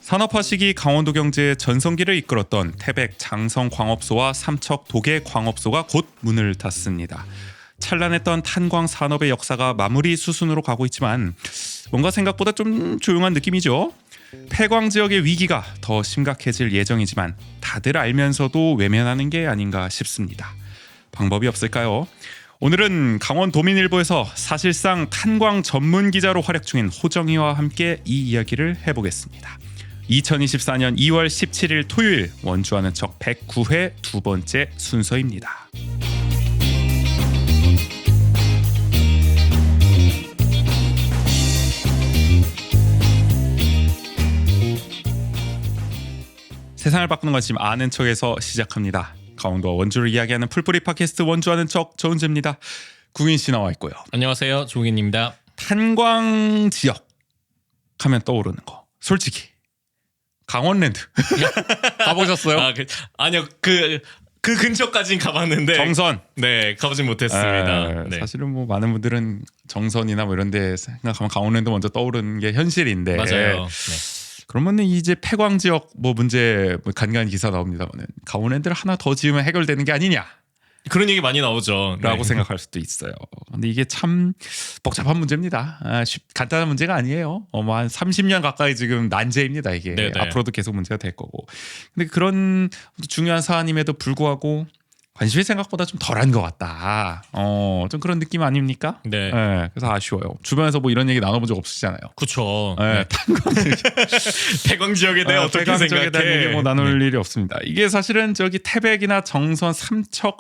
산업화 시기 강원도 경제의 전성기를 이끌었던 태백 장성광업소와 삼척 도계광업소가 곧 문을 닫습니다. 찬란했던 탄광 산업의 역사가 마무리 수순으로 가고 있지만 뭔가 생각보다 좀 조용한 느낌이죠. 폐광 지역의 위기가 더 심각해질 예정이지만 다들 알면서도 외면하는 게 아닌가 싶습니다. 방법이 없을까요? 오늘은 강원도민일보에서 사실상 탄광 전문 기자로 활약 중인 호정이와 함께 이 이야기를 해보겠습니다. 2024년 2월 17일 토요일 원주하는 척 109회 두 번째 순서입니다. 세상을 바꾸는 관심 아는 척에서 시작합니다. 강원도와 원주를 이야기하는 풀뿌리 팟캐스트 원주하는 척 조은재입니다. 구인 씨 나와 있고요. 안녕하세요, 조국인입니다. 탄광 지역 하면 떠오르는 거 솔직히 강원랜드 가보셨어요? 아니요, 그 근처까진 가봤는데 정선. 네, 가보진 못했습니다. 네. 사실은 뭐 많은 분들은 정선이나 뭐 이런데 생각하면 강원랜드 먼저 떠오르는 게 현실인데 맞아요. 네. 그러면은 이제 폐광 지역 뭐 문제 간간히 기사 나옵니다만은 강원랜드를 하나 더 지으면 해결되는 게 아니냐? 그런 얘기 많이 나오죠. 라고 네. 생각할 수도 있어요. 근데 이게 참 복잡한 문제입니다. 간단한 문제가 아니에요. 한 30년 가까이 지금 난제입니다. 이게 네네. 앞으로도 계속 문제가 될 거고. 근데 그런 중요한 사안임에도 불구하고 관심이 생각보다 좀 덜한 것 같다. 좀 그런 느낌 아닙니까? 네. 그래서 아쉬워요. 주변에서 뭐 이런 얘기 나눠본 적 없으시잖아요. 그렇죠. 네. 폐광 지역에 대해 어떻게 폐광 지역에 대한 생각해? 얘기 뭐 나눌 일이 없습니다. 이게 사실은 저기 태백이나 정선, 삼척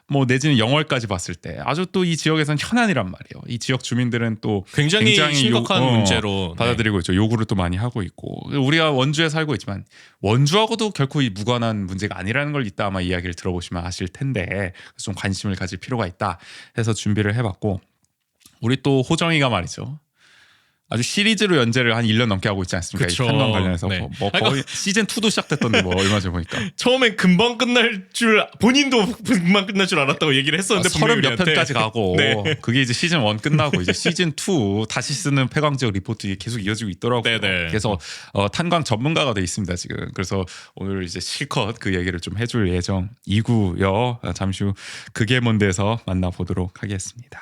뭐 내지는 영월까지 봤을 때 아주 또 이 지역에서는 현안이란 말이에요. 이 지역 주민들은 또 굉장히 심각한 문제로 받아들이고 있죠. 요구를 또 많이 하고 있고 우리가 원주에 살고 있지만 원주하고도 결코 이 무관한 문제가 아니라는 걸 이따 아마 이야기를 들어보시면 아실 텐데 그래서 좀 관심을 가질 필요가 있다 해서 준비를 해봤고 우리 또 호정이가 말이죠. 아주 시리즈로 연재를 한 1년 넘게 하고 있지 않습니까? 이 탄광 관련해서 네. 뭐 거의 시즌 2도 시작됐던데 뭐 얼마 전에 보니까 처음엔 금방 끝날 줄 본인도 금방 끝날 줄 알았다고 얘기를 했었는데 30몇 편까지 가고 네. 그게 이제 시즌 1 끝나고 이제 시즌 2 다시 쓰는 폐광 지역 리포트 계속 이어지고 있더라고요. 네네. 그래서 탄광 전문가가 돼 있습니다 지금. 그래서 오늘 이제 실컷 그 얘기를 좀 해줄 예정이고요. 잠시 후 그게 뭔데서 만나보도록 하겠습니다.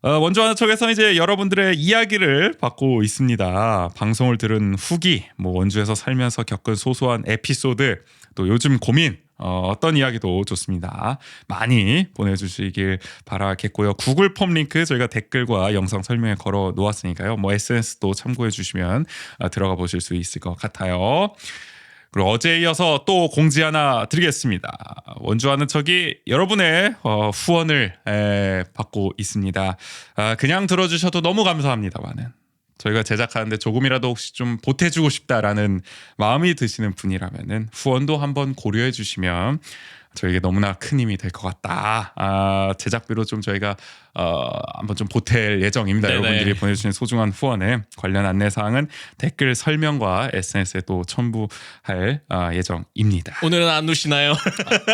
원주하는 척에서 이제 여러분들의 이야기를 받고 있습니다. 방송을 들은 후기, 뭐 원주에서 살면서 겪은 소소한 에피소드, 또 요즘 고민 어떤 이야기도 좋습니다. 많이 보내주시길 바라겠고요. 구글 폼 링크 저희가 댓글과 영상 설명에 걸어 놓았으니까요. 뭐 SNS도 참고해 주시면 들어가 보실 수 있을 것 같아요. 그리고 어제에 이어서 또 공지 하나 드리겠습니다. 원주하는 척이 여러분의 후원을 받고 있습니다. 그냥 들어주셔도 너무 감사합니다만은 저희가 제작하는데 조금이라도 혹시 좀 보태주고 싶다라는 마음이 드시는 분이라면은 후원도 한번 고려해 주시면 저에게 너무나 큰 힘이 될 것 같다. 제작비로 좀 저희가 한번 좀 보탤 예정입니다. 네네. 여러분들이 보내주신 소중한 후원에 관련 안내사항은 댓글 설명과 SNS에 또 첨부할 예정입니다. 오늘은 안 우시나요?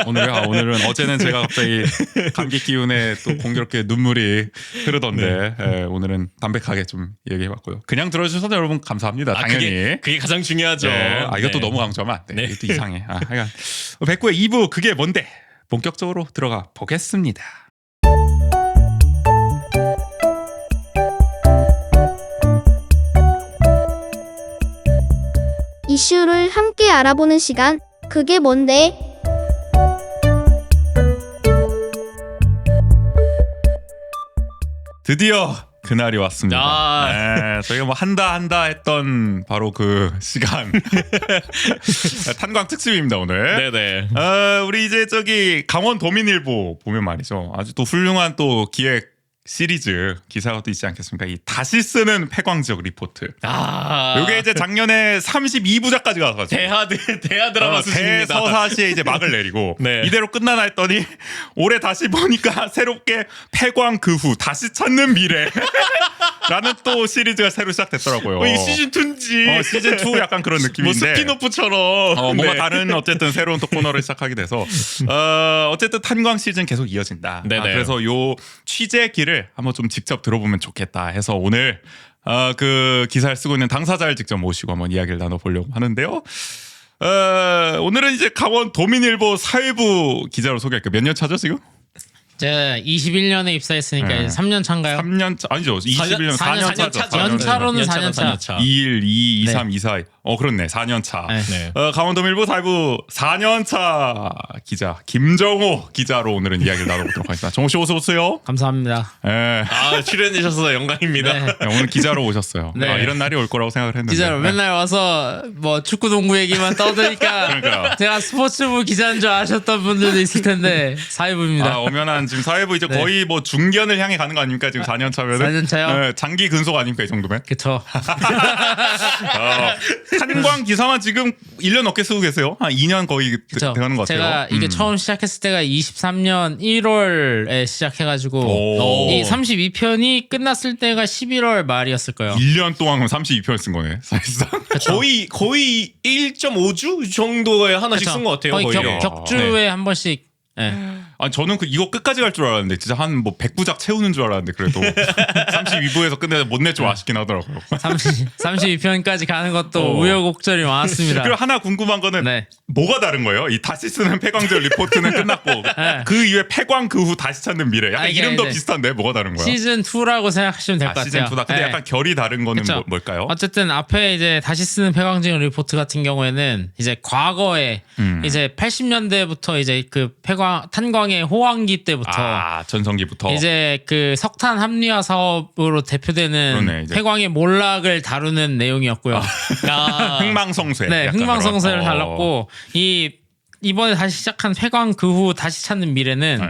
오늘은 어제는 제가 갑자기 감기 기운에 또 공교롭게 눈물이 흐르던데 오늘은 담백하게 좀 얘기해봤고요. 그냥 들어주셔서 여러분 감사합니다. 당연히. 그게 가장 중요하죠. 네. 이것도 네. 너무 강조하면 안 돼. 네. 이것도 이상해. 하여간 109의 2부 그게 뭔데? 본격적으로 들어가 보겠습니다. 이슈를 함께 알아보는 시간, 그게 뭔데? 드디어 그날이 왔습니다. 네, 저희가 뭐 한다 했던 바로 그 시간. 탄광 특집입니다 오늘. 네네. 우리 이제 저기 강원도민일보 보면 말이죠. 아주 또 훌륭한 또 기획 시리즈 기사가 또 있지 않겠습니까? 이 다시 쓰는 폐광 지역 리포트. 이게 이제 작년에 32부작까지 가서 대하 드라마 수준입니다. 대서사시에 이제 막을 내리고 네. 이대로 끝나나 했더니 올해 다시 보니까 새롭게 폐광 그 후 다시 찾는 미래. 라는 또 시리즈가 새로 시작됐더라고요. 이게 시즌 2인지 시즌 2 약간 그런 느낌인데 뭐 스피노프처럼 뭔가 네. 다른 어쨌든 새로운 또 코너를 시작하게 돼서 어쨌든 탄광 시즌 계속 이어진다. 네네. 그래서 요 취재 길을 한번 좀 직접 들어보면 좋겠다 해서 오늘 그 기사를 쓰고 있는 당사자를 직접 모시고 한번 이야기를 나눠보려고 하는데요. 오늘은 이제 강원 도민일보 사회부 기자로 소개할게요. 몇 년 차죠 지금? 제가 21년에 입사했으니까 네. 3년 차인가요? 3년 차 아니죠. 21년 4년 차죠. 연차로는 4년 차. 21, 2, 2, 네. 3, 2, 4. 그렇네. 4년 차. 네. 네. 강원도민일보 사회부 4년 차 기자 김정호 기자로 오늘은 이야기를 나눠보도록 하겠습니다. 정호 씨 어서 오세요. 감사합니다. 예. 출연해 주셔서 영광입니다. 네. 오늘 기자로 오셨어요. 네. 이런 날이 올 거라고 생각을 했는데. 기자로 맨날 와서 뭐 축구 농구 얘기만 떠드니까 그러니까요. 제가 스포츠부 기자인 줄 아셨던 분들도 있을 텐데 사회부입니다. 오면한 지금 사회부 이제 네. 거의 뭐 중견을 향해 가는 거 아닙니까? 지금 4년 차면은. 4년 차요? 네, 장기 근속 아닙니까? 이 정도면. 그쵸. 탄광 기사만 지금 1년 넘게 쓰고 계세요. 한 2년 거의 그쵸. 돼가는 것 같아요. 제가 이게 처음 시작했을 때가 23년 1월에 시작해가지고 오. 이 32편이 끝났을 때가 11월 말이었을 거예요. 1년 동안 그럼 32편 쓴 거네. 사실상. 거의 1.5주 정도에 하나씩 쓴 것 같아요. 거의 거의. 격주에 한 번씩. 네. 아니 저는 이거 끝까지 갈 줄 알았는데 진짜 한 뭐 100부작 채우는 줄 알았는데 그래도 32부에서 끝내서 못 낼 줄 아쉽긴 하더라고요. 32편까지 가는 것도 우여곡절이 많았습니다. 그리고 하나 궁금한 거는 네. 뭐가 다른 거예요? 이 다시 쓰는 폐광절 리포트는 끝났고 그 이후에 폐광 그 후 다시 찾는 미래. 약간 이게 이름도 이제 비슷한데 뭐가 다른 거야? 시즌 2라고 생각하시면 될 것 같아요. 시즌 2다. 근데 네. 약간 결이 다른 거는 그쵸. 뭘까요? 어쨌든 앞에 이제 다시 쓰는 폐광증 리포트 같은 경우에는 이제 과거에 이제 80년대부터 이제 그 탄광의 호황기 때부터 전성기부터. 이제 그 석탄 합리화 사업으로 대표되는 그러네, 이제. 폐광의 몰락을 다루는 내용이었고요. 흥망성쇠. 네, 약간 흥망성쇠를 그런. 달랐고 이번에 다시 시작한 폐광 그 후 다시 찾는 미래는 네.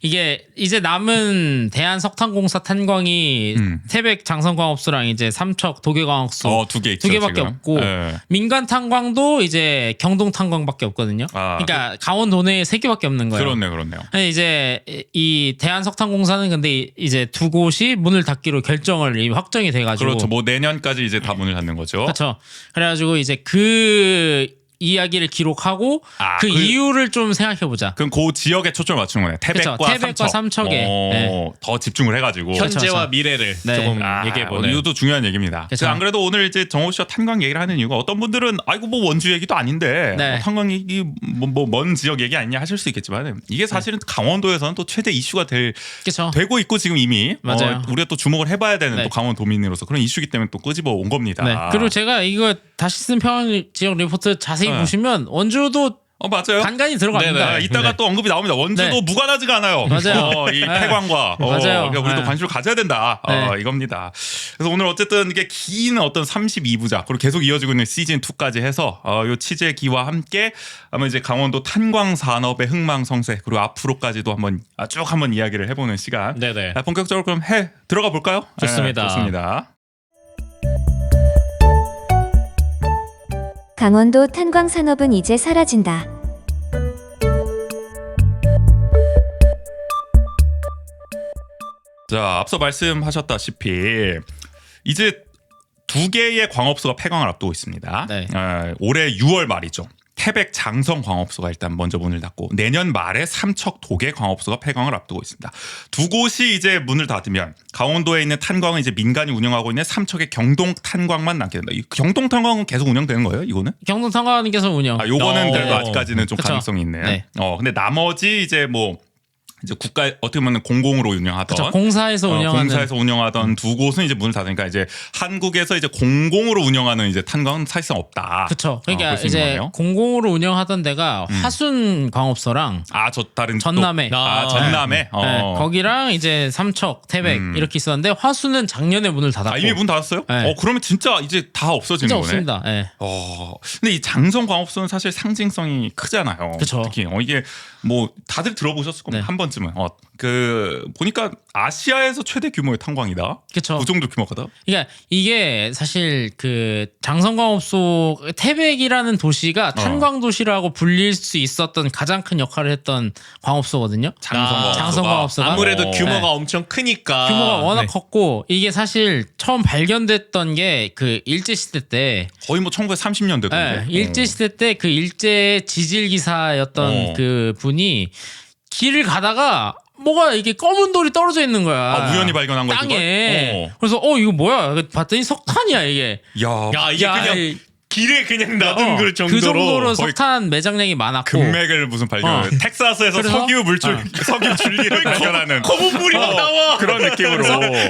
이게 이제 남은 대한석탄공사 탄광이 태백 장성광업소랑 이제 삼척 도계광업소 두 개 있죠. 두 개밖에 지금. 없고 네. 민간 탄광도 이제 경동 탄광밖에 없거든요. 그러니까 강원도 내에 세 개밖에 없는 거예요. 그렇네요. 근데 이제 이 대한석탄공사는 근데 이제 두 곳이 문을 닫기로 결정을 이미 확정이 돼가지고 그렇죠. 뭐 내년까지 이제 다 문을 닫는 거죠. 그렇죠. 그래가지고 이제 그 이야기를 기록하고 그 이유를 좀 생각해보자. 그럼 그 지역에 초점을 맞추는 거예요. 태백과 삼척에 네. 더 집중을 해가지고 현재와 그쵸. 미래를 네. 조금 얘기해보는. 이것도 중요한 얘기입니다. 그쵸. 안 그래도 오늘 이제 정호 씨와 탄광 얘기를 하는 이유가 어떤 분들은 아이고 뭐 원주 얘기도 아닌데 네. 탄광 얘기 뭐먼 지역 얘기 아니냐 하실 수 있겠지만 이게 사실은 강원도에서는 또 최대 이슈가 그렇죠. 되고 있고 지금 이미 맞아요. 우리가 또 주목을 해봐야 되는 네. 또 강원도민으로서 그런 이슈기 때문에 또 끄집어 온 겁니다. 네. 그리고 제가 이거 다시 쓴 평 지역 리포트 자세히 보시면 원주도 맞아요. 간간히 들어갑니다. 네네. 이따가 또 언급이 나옵니다. 원주도 네. 무관하지가 않아요. 맞아요. 이 네. 폐광과 맞아요. 그러니까 우리도 네. 관심을 가져야 된다. 네. 이겁니다. 그래서 오늘 어쨌든 이게 긴 어떤 32부작 그리고 계속 이어지고 있는 시즌 2까지 해서 요 취재기와 함께 아마 이제 강원도 탄광 산업의 흥망성쇠 그리고 앞으로까지도 쭉 한번 이야기를 해보는 시간. 네네. 본격적으로 그럼 들어가 볼까요? 좋습니다. 네, 좋습니다. 강원도 탄광 산업은 이제 사라진다. 자, 앞서 말씀하셨다시피 이제 두 개의 광업소가 폐광을 앞두고 있습니다. 네. 올해 6월 말이죠. 태백 장성 광업소가 일단 먼저 문을 닫고 내년 말에 삼척 도계 광업소가 폐광을 앞두고 있습니다. 두 곳이 이제 문을 닫으면 강원도에 있는 탄광은 이제 민간이 운영하고 있는 삼척의 경동 탄광만 남게 된다. 이 경동 탄광은 계속 운영되는 거예요? 이거는? 경동 탄광님께서 운영. 요거는 그래도 네. 아직까지는 좀 그쵸. 가능성이 있네. 네. 근데 나머지 이제 이제 국가 어떻게 보면 공공으로 운영하던 그렇죠. 공사에서 운영하는 공사에서 운영하던 두 곳은 이제 문을 닫으니까 이제 한국에서 이제 공공으로 운영하는 이제 탄광은 사실상 없다. 그렇죠. 그러니까 볼수 있는 이제 거네요. 공공으로 운영하던 데가 화순 광업소랑 저 다른 전남에 전남에 네, 거기랑 이제 삼척, 태백 이렇게 있었는데 화순은 작년에 문을 닫았고 이미 문 닫았어요? 네. 그러면 진짜 이제 다 없어지는 진짜 거네. 없습니다. 네. 근데 이 장성 광업소는 사실 상징성이 크잖아요. 그쵸. 특히 이게 뭐 다들 들어보셨을 겁니다. 네. 한 번쯤은. 보니까 아시아에서 최대 규모의 탄광이다. 그쵸. 그 정도 규모가다. 그러니까 이게 사실 그 장성광업소 태백이라는 도시가 탄광 도시라고 불릴 수 있었던 가장 큰 역할을 했던 광업소거든요. 장성광업소가 아무래도 규모가 네. 엄청 크니까 규모가 워낙 네. 컸고 이게 사실 처음 발견됐던 게 그 일제 시대 때 거의 뭐 1930년대던데. 네, 일제 시대 때 그 일제 지질 기사였던 그 분이 길을 가다가 뭐가 이게 검은 돌이 떨어져 있는 거야. 아, 우연히 발견한 거야, 땅에. 그걸? 그래서 이거 뭐야? 봤더니 석탄이야 이게. 야 이게 그냥 이- 길에 그냥 놔둔 그 정도로. 그 정도로 거의 석탄 매장량이 많았고. 금맥을 무슨 발견? 텍사스에서 그래서- 석유 물줄, 석유 줄기를 발견하는 검은 물이 막 나와. 그런 느낌으로.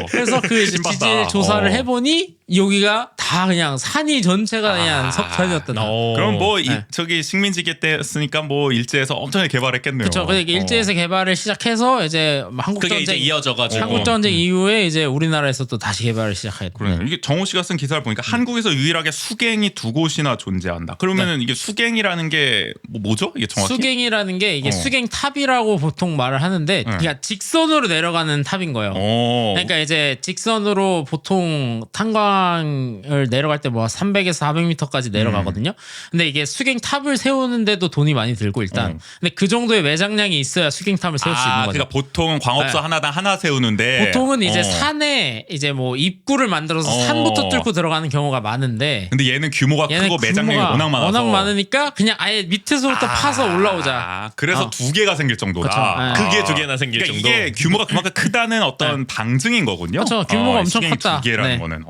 그래서 그 이제 신받다. 지질 조사를 해보니 여기가 다 그냥 산이 전체가 그냥 석탄이었다. 그럼 뭐 네. 저기 식민지계 때였으니까 뭐 일제에서 엄청나게 개발했겠네요. 그렇죠. 그러니까 일제에서 개발을 시작해서 이제 한국 그게 이제 전쟁 이어져가지고. 한국 전쟁 이후에 이제 우리나라에서 또 다시 개발을 시작했고. 그러네요. 이게 정호 씨가 쓴 기사를 보니까 한국에서 유일하게 수갱이 두 곳이나 존재한다. 그러면은 이게 수갱이라는 게 뭐죠? 이게 정확히? 수갱이라는 게 이게 수갱탑이라고 보통 말을 하는데 그러니까 직선으로 내려가는 탑인 거예요. 그러니까 이제 직선으로 보통 탄광을 내려갈 때 뭐 300에서 400m까지 내려가거든요. 근데 이게 수갱탑을 세우는데도 돈이 많이 들고 일단. 근데 그 정도의 매장량이 있어야 수갱탑을 세울 수 있는 거죠. 그러니까 보통 광업소 네. 하나당 하나 세우는데 보통은 이제 산에 이제 뭐 입구를 만들어서 산부터 뚫고 들어가는 경우가 많은데 근데 얘는 규모가 얘는 크고 매장량이 규모가 워낙 많아서 워낙 많으니까 그냥 아예 밑에서부터 파서 올라오자. 그래서 두 개가 생길 정도다. 그쵸. 그게 두 개나 생길 그러니까 정도. 이게 규모가 그만큼 크다는 어떤 방증인 거군요. 그쵸. 규모가 엄청 수갱이 컸다. 두 개라는 네. 거는.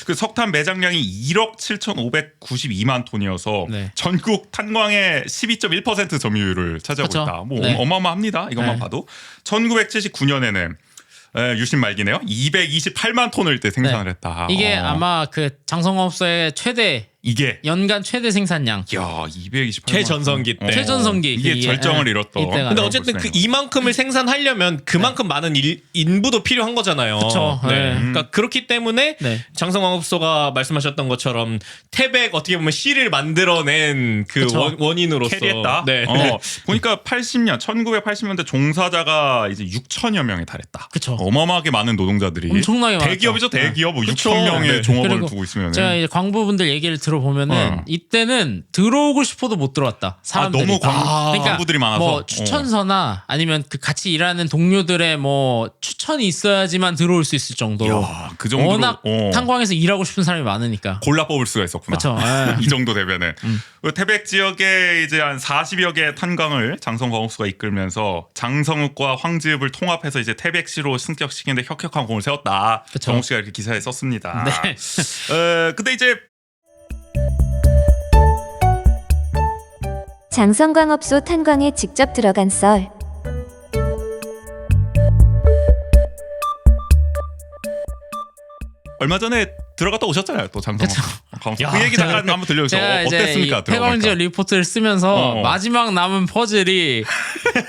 그 석탄 매장량이 1억 7,592만 톤이어서 네. 전국 탄광의 12.1% 점유율을 차지하고 그쵸. 있다. 뭐 네. 어마어마합니다. 이것만 네. 봐도. 1979년에는 유신 말기네요. 228만 톤을 이때 생산을 네. 했다. 이게 아마 그 장성업소의 최대 이게 연간 최대 생산량. 야 228만 최전성기 때. 최전성기 이게 이게, 절정을 예. 이뤘던. 이때가. 근데 어쨌든 그 이만큼을 생산하려면 그만큼 많은 인부도 필요한 거잖아요. 그쵸. 네. 그러니까 그렇기 때문에 네. 장성광업소가 말씀하셨던 것처럼 태백 어떻게 보면 실을 만들어낸 그 그쵸. 원인으로서 캐리했다. 네. 보니까 1980년대 종사자가 이제 6천여 명에 달했다. 그쵸. 어마어마하게 많은 노동자들이 엄청나게 많았죠. 대기업이죠, 대기업. 뭐 그쵸. 6천 명의 네. 종업원을 그리고 두고 있으면 제가 이제 광부분들 얘기를 들어보면은 이때는 들어오고 싶어도 못 들어왔다. 사람들이. 너무 그러니까 광부들이 많아서 뭐 추천서나 아니면 그 같이 일하는 동료들의 뭐 추천이 있어야지만 들어올 수 있을 정도로 야, 그 정도로 워낙 탄광에서 일하고 싶은 사람이 많으니까. 골라 뽑을 수가 있었구나. 그쵸. 이 정도 되면은 그 태백 지역에 이제 한 40여 개의 탄광을 장성광업소가 이끌면서 장성읍과 황지읍을 통합해서 이제 태백시로 승격시키는데 혁혁한 공을 세웠다. 그쵸. 정욱 씨가 이렇게 기사에 썼습니다. 네. 근데 이제 장성광업소 탄광에 직접 들어간 썰. 얼마 전에 들어갔다 오셨잖아요, 또 장성광. 야, 그 얘기 잠깐 한번 들려주세요. 제가 이제 어땠습니까? 폐광지역 리포트를 쓰면서 어. 마지막 남은 퍼즐이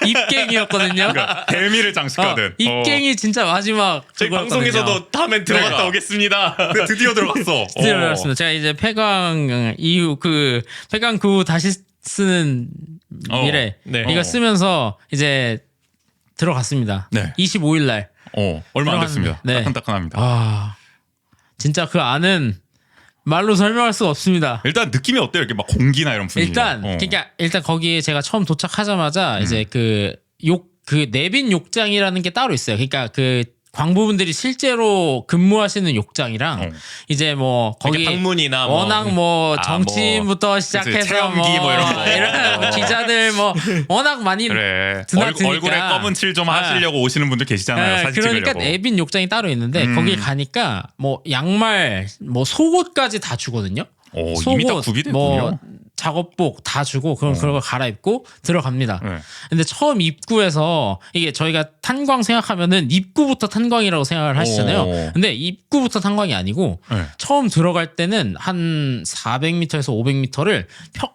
입갱이었거든요. 그러니까 대미를 장식하든. 입갱이 진짜 마지막 저희 그거였거든요. 방송에서도 다음엔 들어갔다 그러니까. 오겠습니다. 근데 드디어 들어갔어. 들어갔습니다. 제가 이제 폐광 이후 그 폐광 그 후 다시 쓰는 미래 네. 이거 쓰면서 이제 들어갔습니다. 네. 25일 날. 얼마 안 들어갔는데. 됐습니다. 네. 따끈따끈합니다. 아 진짜 그 안은 말로 설명할 수가 없습니다. 일단 느낌이 어때요? 이렇게 막 공기나 이런 분위기. 그러니까 일단 거기에 제가 처음 도착하자마자 이제 그 내빈 욕장이라는 게 따로 있어요. 그러니까 그 광부분들이 실제로 근무하시는 욕장이랑 이제 뭐 거기 방문이나 워낙 뭐 아, 정치인부터 그치, 시작해서 체험기 뭐 이런 거. 이런 기자들 뭐 워낙 많이 그래. 드나드니까. 얼굴에 검은 칠 좀 하시려고 오시는 분들 계시잖아요. 네, 사진 그러니까 찍으려고. 내빈 욕장이 따로 있는데 거기 가니까 뭐 양말, 뭐 속옷까지 다 주거든요. 이미 다 구비됐군요. 뭐 작업복 다 주고 그럼 그걸 갈아입고 들어갑니다. 네. 근데 처음 입구에서 이게 저희가 탄광 생각하면은 입구부터 탄광이라고 생각을 하시잖아요. 근데 입구부터 탄광이 아니고 네. 처음 들어갈 때는 한 400m에서 500m를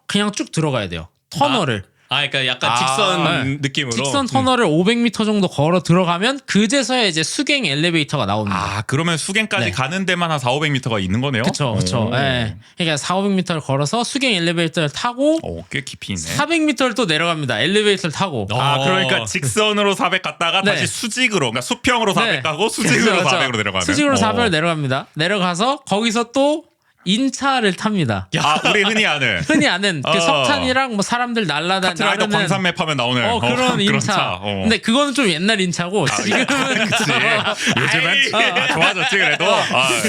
그냥 쭉 들어가야 돼요. 터널을. 그러니까 약간 직선 느낌으로. 직선 터널을 500m 정도 걸어 들어가면 그제서야 이제 수갱 엘리베이터가 나옵니다. 그러면 수갱까지 네. 가는 데만 한 4,500m가 있는 거네요? 그렇죠. 예. 그러니까 4,500m를 걸어서 수갱 엘리베이터를 타고 꽤 깊이 있네. 400m를 또 내려갑니다. 엘리베이터를 타고. 그러니까 직선으로 400 갔다가 네. 다시 수직으로, 그러니까 수평으로 400 네. 가고 수직으로 그렇죠. 400으로 내려가면. 수직으로 400을 내려갑니다. 내려가서 거기서 또 인차를 탑니다. 우리 흔히 아는 흔히 아는 그 어. 석탄이랑 뭐 사람들 카트라이더 날라다니는 광산맵 하면 나오는 그런 인차. 차. 근데 그거는 좀 옛날 인차고 지금은 그치. 요즘엔 좋아졌지 그래도.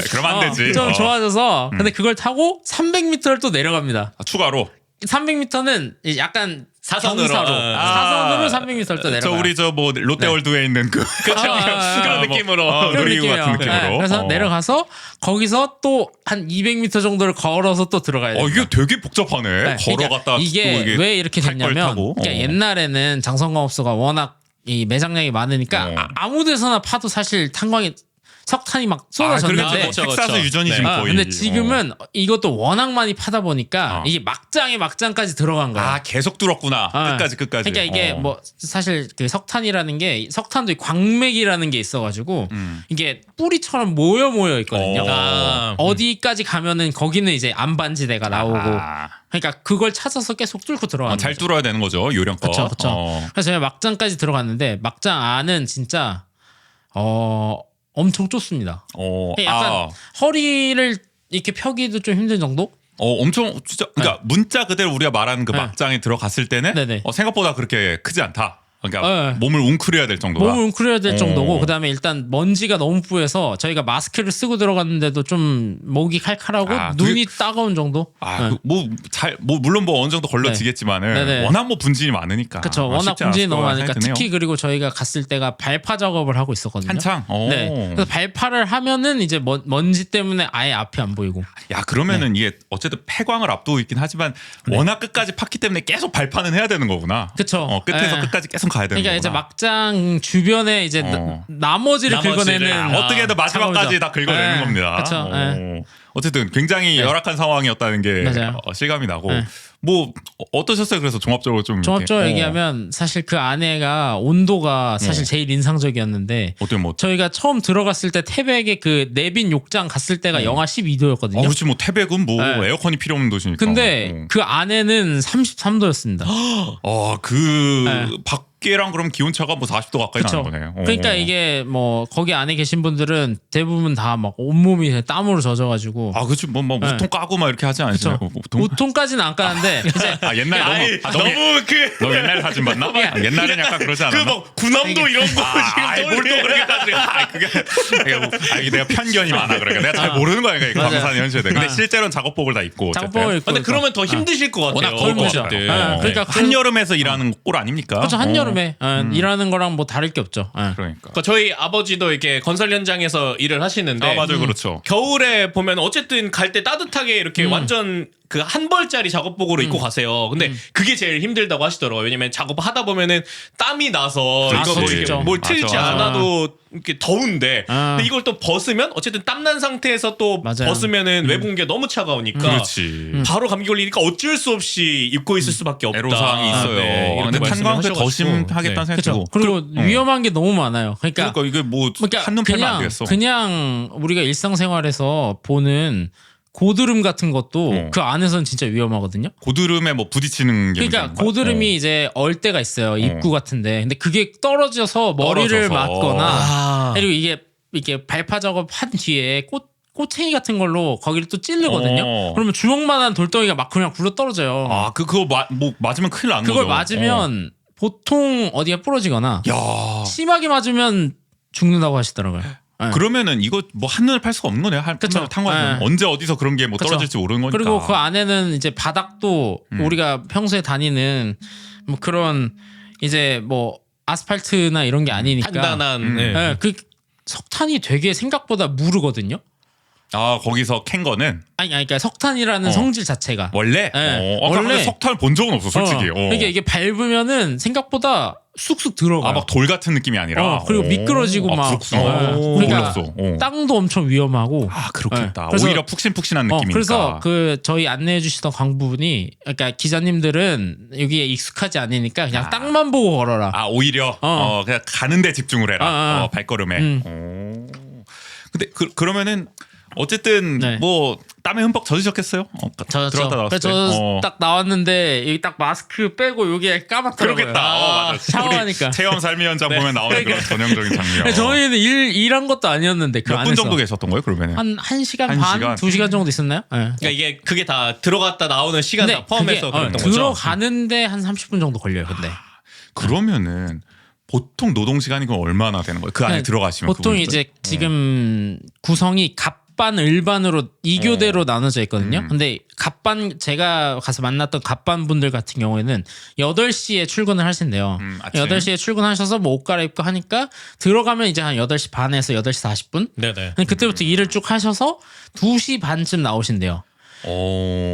그럼 안 되지. 좀 좋아져서 근데 그걸 타고 300m를 또 내려갑니다. 추가로. 300m는 약간 사선으로. 경사로 사선으로 300m를 또 내려가요. 저 우리 저 뭐 롯데월드에 있는 그 그렇죠. 그런 뭐, 느낌으로. 그런 놀이기구 같은 느낌이에요. 느낌으로. 그래서 내려가서 거기서 또 한 200m 정도를 걸어서 또 들어가야 돼요. 이게 되게 복잡하네. 네, 걸어갔다 그러니까 이게 왜 이렇게 탈걸 됐냐면 타고. 그러니까 옛날에는 장성광업소가 워낙 이 매장량이 많으니까 아무 데서나 파도 사실 탄광이 석탄이 막 쏟아졌는데 그렇죠. 텍사스 유전이 지금 거의. 근데 지금은 이것도 워낙 많이 파다 보니까 어. 이게 막장까지 들어간 거야. 계속 뚫었구나. 어. 끝까지. 그러니까 이게 뭐 사실 그 석탄이라는 게 석탄도 광맥이라는 게 있어가지고 이게 뿌리처럼 모여 있거든요. 어디까지 가면은 거기는 이제 안반지대가 나오고 그러니까 그걸 찾아서 계속 뚫고 들어가는 잘 거죠. 뚫어야 되는 거죠. 요령껏. 그렇죠. 그래서 제가 막장까지 들어갔는데 막장 안은 진짜 엄청 좁습니다. 약간 허리를 이렇게 펴기도 좀 힘든 정도? 엄청 진짜 그러니까 문자 그대로 우리가 말하는 그 네. 막장에 들어갔을 때는 네네. 생각보다 그렇게 크지 않다. 그러니까 네. 몸을 웅크려야 될 정도다. 몸을 웅크려야 될 어. 정도고 그다음에 일단 먼지가 너무 뿌해서 저희가 마스크를 쓰고 들어갔는데도 좀 목이 칼칼하고 눈이 따가운 정도? 네. 물론 뭐 어느 정도 걸러지겠지만은 네네. 워낙 뭐 분진이 많으니까. 그렇죠. 워낙 쉽지 분진이 않았을 너무 거라 많으니까 생각이 드네요. 특히 그리고 저희가 갔을 때가 발파 작업을 하고 있었거든요. 한창. 네. 그래서 발파를 하면은 이제 먼지 때문에 아예 앞이 안 보이고. 야 그러면은 이게 어쨌든 폐광을 앞두고 있긴 하지만 워낙 끝까지 팠기 때문에 계속 발판은 해야 되는 거구나. 그쵸. 끝에서 네. 끝까지 계속 가야 되는 그러니까 거구나. 이제 막장 주변에 이제 나머지를 긁어내는 어떻게든 마지막까지 작업이죠. 다 긁어내는 네. 겁니다. 그쵸. 네. 어쨌든 굉장히 네. 열악한 상황이었다는 게 맞아요. 실감이 나고 네. 뭐 어떠셨어요? 그래서 종합적으로 좀 종합적으로 이렇게, 얘기하면 사실 그 안에가 온도가 사실 제일 인상적이었는데 어때 뭐 저희가 처음 들어갔을 때 태백의 그 내빈 욕장 갔을 때가 영하 12도였거든요. 그렇지 뭐 태백은 뭐 네. 에어컨이 필요 없는 도시니까. 근데 그 안에는 33도였습니다. 네. 밖에랑 그럼 기온 차가 뭐 40도 가까이 그쵸. 나는 거네요. 그러니까 이게 뭐 거기 안에 계신 분들은 대부분 다 막 온몸이 땀으로 젖어가지고 그렇지 뭐 네. 우통 까고 막 이렇게 하지 않으세요? 그쵸. 우통? 우통까지는 안 까는데 이제 옛날 너무 옛날 사진 봤나? 옛날엔 약간 그러지 않았나? 뭐 군함도 이런 거 지금 뭘또 그렇게까지 이게 내가 편견이 많아 그러니까 내가 잘 모르는 거야 그러니까 맞아요. 광산 현실에. 근데 실제로는 작업복을 다 입고 작업복을 입고 근데 있고. 그러면 더 힘드실 것 같아요. 워낙 더울 것 그렇죠. 같아. 네. 그러니까 한여름에서 일하는 꼴 아닙니까? 그렇죠. 한여름에 일하는 거랑 뭐 다를 게 없죠. 그러니까. 그러니까 저희 아버지도 이렇게 건설 현장에서 일을 하시는데 맞아요, 그렇죠. 겨울에 보면 어쨌든 갈 때 따뜻하게 이렇게 완전 그 한 벌짜리 작업복으로 입고 가세요. 근데 그게 제일 힘들다고 하시더라고요. 왜냐면 작업하다 보면은 땀이 나서 그렇지. 이거 그렇죠. 뭘 틀지 맞아. 않아도 이렇게 더운데 아. 근데 이걸 또 벗으면 어쨌든 땀난 상태에서 또 맞아요. 벗으면은 외부인 게 너무 차가우니까 그렇지. 바로 감기 걸리니까 어쩔 수 없이 입고 있을 수밖에 없다. 애로사항이 있어요. 네, 이렇게 근데 탄광 더 말씀하셔가지고. 심하겠다는 생각이 그렇죠. 들고. 그리고 위험한 게 너무 많아요. 그러니까 그러니까 이게 뭐 한눈 팔면 안 되겠어. 그냥 우리가 일상생활에서 보는 고드름 같은 것도 그 안에서는 진짜 위험하거든요. 고드름에 뭐 부딪히는 게 그러니까 문제인 거야. 고드름이 이제 얼 때가 있어요. 입구 같은데. 근데 그게 떨어져서 머리를 떨어져서. 맞거나 그리고 이게 발파 작업한 뒤에 꼬챙이 같은 걸로 거기를 또 찌르거든요. 그러면 주먹만한 돌덩이가 막 그냥 굴러 떨어져요. 그거 뭐 맞으면 큰일 나는 그걸 거죠. 맞으면 보통 어디가 부러지거나 야. 심하게 맞으면 죽는다고 하시더라고요. 네. 그러면은 이거 뭐 한눈에 팔 수가 없는 거네요. 그쵸. 탄광은 네. 언제 어디서 그런 게 뭐 그쵸. 떨어질지 모르는 거니까. 그리고 그 안에는 이제 바닥도 우리가 평소에 다니는 뭐 그런 이제 뭐 아스팔트나 이런 게 아니니까 단단한 네. 네, 그 석탄이 되게 생각보다 무르거든요. 거기서 캔 거는 아니 그러니까 석탄이라는 성질 자체가 원래 네. 원래 원래 석탄을 본 적은 없어 솔직히. 그러니까 이게 밟으면은 생각보다 쑥쑥 들어가요. 막 돌 같은 느낌이 아니라. 그리고 미끄러지고 막 그렇구나. 그러니까 몰랐어. 땅도 엄청 위험하고 그렇겠다. 네. 그래서- 오히려 푹신푹신한 느낌이니까. 그래서 그 저희 안내해 주시던 광부분이 그러니까 기자님들은 여기에 익숙하지 않으니까 그냥 땅만 보고 걸어라. 오히려 그냥 가는데 집중을 해라. 발걸음에. 근데 그러면은 어쨌든 네. 뭐 땀에 흠뻑 젖으셨겠어요? 들어갔다 나왔을 때. 저딱 나왔는데 여기 딱 마스크 빼고 여기에 까맣더라고요. 그러겠다. 맞아. 샤워하니까. 우리 체험 삶의 현장 보면 나오는 그런 전형적인 장면. 근데 저희는 일한 것도 아니었는데 그 몇 분 안에서 정도 계셨던 거예요? 그러면은 한 시간 한 반, 시간? 2시간 정도 있었나요? 네. 그러니까 그게 다 들어갔다 나오는 시간 다 포함해서 그게, 그랬던 거죠. 들어가는데 한 30분 정도 걸려요. 근데 그러면은 보통 노동 시간이 그럼 얼마나 되는 거예요? 그 안에 네, 들어가시면 보통 그분들은? 이제 지금 구성이 갑 갑반, 을반으로 2교대로 나눠져 있거든요. 근데 갑반 제가 가서 만났던 갑반 분들 같은 경우에는 8시에 출근을 하신대요. 아침. 8시에 출근하셔서 뭐 옷 갈아입고 하니까 들어가면 이제 한 8시 반에서 8시 40분? 네네. 그때부터 일을 쭉 하셔서 2시 반쯤 나오신대요.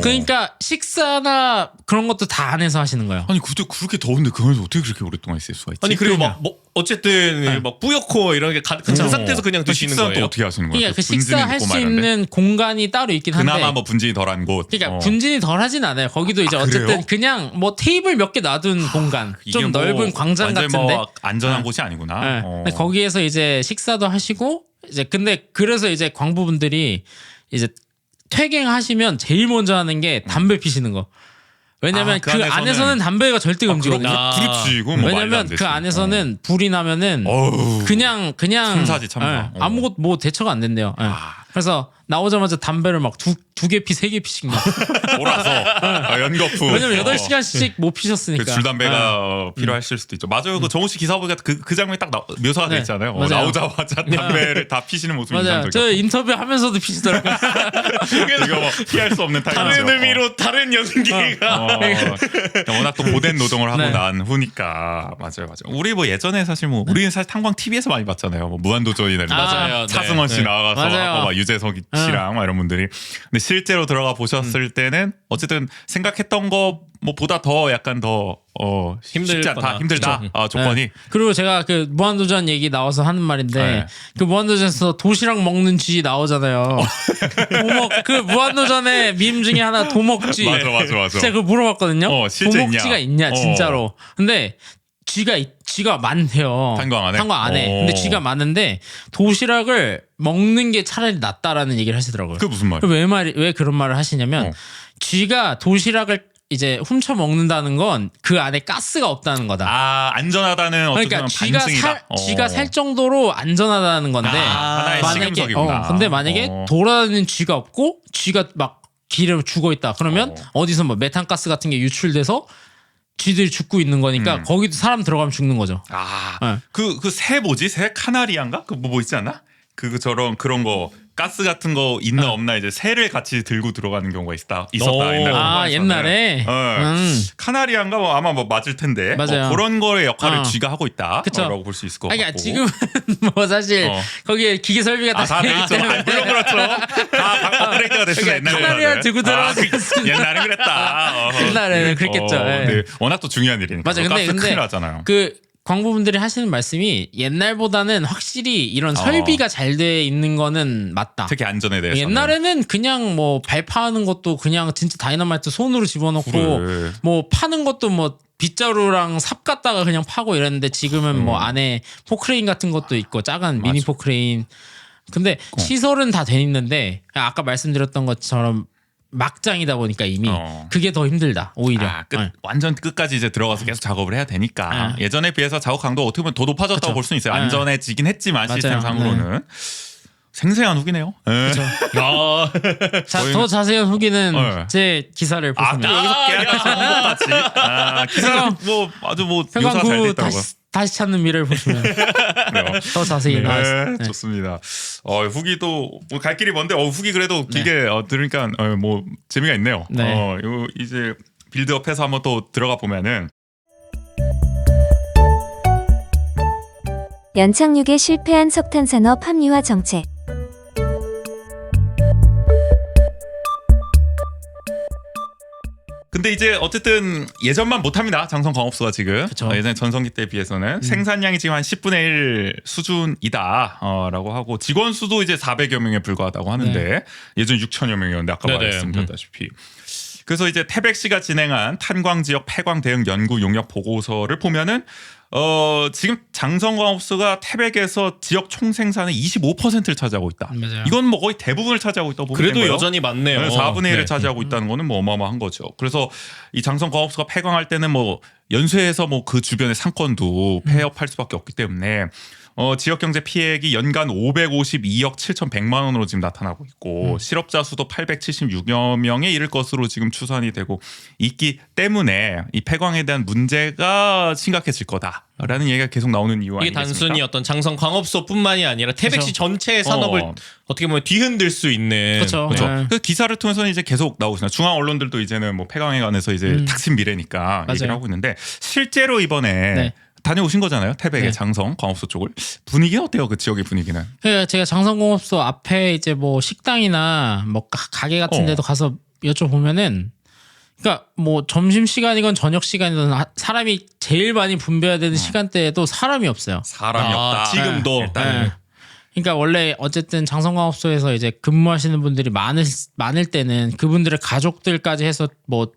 그러니까 식사나 그런 것도 다 안에서 하시는 거예요. 아니 근데 그렇게 더운데 그 안에서 어떻게 그렇게 오랫동안 있을 수가 있지? 아니 그리고 막 뭐 어쨌든 막 뿌옇고 이런 게 그 상태에서 그냥 드시는 식사는 또 거예요. 어떻게 하시는 거예요? 그러니까 그 식사할 수 있는 공간이 따로 있긴 한데 그나마 뭐 분진이 덜한 곳. 그러니까 분진이 덜 하진 않아요. 거기도 이제 어쨌든 그래요? 그냥 뭐 테이블 몇 개 놔둔 공간, 이게 좀 뭐 넓은 광장 완전히 같은데. 뭐 안전한 네. 곳이 아니구나. 네. 근데 거기에서 이제 식사도 하시고 이제 근데 그래서 이제 광부분들이 이제 퇴갱하시면 제일 먼저 하는 게 담배 피시는 거. 왜냐면 그 그 안에서는- 안에서는 담배가 절대 금지거든요. 그렇지. 이건 뭐 말도 안 왜냐면 되지. 그 안에서는 불이 나면은 어우. 그냥 참사지, 참사. 예, 아무것 뭐 대처가 안 된대요. 예. 그래서 나오자마자 담배를 막 두 개 피, 세 개 피씩 막. 몰아서 연거푸. 왜냐면 8시간씩 못 피셨으니까. 그 줄담배가 필요하실 수도 있죠. 맞아요. 그 정우 씨 기사 보니까 그 장면이 딱 묘사가 돼 네, 있잖아요. 맞아요. 나오자마자 담배를 다 피시는 모습이 맞아요. 저 인상적이었고. 인터뷰 하면서도 피시더라고요. 이거 뭐 피할 수 없는 타입이죠. 다른 의미로 다른 연기가 워낙 또 고된 노동을 하고 네. 난 후니까 맞아요. 우리 뭐 예전에 사실 뭐 우리는 사실 탄광 TV에서 많이 봤잖아요. 뭐 무한도전이나 이런 거. 맞아요. 차승원 씨 네. 나와서 맞아요. 하고 막 유재석 씨랑 막 이런 분들이. 근데 실제로 들어가 보셨을 때는 어쨌든 생각했던 거 뭐 보다 더 약간 더 쉽지 않다, 힘들거나. 힘들다. 조건이. 네. 그리고 제가 그 무한도전 얘기 나와서 하는 말인데 네. 그 무한도전에서 도시락 먹는 쥐 나오잖아요. 도먹 그 무한도전의 밈 중에 하나 도먹쥐. 맞아. 제가 그거 물어봤거든요. 실제 도먹쥐가 있냐 진짜로. 근데 쥐가 많대요. 탄광 안에? 근데 쥐가 많은데 도시락을 먹는 게 차라리 낫다라는 얘기를 하시더라고요. 그 무슨 말? 왜 그런 말을 하시냐면 쥐가 도시락을 이제 훔쳐 먹는다는 건 그 안에 가스가 없다는 거다. 안전하다는 어떤 그러니까 반증이다. 쥐가 살 정도로 안전하다는 건데 하나의 시금석이구나. 근데 만약에 돌아다니는 쥐가 없고 쥐가 막 길에 죽어 있다. 그러면 어디서 뭐 메탄가스 같은 게 유출돼서 쥐들이 죽고 있는 거니까 거기도 사람 들어가면 죽는 거죠. 네. 그 새 뭐지? 새 카나리안가? 그 뭐 있지 않나? 그처럼 그런 거 가스 같은 거 있나 없나 이제 새를 같이 들고 들어가는 경우가 있었다. 옛날에. 카나리안가 뭐 아마 뭐 맞을 텐데. 맞아요. 그런 거의 역할을 어. 쥐가 하고 그쵸. 있다라고 볼 수 있을 것 그러니까 같고. 지금은 뭐 사실 거기에 기계 설비가 다 돼 있죠. 물론 그렇죠. 다 업그레이드가 됐으면 옛날에. 카나리안 들고 들어가서 옛날에 그랬다. 옛날에는 그랬겠죠. 예. 네. 워낙 또 중요한 일이니까. 맞아. 가스 근데 큰일 나잖아요. 그 광부분들이 하시는 말씀이 옛날보다는 확실히 이런 설비가 잘 돼 있는 거는 맞다. 특히 안전에 대해서. 옛날에는 그냥 뭐 발파하는 것도 그냥 진짜 다이너마이트 손으로 집어넣고 그래. 뭐 파는 것도 뭐 빗자루랑 삽 갖다가 그냥 파고 이랬는데 지금은 뭐 안에 포크레인 같은 것도 있고 작은 미니 포크레인. 근데 시설은 다 돼 있는데 아까 말씀드렸던 것처럼 막장이다 보니까 이미 그게 더 힘들다 오히려. 네. 완전 끝까지 이제 들어가서 계속 작업을 해야 되니까 예전에 비해서 작업 강도가 어떻게 보면 더 높아졌다고 그쵸. 볼 수는 있어요. 네. 안전해지긴 했지만 맞아요. 시스템상으로는 생생한 후기네요. 네. 더 자세한 후기는 네. 제 기사를 보시면 또 여기서 깨알같이 홍보까지. 기사가 뭐 아주 뭐 묘사 잘 돼 평강구 있더라고요. 다시 찾는 미래를 보시면 더 자세히 나왔어요. 네, 네. 좋습니다. 후기도 뭐 갈 길이 먼데 후기 그래도 길게 들으니까 뭐 재미가 있네요. 네. 요 이제 빌드업해서 한번 또 들어가 보면은 연착륙에 실패한 석탄산업 합리화 정책. 근데 이제 어쨌든 예전만 못합니다. 장성광업소가 지금 그쵸. 예전 전성기 때에 비해서는 생산량이 지금 한 10분의 1 수준이다라고 하고 직원 수도 이제 400여 명에 불과하다고 하는데 예전 6천여 명이었는데 아까 네네. 말씀드렸다시피 그래서 이제 태백 씨가 진행한 탄광 지역 폐광 대응 연구 용역 보고서를 보면은 지금 장성광업소가 태백에서 지역 총 생산의 25%를 차지하고 있다. 맞아요. 이건 뭐 거의 대부분을 차지하고 있다고 보면 그래도 되는 거예요. 여전히 많네요. 4분의 1을 네. 차지하고 있다는 거는 뭐 어마어마한 거죠. 그래서 이 장성광업소가 폐광할 때는 뭐 연쇄해서 뭐 그 주변의 상권도 폐업할 수밖에 없기 때문에 지역 경제 피해액이 연간 552억 7,100만 원으로 지금 나타나고 있고 실업자 수도 876여 명에 이를 것으로 지금 추산이 되고 있기 때문에 이 폐광에 대한 문제가 심각해질 거다라는 얘기가 계속 나오는 이유 이게 아니겠습니까? 단순히 어떤 장성 광업소뿐만이 아니라 태백시 전체 산업을 어떻게 보면 뒤흔들 수 있는 그렇죠. 그렇죠. 네. 그 기사를 통해서는 이제 계속 나오고 있습니다. 중앙 언론들도 이제는 뭐 폐광에 관해서 이제 닥친 미래니까 얘기를 맞아요. 하고 있는데 실제로 이번에 네. 다녀오신 거잖아요. 태백의 네. 장성 광업소 쪽을. 분위기는 어때요? 그 지역의 분위기는? 그러니까 제가 장성공업소 앞에 이제 뭐 식당이나 뭐 가게 같은 데도 가서 여쭤보면은 그러니까 뭐 점심 시간이건 저녁 시간이건 사람이 제일 많이 분배해야 되는 시간대에도 사람이 없어요. 사람이 없다. 지금도 일단 네. 그러니까 원래 어쨌든 장성광업소에서 이제 근무하시는 분들이 많을 때는 그분들의 가족들까지 해서 뭐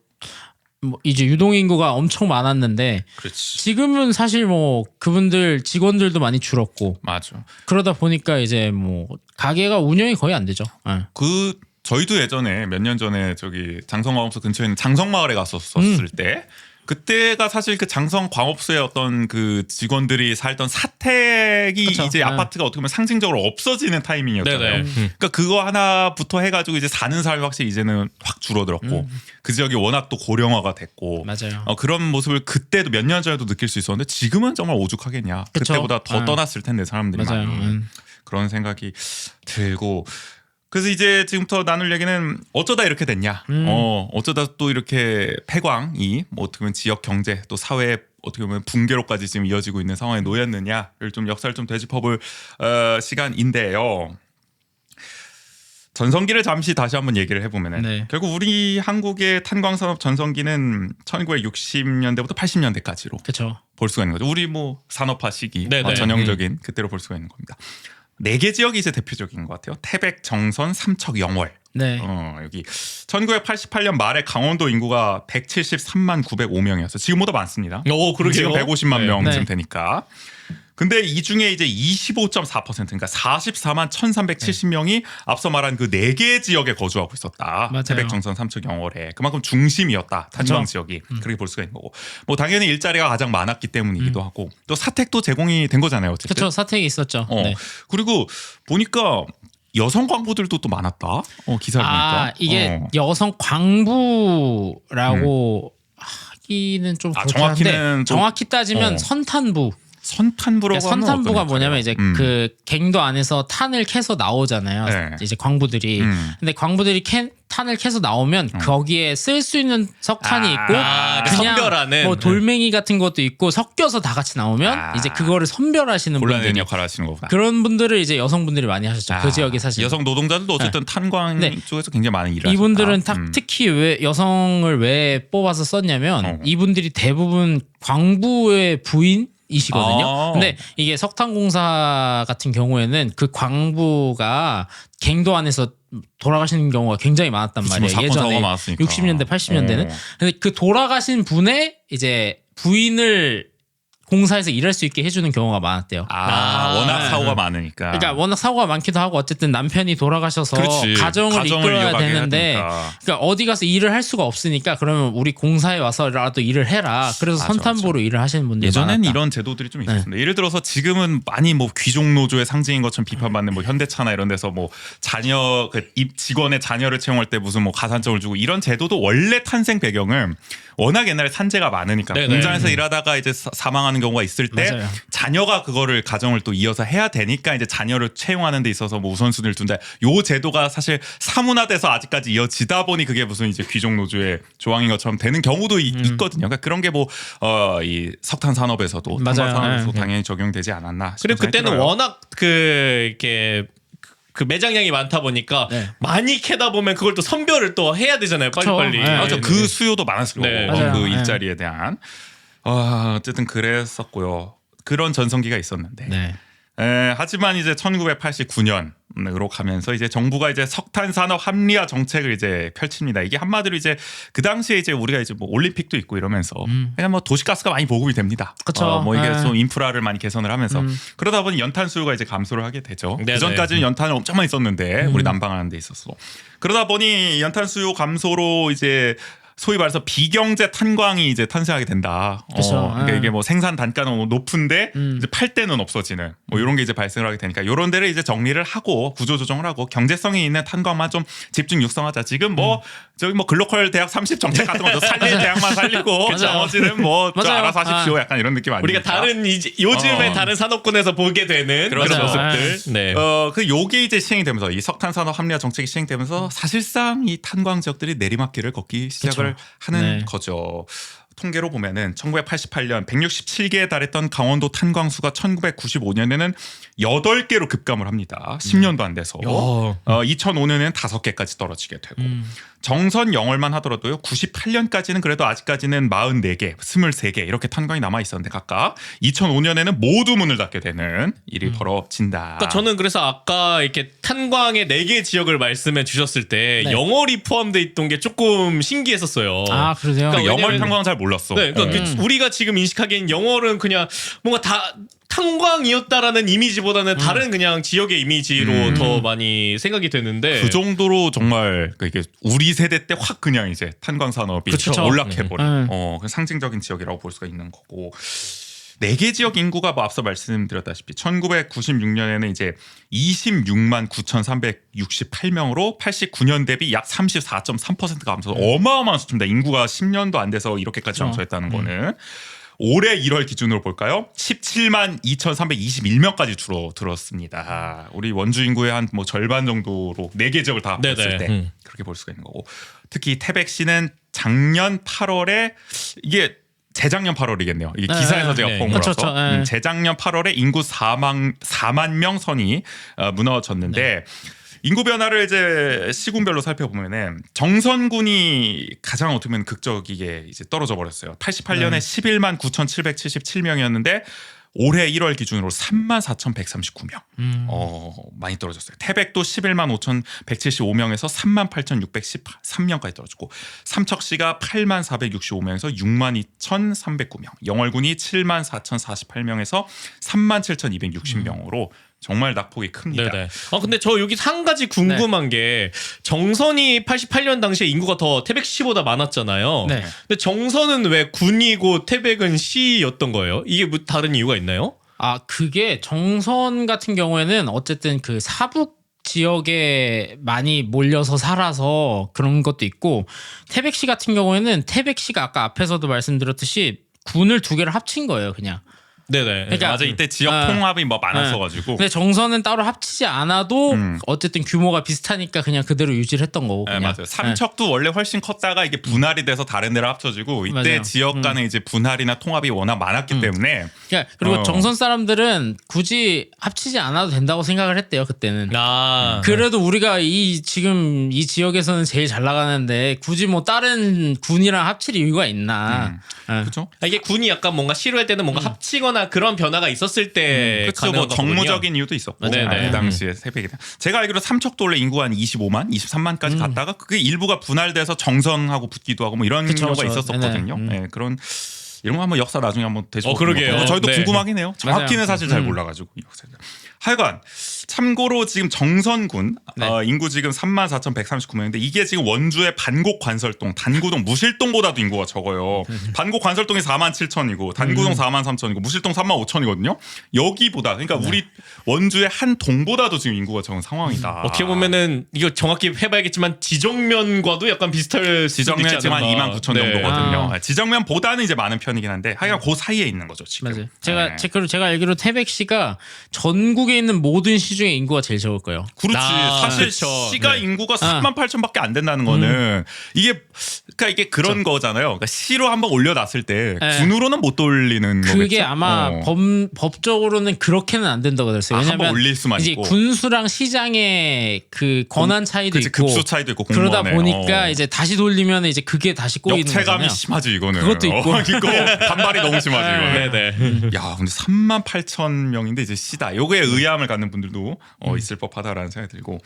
이제 유동인구가 엄청 많았는데 그렇지. 지금은 사실 뭐 그분들 직원들도 많이 줄었고 맞아. 그러다 보니까 이제 뭐 가게가 운영이 거의 안 되죠. 네. 그 저희도 예전에 몇 년 전에 저기 장성광업소 근처에 있는 장성마을에 갔었을 때 그때가 사실 그 장성광업소의 어떤 그 직원들이 살던 사택이 그쵸. 이제 네. 아파트가 어떻게 보면 상징적으로 없어지는 타이밍이었잖아요. 네네. 그러니까 그거 하나부터 해가지고 이제 사는 사람이 확실히 이제는 확 줄어들었고 그 지역이 워낙 또 고령화가 됐고 맞아요. 그런 모습을 그때도 몇 년 전에도 느낄 수 있었는데 지금은 정말 오죽하겠냐. 그쵸. 그때보다 더 네. 떠났을 텐데 사람들이 맞아요. 많이. 그런 생각이 들고 그래서 이제 지금부터 나눌 얘기는 어쩌다 이렇게 됐냐. 어쩌다 또 이렇게 폐광이 뭐 어떻게 보면 지역 경제 또 사회 어떻게 보면 붕괴로까지 지금 이어지고 있는 상황에 놓였느냐를 좀 역사를 좀 되짚어볼 시간인데요. 전성기를 잠시 다시 한번 얘기를 해보면은 네. 결국 우리 한국의 탄광산업 전성기는 1960년대부터 80년대까지로 그렇죠. 볼 수가 있는 거죠. 우리 뭐 산업화 시기 네네. 전형적인 그때로 볼 수가 있는 겁니다. 4개 지역이 이제 대표적인 것 같아요. 태백, 정선, 삼척, 영월. 네. 여기 1988년 말에 강원도 인구가 173만 905명이었어요. 지금보다 많습니다. 오, 그러게요. 지금 150만 네. 명쯤 네. 되니까. 근데 이 중에 이제 25.4% 그러니까 44만 1,370명이 앞서 말한 그 4개 지역에 거주하고 있었다. 맞아요. 태백, 정선, 삼척, 영월에 그만큼 중심이었다. 탄광 그렇죠. 지역이 그렇게 볼 수가 있는 거고. 뭐 당연히 일자리가 가장 많았기 때문이기도 하고 또 사택도 제공이 된 거잖아요. 어쨌든. 그렇죠. 사택이 있었죠. 네. 그리고 보니까 여성 광부들도 또 많았다. 기사를 보니까. 이게 여성 광부라고 하기는 좀 그렇긴 정확히는 한데 또- 정확히 따지면 선탄부. 선탄부라고 그러니까 하면 선탄부가 어떤 뭐냐면 이제 역할이에요? 그 갱도 안에서 탄을 캐서 나오잖아요. 네. 이제 광부들이. 근데 광부들이 탄을 캐서 나오면 거기에 쓸 수 있는 석탄이 있고 아, 그냥 선별하는. 뭐 돌멩이 같은 것도 있고 섞여서 다 같이 나오면 이제 그거를 선별하시는 곤란한 분들이 역할을 하시는 거구나. 그런 분들을 이제 여성분들이 많이 하셨죠. 그 지역에 사실. 여성 노동자들도 어쨌든 탄광 네. 쪽에서 굉장히 많은 일을 이분들은 하셨다. 특히 왜 여성을 왜 뽑아서 썼냐면 이분들이 대부분 광부의 부인이시거든요. 아. 근데 이게 석탄공사 같은 경우에는 그 광부가 갱도 안에서 돌아가시는 경우가 굉장히 많았단 그치, 말이에요. 뭐 사건, 예전에 사고가 많았으니까. 60년대, 80년대는. 근데 그 돌아가신 분의 이제 부인을 공사에서 일할 수 있게 해주는 경우가 많았대요. 워낙 네. 사고가 많으니까. 그러니까 워낙 사고가 많기도 하고 어쨌든 남편이 돌아가셔서 그렇지. 가정을 이끌어야 이어가게 해야 되는데 되니까. 그러니까 어디 가서 일을 할 수가 없으니까 그러면 우리 공사에 와서라도 일을 해라. 그래서 맞아, 선탄부로 일을 하시는 분들이 예전엔 많았다. 이런 제도들이 좀 있었습니다. 예를 들어서 지금은 많이 뭐 귀족 노조의 상징인 것처럼 비판받는 뭐 현대차나 이런 데서 뭐 자녀 직원의 자녀를 채용할 때 무슨 뭐 가산점을 주고 이런 제도도 원래 탄생 배경은 워낙 옛날에 산재가 많으니까 네네. 공장에서 일하다가 이제 사망하는 경우가 있을 때 맞아요. 자녀가 그거를 가정을 또 이어서 해야 되니까 이제 자녀를 채용하는 데 있어서 뭐 우선순위를 둔다. 요 제도가 사실 사문화돼서 아직까지 이어지다 보니 그게 무슨 이제 귀족 노조의 조항인 것처럼 되는 경우도 있거든요. 그러니까 그런 게 뭐 이 석탄 산업에서도 탄광 맞아요. 산업에서도 네. 당연히 적용되지 않았나. 그리고 싶은 생각이 그때는 들어요. 워낙 이렇게 그 매장량이 많다 보니까 네. 많이 캐다 보면 그걸 또 선별을 또 해야 되잖아요. 빨리빨리. 네. 맞아. 그 수요도 많았을 거고 네. 맞아요. 그 네. 일자리에 대한 어쨌든 그랬었고요. 그런 전성기가 있었는데 네. 하지만 이제 1989년으로 가면서 이제 정부가 이제 석탄 산업 합리화 정책을 이제 펼칩니다. 이게 한마디로 이제 그 당시에 이제 우리가 이제 뭐 올림픽도 있고 이러면서 그냥 뭐 도시가스가 많이 보급이 됩니다. 그쵸. 뭐 이게 네. 좀 인프라를 많이 개선을 하면서 그러다 보니 연탄 수요가 이제 감소를 하게 되죠. 네네. 그 전까지는 연탄을 엄청 많이 썼는데 우리 난방하는 데 있어서 그러다 보니 연탄 수요 감소로 이제 소위 말해서 비경제 탄광이 이제 탄생하게 된다. 그쵸. 그러니까 이게 뭐 생산 단가는 높은데 이제 팔 때는 없어지는 뭐 이런 게 이제 발생을 하게 되니까 이런 데를 이제 정리를 하고 구조 조정을 하고 경제성이 있는 탄광만 좀 집중 육성하자. 지금 뭐 저기 뭐 글로컬 대학 30 정책 같은 것도 살릴 대학만 살리고 맞아요. 나머지는 뭐 좀 맞아요. 알아서 하십시오. 약간 이런 느낌 아닙니까? 우리가 다른 이제 요즘에 다른 산업군에서 보게 되는 그런 그렇죠. 모습들. 네. 그 요게 이제 시행이 되면서 이 석탄 산업 합리화 정책이 시행되면서 사실상 이 탄광 지역들이 내리막길을 걷기 시작을 그쵸. 하는 네. 거죠. 통계로 보면은 1988년 167개에 달했던 강원도 탄광수가 1995년에는 8개로 급감을 합니다. 10년도 안 돼서. 2005년에는 5개까지 떨어지게 되고. 정선 영월만 하더라도요. 98년까지는 그래도 아직까지는 44개, 23개 이렇게 탄광이 남아 있었는데 각각 2005년에는 모두 문을 닫게 되는 일이 벌어진다. 그러니까 저는 그래서 아까 이렇게 탄광의 4개 지역을 말씀해 주셨을 때 네. 영월이 포함돼 있던 게 조금 신기했었어요. 아 그러세요? 그러니까 영월 왜냐면- 탄광 잘 몰랐어. 네, 그러니까 우리가 지금 인식하기엔 영월은 그냥 뭔가 다 탄광이었다라는 이미지보다는 다른 그냥 지역의 이미지로 더 많이 생각이 되는데 그 정도로 정말 이게 우리 세대 때 확 그냥 이제 탄광 산업이 그쵸. 올라해버린 그 상징적인 지역이라고 볼 수가 있는 거고. 4개 지역 인구가 뭐 앞서 말씀드렸다시피 1996년에는 이제 26만 9,368명으로 89년 대비 약 34.3%가 감소. 어마어마한 수치입니다. 인구가 10년도 안 돼서 이렇게까지 감소했다는 거는. 올해 1월 기준으로 볼까요? 17만 2,321명까지 줄어들었습니다. 우리 원주 인구의 한 뭐 절반 정도로 4개 지역을 다 네네. 봤을 때 그렇게 볼 수가 있는 거고. 특히 태백시는 작년 8월에 이게 재작년 8월이겠네요. 이게 네, 기사에서 제가 네. 본 거라서 그쵸, 네. 재작년 8월에 인구 4만 명 선이 무너졌는데 인구 변화를 이제 시군별로 살펴보면은 정선군이 가장 어떻게 보면 극적이게 이제 떨어져 버렸어요. 88년에 11만 9,777명이었는데 올해 1월 기준으로 3만 4,139명. 많이 떨어졌어요. 태백도 11만 5,175명에서 3만 8,613명까지 떨어졌고 삼척시가 8만 465명에서 6만 2,309명. 영월군이 7만 4,048명에서 3만 7,260명으로 정말 낙폭이 큽니다. 네네. 근데 저 여기 한 가지 궁금한 게 정선이 88년 당시에 인구가 더 태백시보다 많았잖아요. 네. 근데 정선은 왜 군이고 태백은 시였던 거예요? 이게 뭐 다른 이유가 있나요? 아 그게 정선 같은 경우에는 어쨌든 그 사북 지역에 많이 몰려서 살아서 그런 것도 있고 태백시 같은 경우에는 태백시가 아까 앞에서도 말씀드렸듯이 군을 2개를 합친 거예요 그냥. 네네. 그러니까 맞아 이때 지역 통합이 뭐 많았어가지고 근데 정선은 따로 합치지 않아도 어쨌든 규모가 비슷하니까 그냥 그대로 유지를 했던 거고. 네, 그냥. 맞아요. 삼척도 원래 훨씬 컸다가 이게 분할이 돼서 다른 데로 합쳐지고 이때 맞아요. 지역 간의 이제 분할이나 통합이 워낙 많았기 때문에 그러니까 그리고 어. 정선 사람들은 굳이 합치지 않아도 된다고 생각을 했대요 그때는. 그래도 우리가 지금 이 지역에서는 제일 잘 나가는데 굳이 뭐 다른 군이랑 합칠 이유가 있나? 그렇죠. 이게 군이 약간 뭔가 싫어할 때는 뭔가 합치거나 그런 변화가 있었을 때 그렇죠. 뭐 정무적인 이유도 있었고 네네. 그 당시에 새벽에 제가 알기로 삼척도 원래 인구가 한 25만, 23만까지 갔다가 그게 일부가 분할돼서 정선하고 붙기도 하고 뭐 이런 그쵸, 경우가 그쵸. 있었었거든요. 네네. 네, 그런 이런 거 한번 역사 나중에 한번 대충 그러게요. 저희도 네. 궁금하긴 해요. 정확히는 맞아요. 사실 잘 몰라가지고 하여간 참고로 지금 정선군 네. 인구 지금 34,139명인데 이게 지금 원주의 반곡 관설동, 단구동, 무실동보다도 인구가 적어요. 반곡 관설동이 47,000이고 단구동 43,000이고 무실동 35,000이거든요. 여기보다 그러니까 우리 원주의 한 동보다도 지금 인구가 적은 상황이다. 어떻게 보면은 이거 정확히 해봐야겠지만 지정면과도 약간 비슷할 수도 있지 지정면 지금 한 않은가. 29,000 네. 정도거든요. 지정면보다는 이제 많은 편이긴 한데 하여간 그 사이에 있는 거죠 지금. 맞아요. 네. 제가 알기로 태백시가 전국에 있는 모든 시 중에 인구가 제일 적을 거예요. 그렇지. 사실 그쵸. 시가 네. 인구가 38,000밖에 안 된다는 거는 이게 그러니까 이게 그런 거잖아요. 그러니까 시로 한번 올려놨을 때 네. 군으로는 못 돌리는 그게 거겠죠? 아마 법적으로는 그렇게는 안 된다고 들었어요. 한번 왜냐면 올릴 수만 이제 있고. 군수랑 시장의 그 권한 차이도 그치, 있고 급수 차이도 있고 그러다 공무원의. 보니까 이제 다시 돌리면 이제 그게 다시 꼬이는 역체감이 거잖아요. 심하지 이거는. 그것도 있고. 있고 반발이 너무 심하지 이거는. 네네. 야, 근데 38,000명인데 이제 시다. 요거에 의아함을 갖는 분들도 있을 법하다라는 생각이 들고.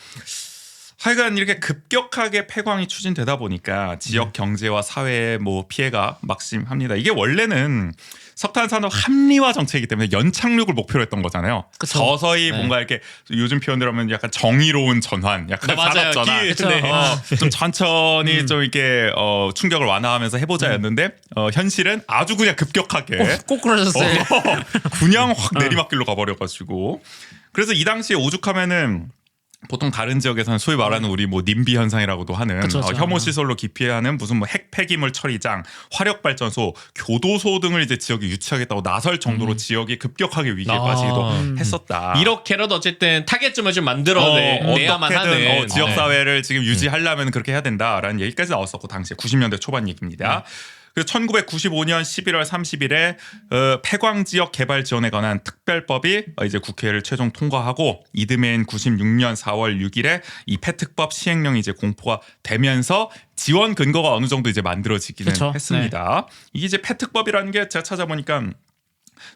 하여간 이렇게 급격하게 폐광이 추진되다 보니까 지역 경제와 사회에 뭐 피해가 막심합니다. 이게 원래는 석탄 산업 합리화 정책이기 때문에 연착륙을 목표로 했던 거잖아요. 그쵸. 서서히 네. 뭔가 이렇게 요즘 표현대로 하면 약간 정의로운 전환, 약간 네, 맞아요. 산업 전환. 그쵸. 네. 좀 천천히 좀 이렇게 충격을 완화하면서 해보자였는데 현실은 아주 그냥 급격하게 꼭 그러셨어요. 그냥 확 내리막길로 가버려가지고 그래서 이 당시에 오죽하면은 보통 다른 지역에서는 소위 말하는 우리 뭐 님비 현상이라고도 하는 그쵸, 그쵸. 혐오 시설로 기피하는 무슨 뭐 핵 폐기물 처리장, 화력 발전소, 교도소 등을 이제 지역에 유치하겠다고 나설 정도로 지역이 급격하게 위기에 아. 빠지기도 했었다. 이렇게라도 어쨌든 타겟점을 좀 만들어내야만 어떻게든 하는 지역 네. 사회를 지금 유지하려면 그렇게 해야 된다라는 얘기까지 나왔었고 당시에 90년대 초반 얘기입니다. 그래서 1995년 11월 30일에 폐광 지역 개발 지원에 관한 특별법이 이제 국회를 최종 통과하고 이듬해인 96년 4월 6일에 이 폐특법 시행령이 이제 공포가 되면서 지원 근거가 어느 정도 이제 만들어지기는 그쵸. 했습니다. 이게 이제 폐특법이라는 게 제가 찾아보니까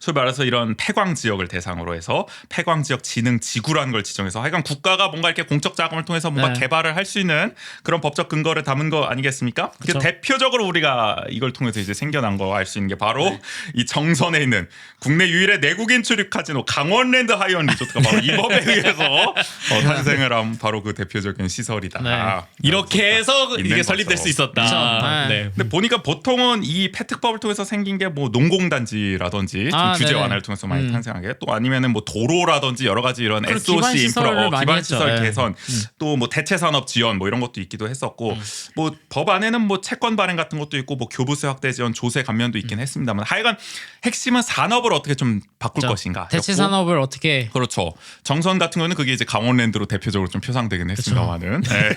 소위 말해서 이런 폐광 지역을 대상으로 해서 폐광 지역 진흥 지구라는 걸 지정해서 하여간 국가가 뭔가 이렇게 공적 자금을 통해서 뭔가 네. 개발을 할 수 있는 그런 법적 근거를 담은 거 아니겠습니까? 그 그쵸. 대표적으로 우리가 이걸 통해서 이제 생겨난 거 알 수 있는 게 바로 네. 이 정선에 있는 국내 유일의 내국인 출입 카지노 강원랜드 하이언 리조트가 바로 이 법에 의해서 탄생을 한 바로 그 대표적인 시설이다. 네. 이렇게 해서 있는 이게 거죠. 설립될 수 있었다. 그쵸. 네. 근데 보니까 보통은 이 폐특법을 통해서 생긴 게 뭐 농공단지라든지 좀 규제 네네. 완화를 통해서 많이 탄생하게 또 아니면은 뭐 도로라든지 여러 가지 이런 그리고 기반 SOC 인프라 시설을 많이 기반 했죠. 시설 네. 개선 또 뭐 대체 산업 지원 뭐 이런 것도 있기도 했었고 뭐 법 안에는 뭐 채권 발행 같은 것도 있고 뭐 교부세 확대 지원 조세 감면도 있긴 했습니다만 하여간 핵심은 산업을 어떻게 좀 바꿀 그쵸. 것인가 대체 였고 산업을 어떻게 그렇죠. 정선 같은 경우는 그게 이제 강원랜드로 대표적으로 좀 표상되긴 했습니다만은 네.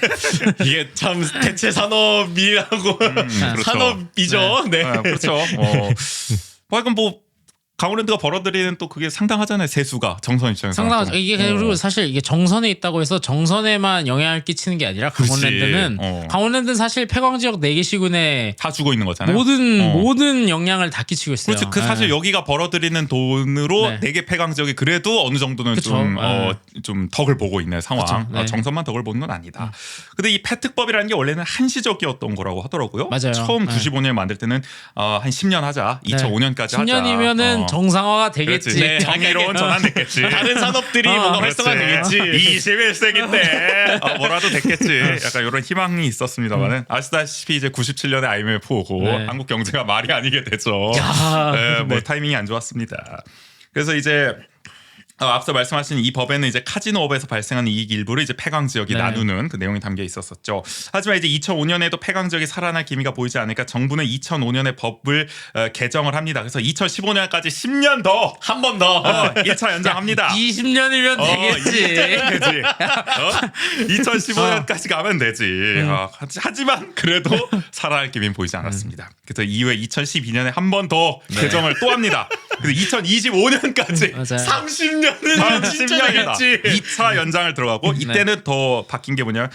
이게 참 대체 산업이라고 그렇죠. 산업이죠. 네. 그렇죠. 하여간 뭐 강원랜드가 벌어들이는 또 그게 상당하잖아요. 세수가 정선 입장에서 상당하죠. 이게 그리고 사실 이게 정선에 있다고 해서 정선에만 영향을 끼치는 게 아니라 강원랜드는 그치. 강원랜드는 사실 폐광 지역 4개 시군에 다 주고 있는 거잖아요. 모든 영향을 다 끼치고 있어요. 그렇죠. 그 사실 네. 여기가 벌어들이는 돈으로 네. 4개 폐광 지역이 그래도 어느 정도는 그쵸. 좀 덕을 보고 있는 상황. 그쵸. 네. 정선만 덕을 보는 건 아니다. 근데 이 폐특법이라는 게 원래는 한시적이었던 거라고 하더라고요. 맞아요. 처음 네. 95년에 만들 때는 한 10년 하자. 2005년까지 하자. 10년이면은 정상화가 되겠지. 그렇지. 네. 정의로운 전환됐겠지. 다른 산업들이 뭔가 활성화되겠지. 21세기 때 뭐라도 됐겠지. 약간 이런 희망이 있었습니다만은 아시다시피 이제 97년에 IMF 오고 네. 한국 경제가 말이 아니게 되죠. 뭐 타이밍이 안 좋았습니다. 그래서 이제 앞서 말씀하신 이 법에는 이제 카지노업에서 발생하는 이익 일부를 이제 폐광 지역이 네. 나누는 그 내용이 담겨 있었었죠. 하지만 이제 2005년에도 폐광 지역이 살아날 기미가 보이지 않으니까 정부는 2005년에 법을 개정을 합니다. 그래서 2015년까지 10년 더 한 번 더. 1차 연장합니다. 20년이면 되겠지. 되지. 2015년까지 가면 되지. 하지만 그래도 살아날 기미는 보이지 않았습니다. 그래서 이후에 2012년에 한 번 더 개정을 또 합니다. 그래서 2025년까지 맞아요. 30년은 진짜 10년이다. 되겠지. 2차 연장을 들어가고 이때는 더 바뀐 게 뭐냐면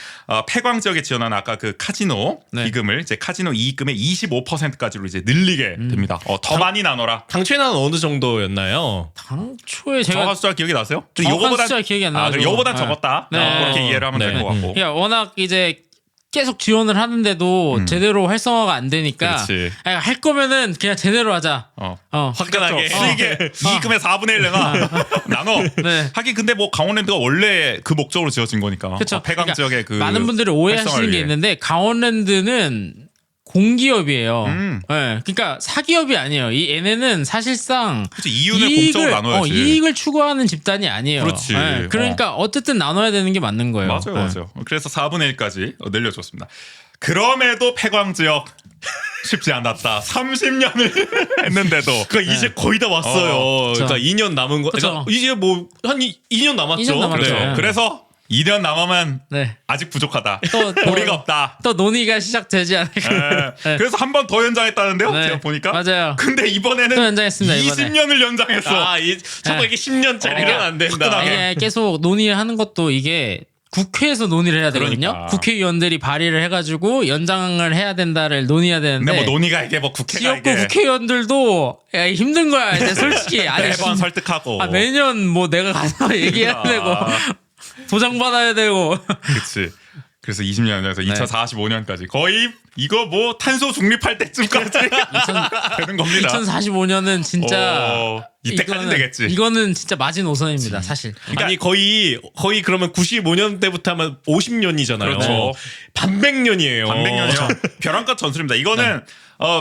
폐광 지역에 지원하는 아까 그 카지노 네. 기금을 이제 카지노 이익금의 25%까지로 이제 늘리게 됩니다. 더 많이 나눠라. 당초에는 어느 정도였나요? 당초에 제가 정확한 숫자 기억이 나세요? 정확한 숫자 기억이 안 나죠. 그래, 요거보단 네. 적었다. 네. 그렇게 이해를 하면 될 네. 것 같고. 그러니까 워낙 이제 계속 지원을 하는데도 제대로 활성화가 안 되니까 그렇지. 아니, 할 거면은 그냥 제대로 하자. 화끈하게. 수익의 이익금의 4분의 1 내가 나눠. 네. 하긴 근데 뭐 강원랜드가 원래 그 목적으로 지어진 거니까. 그렇죠. 폐광 그러니까 지역의 그 많은 분들이 오해하시는 활성화를 게 위해. 있는데 강원랜드는 공기업이에요. 음. 네, 그러니까 사기업이 아니에요. 이 얘네는 사실상 그치, 이윤을 공적으로 나눠야지. 이익을 추구하는 집단이 아니에요. 그렇지. 그러니까 어쨌든 나눠야 되는 게 맞는 거예요. 맞아요, 네. 맞아요. 그래서 4분의 1까지 늘려줬습니다. 그럼에도 폐광 지역 쉽지 않았다. 30년을 했는데도. 그러니까 이제 거의 다 왔어요. 그쵸. 그러니까 2년 남은 거. 그쵸. 그러니까 이제 뭐 한 2년 남았죠. 2년 남았죠. 그렇죠. 네. 그래서 2년 남으면 네. 아직 부족하다. 또 도리가 없다. 또 논의가 시작되지 않을까. 네. 그래서 한 번 더 연장했다는데요. 네. 제가 보니까. 맞아요. 근데 이번에는 또 연장했습니다, 이번에. 20년을 연장했어. 자꾸 이게 10년짜리는 안 된다. 화끈하게. 이게 계속 논의를 하는 것도 이게 국회에서 논의를 해야 되거든요. 그러니까. 국회의원들이 발의를 해가지고 연장을 해야 된다를 논의해야 되는데 근데 뭐 논의가 이게 뭐 국회가 지역구 이게 국회의원들도 야, 힘든 거야 이제 솔직히 아니 매번 설득하고. 매년 뭐 내가 가서 얘기해야 되고 도장 받아야 되고 그렇지. 그래서 20년 연장해서 2045년까지 거의 이거 뭐 탄소 중립할 때쯤까지 되는 겁니다. 2045년은 진짜 이때까지 되겠지. 이거는 진짜 마지노선입니다, 사실. 아니 거의 그러면 95년 때부터 하면 50년이잖아요. 그렇죠. 반백년이에요. 반백년이요. 벼랑끝 전술입니다. 이거는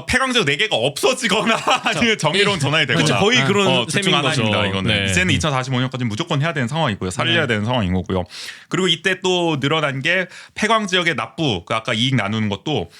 폐광적 4개가 없어지거나 아니면 정의로운 전환이 되거나 그렇죠. 거의 그런 둘중 셈인 거죠. 하나입니다. 이거는 네. 이제는 2045년까지 무조건 해야 되는 상황이고요. 살려야 되는 상황인 거고요. 그리고 이때 또 늘어난 게 폐광 지역의 납부, 그 아까 이익 나누는 것도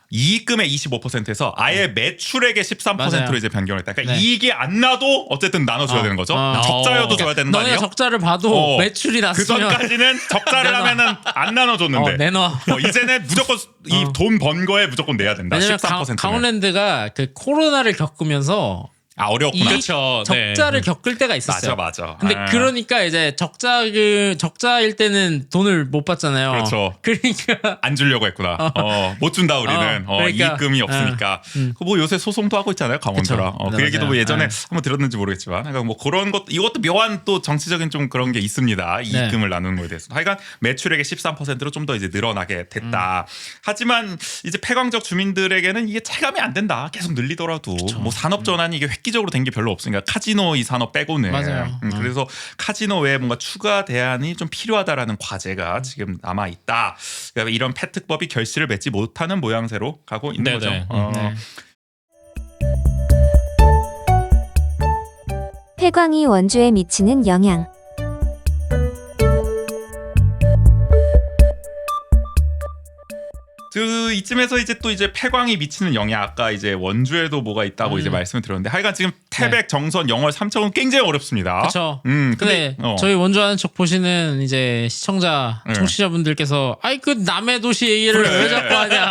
이익금의 25%에서 아예 매출액의 13%로 맞아요. 이제 변경을 했다. 그러니까 네. 이익이 안 나도 어쨌든 나눠줘야 되는 거죠. 적자여도 줘야 되는 거 너네가 아니에요? 적자를 봐도 어. 매출이 그 났으면 전까지는 적자를 내놔. 하면은 안 나눠줬는데 내놔. 이제는 무조건 이 돈 번 거에 무조건 내야 된다. 왜냐면 13%는. 강원랜드가 그 코로나를 겪으면서 어려웠구나. 그렇죠. 네. 적자를 겪을 때가 있었어요. 맞아. 근데 그러니까 이제 적자일 때는 돈을 못 받잖아요. 그렇죠. 그러니까 안 주려고 했구나. 못 준다 우리는. 그러니까. 이익금이 없으니까. 뭐 요새 소송도 하고 있잖아요, 강원도랑. 그쵸. 그 얘기도 뭐 맞아요. 예전에 네. 한번 들었는지 모르겠지만, 그러니까 뭐 그런 것 이것도 묘한 또 정치적인 좀 그런 게 있습니다. 이익금을 나누는 거에 대해서. 하여간 매출액의 13%로 좀 더 이제 늘어나게 됐다. 하지만 이제 폐광적 주민들에게는 이게 체감이 안 된다. 계속 늘리더라도 뭐 산업 전환이 이게 획기적으로 된 게 별로 없으니까 카지노 이 산업 빼고는. 맞아요. 그래서 카지노 외에 뭔가 추가 대안이 좀 필요하다라는 과제가 지금 남아 있다. 그러니까 이런 폐특법이 결실을 맺지 못하는 모양새로 가고 있는 네네. 거죠. 네. 폐광이 원주에 미치는 영향. 이쯤에서 이제 또 이제 폐광이 미치는 영향, 아까 이제 원주에도 뭐가 있다고 이제 말씀을 드렸는데, 하여간 지금 태백, 정선, 영월, 삼척은 굉장히 어렵습니다. 그렇죠. 근데 근데 저희 원주하는 척 보시는 이제 시청자, 네. 청취자분들께서 아이 그 남의 도시 얘기를 그래. 왜 자꾸 하냐.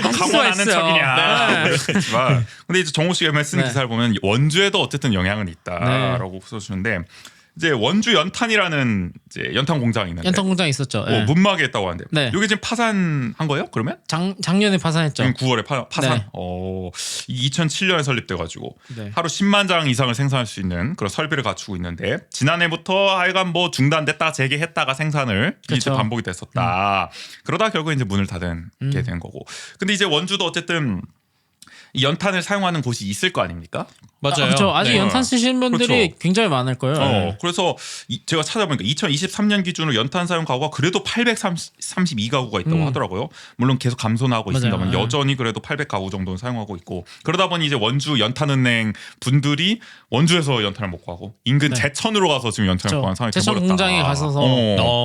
하실 수가 강원 아는 있어요. 척이냐. 네. 그렇지만 근데 이제 정호 씨가 쓴 네. 기사를 보면 원주에도 어쨌든 영향은 있다라고 써주는데, 이제 원주 연탄이라는 이제 연탄 공장이 있는데 연탄 공장 있었죠. 네. 문막에 있다고 하는데 네. 이게 지금 파산한 거예요? 그러면? 작년에 파산했죠. 지금 9월에 파산. 네. 2007년에 설립돼가지고 네. 하루 10만 장 이상을 생산할 수 있는 그런 설비를 갖추고 있는데, 지난해부터 하여간 뭐 중단됐다 재개했다가 생산을 이제 그쵸. 반복이 됐었다. 그러다 결국 이제 문을 닫은 게 된 거고. 근데 이제 원주도 어쨌든 이 연탄을 사용하는 곳이 있을 거 아닙니까? 맞아요. 그렇죠. 아직 네. 연탄 쓰시는 분들이 그렇죠. 굉장히 많을 거예요. 그래서 제가 찾아보니까 2023년 기준으로 연탄 사용 가구가 그래도 832가구가 있다고 하더라고요. 물론 계속 감소는 하고 맞아요. 있습니다만 여전히 그래도 800가구 정도는 사용하고 있고, 그러다 보니 이제 원주 연탄은행 분들이 원주에서 연탄을 못 구하고 인근 네. 제천으로 가서 지금 연탄을 구하는 상황이 제천 돼버렸다. 공장에 가서서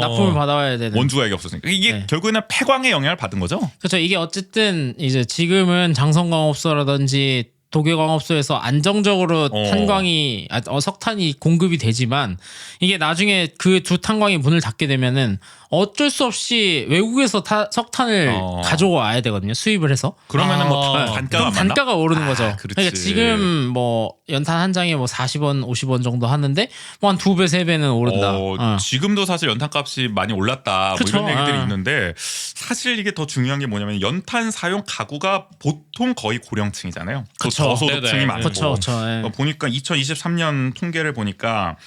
납품을 받아와야 되는. 원주가 이게 없었으니까 이게 네. 결국에는 폐광의 영향을 받은 거죠. 그렇죠. 이게 어쨌든 이제 지금은 장성광업소라든지 도계광업소에서 안정적으로 탄광이 석탄이 공급이 되지만, 이게 나중에 그 두 탄광이 문을 닫게 되면은 어쩔 수 없이 외국에서 석탄을 가져와야 되거든요. 수입을 해서. 그러면은 뭐 단가가 그럼 맞나? 단가가 오르는 거죠. 그렇지. 그러니까 지금 뭐 연탄 한 장에 뭐 40원, 50원 정도 하는데 뭐 한 2배, 3배는 오른다. 지금도 사실 연탄값이 많이 올랐다. 그쵸. 뭐 이런 얘기들이 있는데, 사실 이게 더 중요한 게 뭐냐면 연탄 사용 가구가 보통 거의 고령층이잖아요. 그 그쵸. 저소득층이 네네. 많고. 그렇죠. 그렇죠. 보니까 2023년 통계를 보니까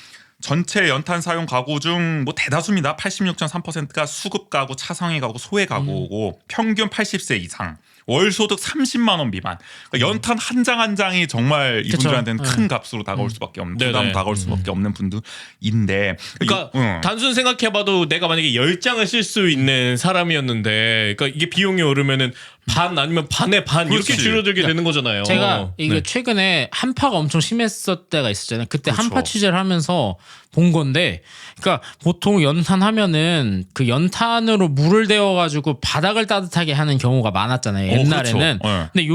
전체 연탄 사용 가구 중 뭐 대다수입니다. 86.3%가 수급 가구, 차상위 가구, 소액 가구고 평균 80세 이상. 월 소득 30만 원 미만. 그러니까 연탄 한 장 한 장이 정말 이분들한테는 큰 값으로 다가올 수밖에 없는, 부담 네네. 다가올 수밖에 없는 분들인데. 그러니까 단순 생각해봐도 내가 만약에 10장을 쓸 수 있는 사람이었는데, 그러니까 이게 비용이 오르면은 반 아니면 반의 반 이렇게 그렇지. 줄어들게 되는 거잖아요. 제가 이게 네. 최근에 한파가 엄청 심했을 때가 있었잖아요. 그때 그렇죠. 한파 취재를 하면서 본 건데, 그러니까 보통 연탄 하면은 그 연탄으로 물을 데워가지고 바닥을 따뜻하게 하는 경우가 많았잖아요. 옛날에는. 그렇죠. 네. 근데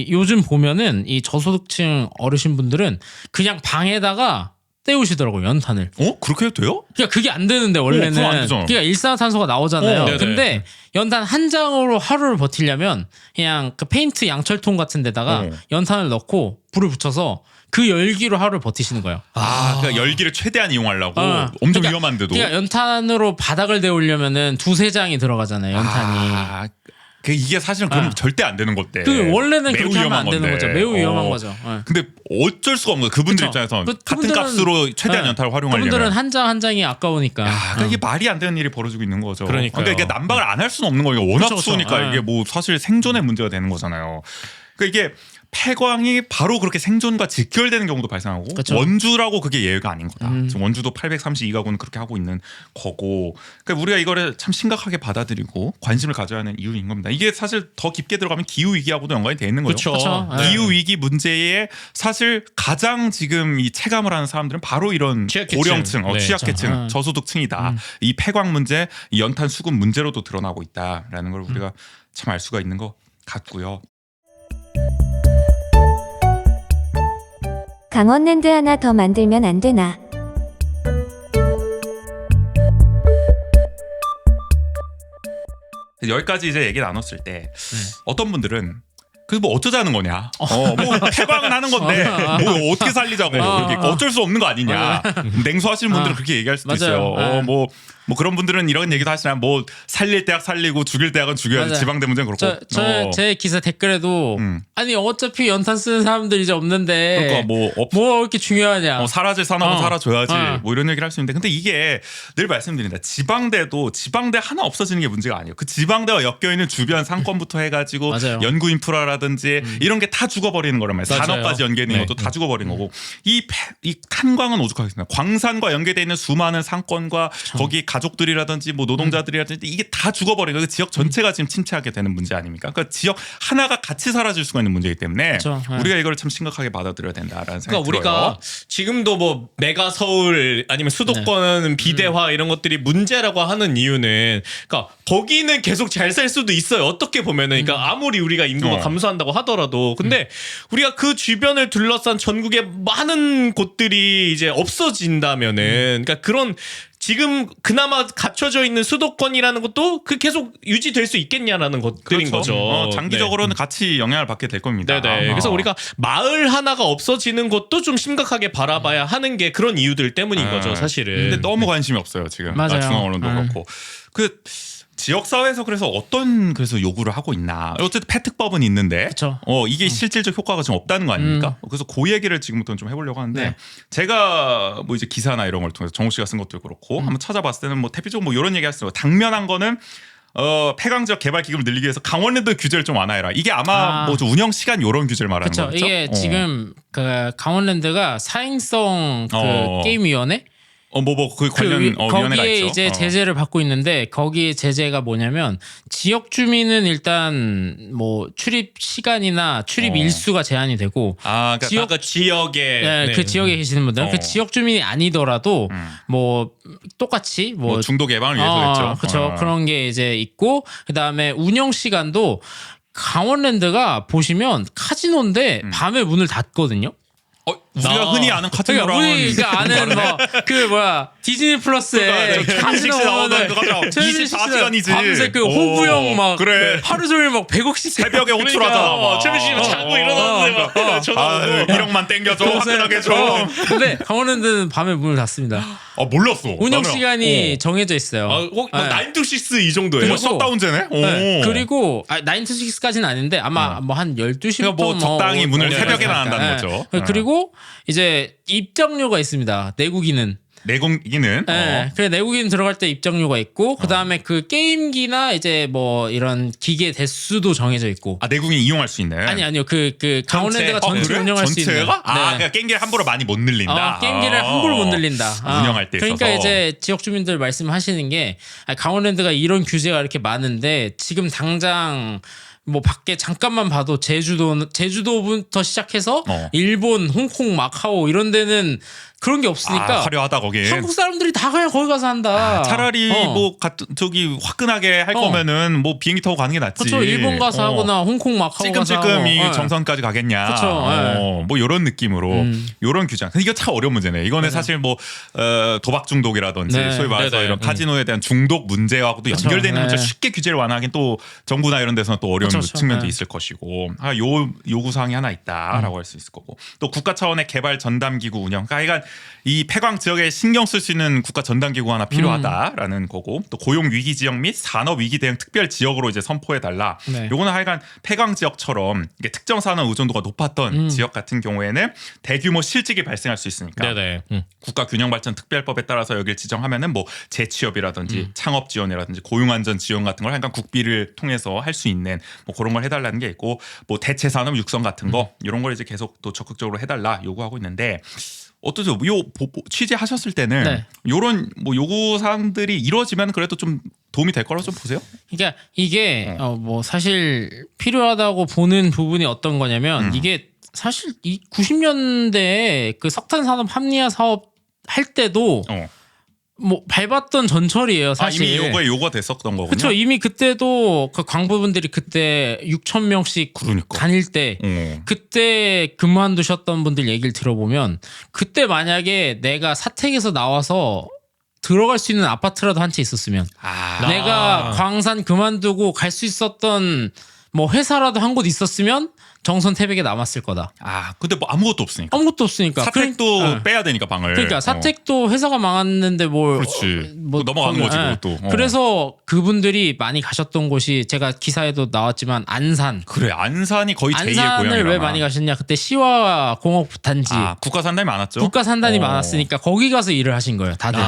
요즘 보면은 이 저소득층 어르신분들은 그냥 방에다가 때우시더라고요, 연탄을. 그렇게 해도 돼요? 그러니까 그게 안 되는데 원래는. 그럼 안 되죠. 그러니까 일산화탄소가 나오잖아요. 네네. 근데 연탄 한 장으로 하루를 버티려면 그냥 그 페인트 양철통 같은 데다가 연탄을 넣고 불을 붙여서 그 열기로 하루를 버티시는 거예요. 그러니까 열기를 최대한 이용하려고. 엄청 그러니까, 위험한데도. 그러니까 연탄으로 바닥을 데우려면은 2-3장이 들어가잖아요, 연탄이. 이게 사실은 그럼 아. 절대 안 되는 건데. 그 원래는 매우 그렇게 하면 안 되는 위험한 거죠. 건데. 매우 위험한 거죠. 예. 근데 어쩔 수가 없는 거예요. 그분들 그쵸. 입장에서 같은 그분들은- 값으로 최대한 예. 연타를 활용하려면. 그분들은 한 장 한 장이 아까우니까. 그러니까 이게 말이 안 되는 일이 벌어지고 있는 거죠. 그러니까요. 그러니까 이게 난방을 안 할 수는 없는 거예요. 워낙 그쵸. 추우니까 예. 이게 뭐 사실 생존의 문제가 되는 거잖아요. 그러니까 이게 폐광이 바로 그렇게 생존과 직결되는 경우도 발생하고 그쵸. 원주라고 그게 예외가 아닌 거다. 지금 원주도 832가구는 그렇게 하고 있는 거고. 그러니까 우리가 이거를 참 심각하게 받아들이고 관심을 가져야 하는 이유인 겁니다. 이게 사실 더 깊게 들어가면 기후 위기하고도 연관이 돼 있는 거죠. 그렇죠. 그쵸. 기후 위기 문제에 사실 가장 지금 이 체감을 하는 사람들은 바로 이런 취약계층. 고령층, 네. 취약계층, 그렇죠. 저소득층이다. 이 폐광 문제, 이 연탄 수급 문제로도 드러나고 있다라는 걸 우리가 참 알 수가 있는 것 같고요. 강원랜드 하나 더 만들면 안 되나? 여기까지 이제 얘기 나눴을 때 어떤 분들은 그래서 뭐 어쩌자는 거냐? 뭐 폐광은 하는 건데 뭐 어떻게 살리자고 이렇게 어쩔 수 없는 거 아니냐? 냉소하시는 분들은 그렇게 얘기할 수도 맞아요. 있어요. 뭐 그런 분들은 이런 얘기도 하시나 뭐 살릴 대학 살리고 죽일 대학은 죽여야지. 맞아요. 지방대 문제는 그렇고. 제 기사 댓글에도 아니 어차피 연탄 쓰는 사람들 이제 없는데 그러니까 뭐 이렇게 중요하냐? 사라질 산업은 사라져야지. 어. 뭐 이런 얘기를 할 수 있는데 근데 이게 늘 말씀드립니다. 지방대도 지방대 하나 없어지는 게 문제가 아니에요. 그 지방대와 엮여 있는 주변 상권부터 해가지고 맞아요. 연구 인프라라든지 이런 게 다 죽어버리는 거란 말이에요. 맞아요. 산업까지 연계되는 네. 것도 다 죽어버리는 거고 이 탄광은 오죽하겠습니까? 광산과 연계되어 있는 수많은 상권과 거기 가족들이라든지 뭐 노동자들이라든지 이게 다 죽어버리는 그 지역 전체가 지금 침체하게 되는 문제 아닙니까? 그러니까 지역 하나가 같이 사라질 수가 있는 문제이기 때문에 그쵸. 네. 우리가 이걸 참 심각하게 받아들여야 된다라는 생각이 그러니까 들어요. 우리가 지금도 뭐 메가 서울 아니면 수도권 비대화 이런 것들이 문제라고 하는 이유는 그러니까 거기는 계속 잘 살 수도 있어요. 어떻게 보면은 그러니까 아무리 우리가 인구가 감소한다고 하더라도 근데 우리가 그 주변을 둘러싼 전국의 많은 곳들이 이제 없어진다면은 그러니까 그런 지금 그나마 갖춰져 있는 수도권이라는 것도 그 계속 유지될 수 있겠냐라는 것들인 그렇죠. 거죠. 장기적으로는 같이 영향을 받게 될 겁니다. 네네. 그래서 우리가 마을 하나가 없어지는 것도 좀 심각하게 바라봐야 하는 게 그런 이유들 때문인 거죠, 사실은. 근데 너무 관심이 없어요 지금. 맞아요. 중앙 언론도 그렇고. 그 지역 사회에서 그래서 어떤 요구를 하고 있나. 어쨌든 폐특법은 있는데, 그쵸. 이게 실질적 효과가 좀 없다는 거 아닙니까? 그래서 그 얘기를 지금부터는 좀 해보려고 하는데, 네. 제가 뭐 이제 기사나 이런 걸 통해서 정우 씨가 쓴 것도 그렇고 한번 찾아봤을 때는 뭐 대표적으로 뭐 이런 얘기했어요. 당면한 거는. 폐광 지역 개발 기금을 늘리기 위해서 강원랜드 규제를 좀 완화해라. 이게 아마 뭐 좀 운영 시간 이런 규제를 말하는 그렇죠. 거죠. 이게 지금 그 강원랜드가 사행성 그 게임위원회 그 관련 위원회가 거기에 있죠. 이제 제재를 받고 있는데 거기에 제재가 뭐냐면 지역 주민은 일단 뭐 출입 시간이나 출입 일수가 제한이 되고 그러니까 지역 아까 지역에 네, 그 지역에 계시는 분들은 그 지역 주민이 아니더라도 뭐 똑같이 뭐 중독 예방을 위해서겠죠. 그렇죠. 그런 게 이제 있고 그다음에 운영 시간도 강원랜드가 보시면 카지노인데 밤에 문을 닫거든요. 우리가 흔히 아는 카지노랑은 우리가 아는 뭐 그 뭐야 디즈니 플러스에 카지노 보면은 24시간이지. 밤새 그 호구형 막 그래. 하루 종일 막 100억씩 새벽에 호출하잖아. 최민씨는 자고 일어났는데 전화 오고 1억만 땡겨줘. 화끈하게 줘. 근데 강원랜드는 밤에 문을 닫습니다. 몰랐어. 운영 나는. 시간이 정해져 있어요. 네. 9to6 이 정도예요. 뭐 셧다운제네. 네. 그리고 9to6까지는 아닌데 아마 뭐 한 12시부터 그러니까 뭐 적당히 문을 새벽에는 안 한다는 네. 거죠. 그리고 이제 입장료가 있습니다. 내국인은. 내공기는 네, 그래 내국인 들어갈 때 입장료가 있고 그 다음에 그 게임기나 이제 뭐 이런 기계 대수도 정해져 있고. 내국인 이용할 수 있는. 아니요 그 강원랜드가 전체 그래? 운영할 수 있는. 전체가? 그러니까 게임기를 함부로 많이 못 늘린다. 게임기를 함부로 못 늘린다. 운영할 때 그러니까 있어서. 이제 지역 주민들 말씀하시는 게 강원랜드가 이런 규제가 이렇게 많은데 지금 당장 뭐 밖에 잠깐만 봐도 제주도부터 시작해서 일본, 홍콩, 마카오 이런 데는 그런 게 없으니까 화려하다 거기. 한국 사람들이 다 그냥 거기 가서 한다. 차라리 뭐 저기 화끈하게 할 거면은 뭐 비행기 타고 가는 게 낫지. 그렇죠. 일본 가서 하거나 홍콩, 마카오 가서 찔끔찔끔 이 하고. 정선까지 가겠냐. 그쵸. 뭐 이런 느낌으로 이런 규정. 근데 이거 참 어려운 문제네. 이거는 사실 뭐 도박 중독이라든지 네. 소위 말해서 네네. 이런 카지노에 대한 중독 문제하고도 그쵸. 연결되는 문제 네. 쉽게 규제를 완화하긴 또 정부나 이런 데서는 또 어려운 그쵸. 측면도 네. 있을 것이고 요 요구 사항이 하나 있다라고 할 수 있을 거고 또 국가 차원의 개발 전담 기구 운영. 그러니까 이 폐광 지역에 신경 쓸 수 있는 국가 전담 기구가 하나 필요하다라는 거고 또 고용 위기 지역 및 산업 위기 대응 특별 지역으로 이제 선포해 달라. 네. 요거는 하여간 폐광 지역처럼 이게 특정 산업 의존도가 높았던 지역 같은 경우에는 대규모 실직이 발생할 수 있으니까 네네. 국가 균형 발전 특별법에 따라서 여기를 지정하면은 뭐 재취업이라든지 창업 지원이라든지 고용 안전 지원 같은 걸 하여간 국비를 통해서 할 수 있는 뭐 그런 걸 해달라는 게 있고 뭐 대체 산업 육성 같은 거 이런 걸 이제 계속 또 적극적으로 해달라 요구하고 있는데. 어떠세요? 요 취재하셨을 때는 네. 요런 뭐 요구 사항들이 이루어지면 그래도 좀 도움이 될 거라고 좀 보세요? 그러니까 이게 뭐 사실 필요하다고 보는 부분이 어떤 거냐면 이게 사실 이 90년대에 그 석탄 산업 합리화 사업 할 때도 뭐 밟았던 전철이에요. 사실 이미 요거가 됐었던 거군요. 그렇죠. 이미 그때도 그 광부분들이 그때 6천 명씩 그러니까. 다닐 때 그때 그만두셨던 분들 얘기를 들어보면 그때 만약에 내가 사택에서 나와서 들어갈 수 있는 아파트라도 한 채 있었으면 내가 광산 그만두고 갈 수 있었던 뭐 회사라도 한 곳 있었으면 정선 태백에 남았을 거다. 근데 뭐 아무것도 없으니까. 아무것도 없으니까. 사택도 빼야 되니까 방을. 그러니까 사택도 회사가 망했는데 뭘 그렇지. 뭐 넘어가는 거지 그것도. 그래서 그분들이 많이 가셨던 곳이 제가 기사에도 나왔지만 안산. 그래 안산이 거의 제2의 고향이라. 안산을 왜 많이 가셨냐? 그때 시와 공업 단지. 국가 산단이 많았죠. 국가 산단이 많았으니까 거기 가서 일을 하신 거예요, 다들.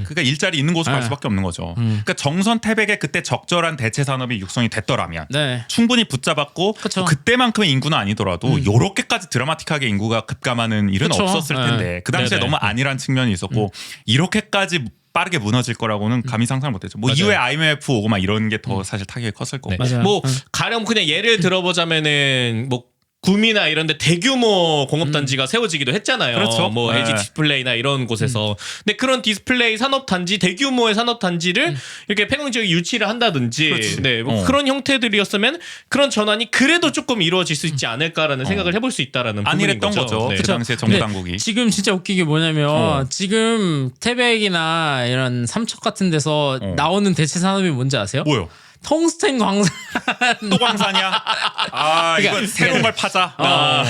그러니까 일자리 있는 곳으로 갈 수밖에 없는 거죠. 그러니까 정선 태백에 그때 적절한 대체 산업이 육성이 됐더라면 네. 충분히 붙잡았고 그쵸. 그때만큼의 인구는 아니더라도 요렇게까지 드라마틱하게 인구가 급감하는 일은 그쵸. 없었을 텐데 그 당시에 네네. 너무 안일한 측면이 있었고 이렇게까지 빠르게 무너질 거라고는 감히 상상을 못했죠. 뭐 맞아요. 이후에 IMF 오고 막 이런 게 더 사실 타격이 컸을 거고. 네. 맞아요. 뭐 가령 그냥 예를 들어보자면은 뭐 구미나 이런데 대규모 공업단지가 세워지기도 했잖아요. 그렇죠. 뭐 네. LG 디스플레이나 이런 곳에서. 근데 그런 디스플레이 산업단지 대규모의 산업단지를 이렇게 폐광 지역에 유치를 한다든지, 그렇지. 네, 뭐 그런 형태들이었으면 그런 전환이 그래도 조금 이루어질 수 있지 않을까라는 생각을 해볼 수 있다라는 부분인 안일했던 거죠. 네. 그 당시에 정부 근데 당국이. 지금 진짜 웃기게 뭐냐면 지금 태백이나 이런 삼척 같은 데서 나오는 대체 산업이 뭔지 아세요? 뭐요? 텅스텐 광산. 또 광산이야? 이건 새로운 걸 파자.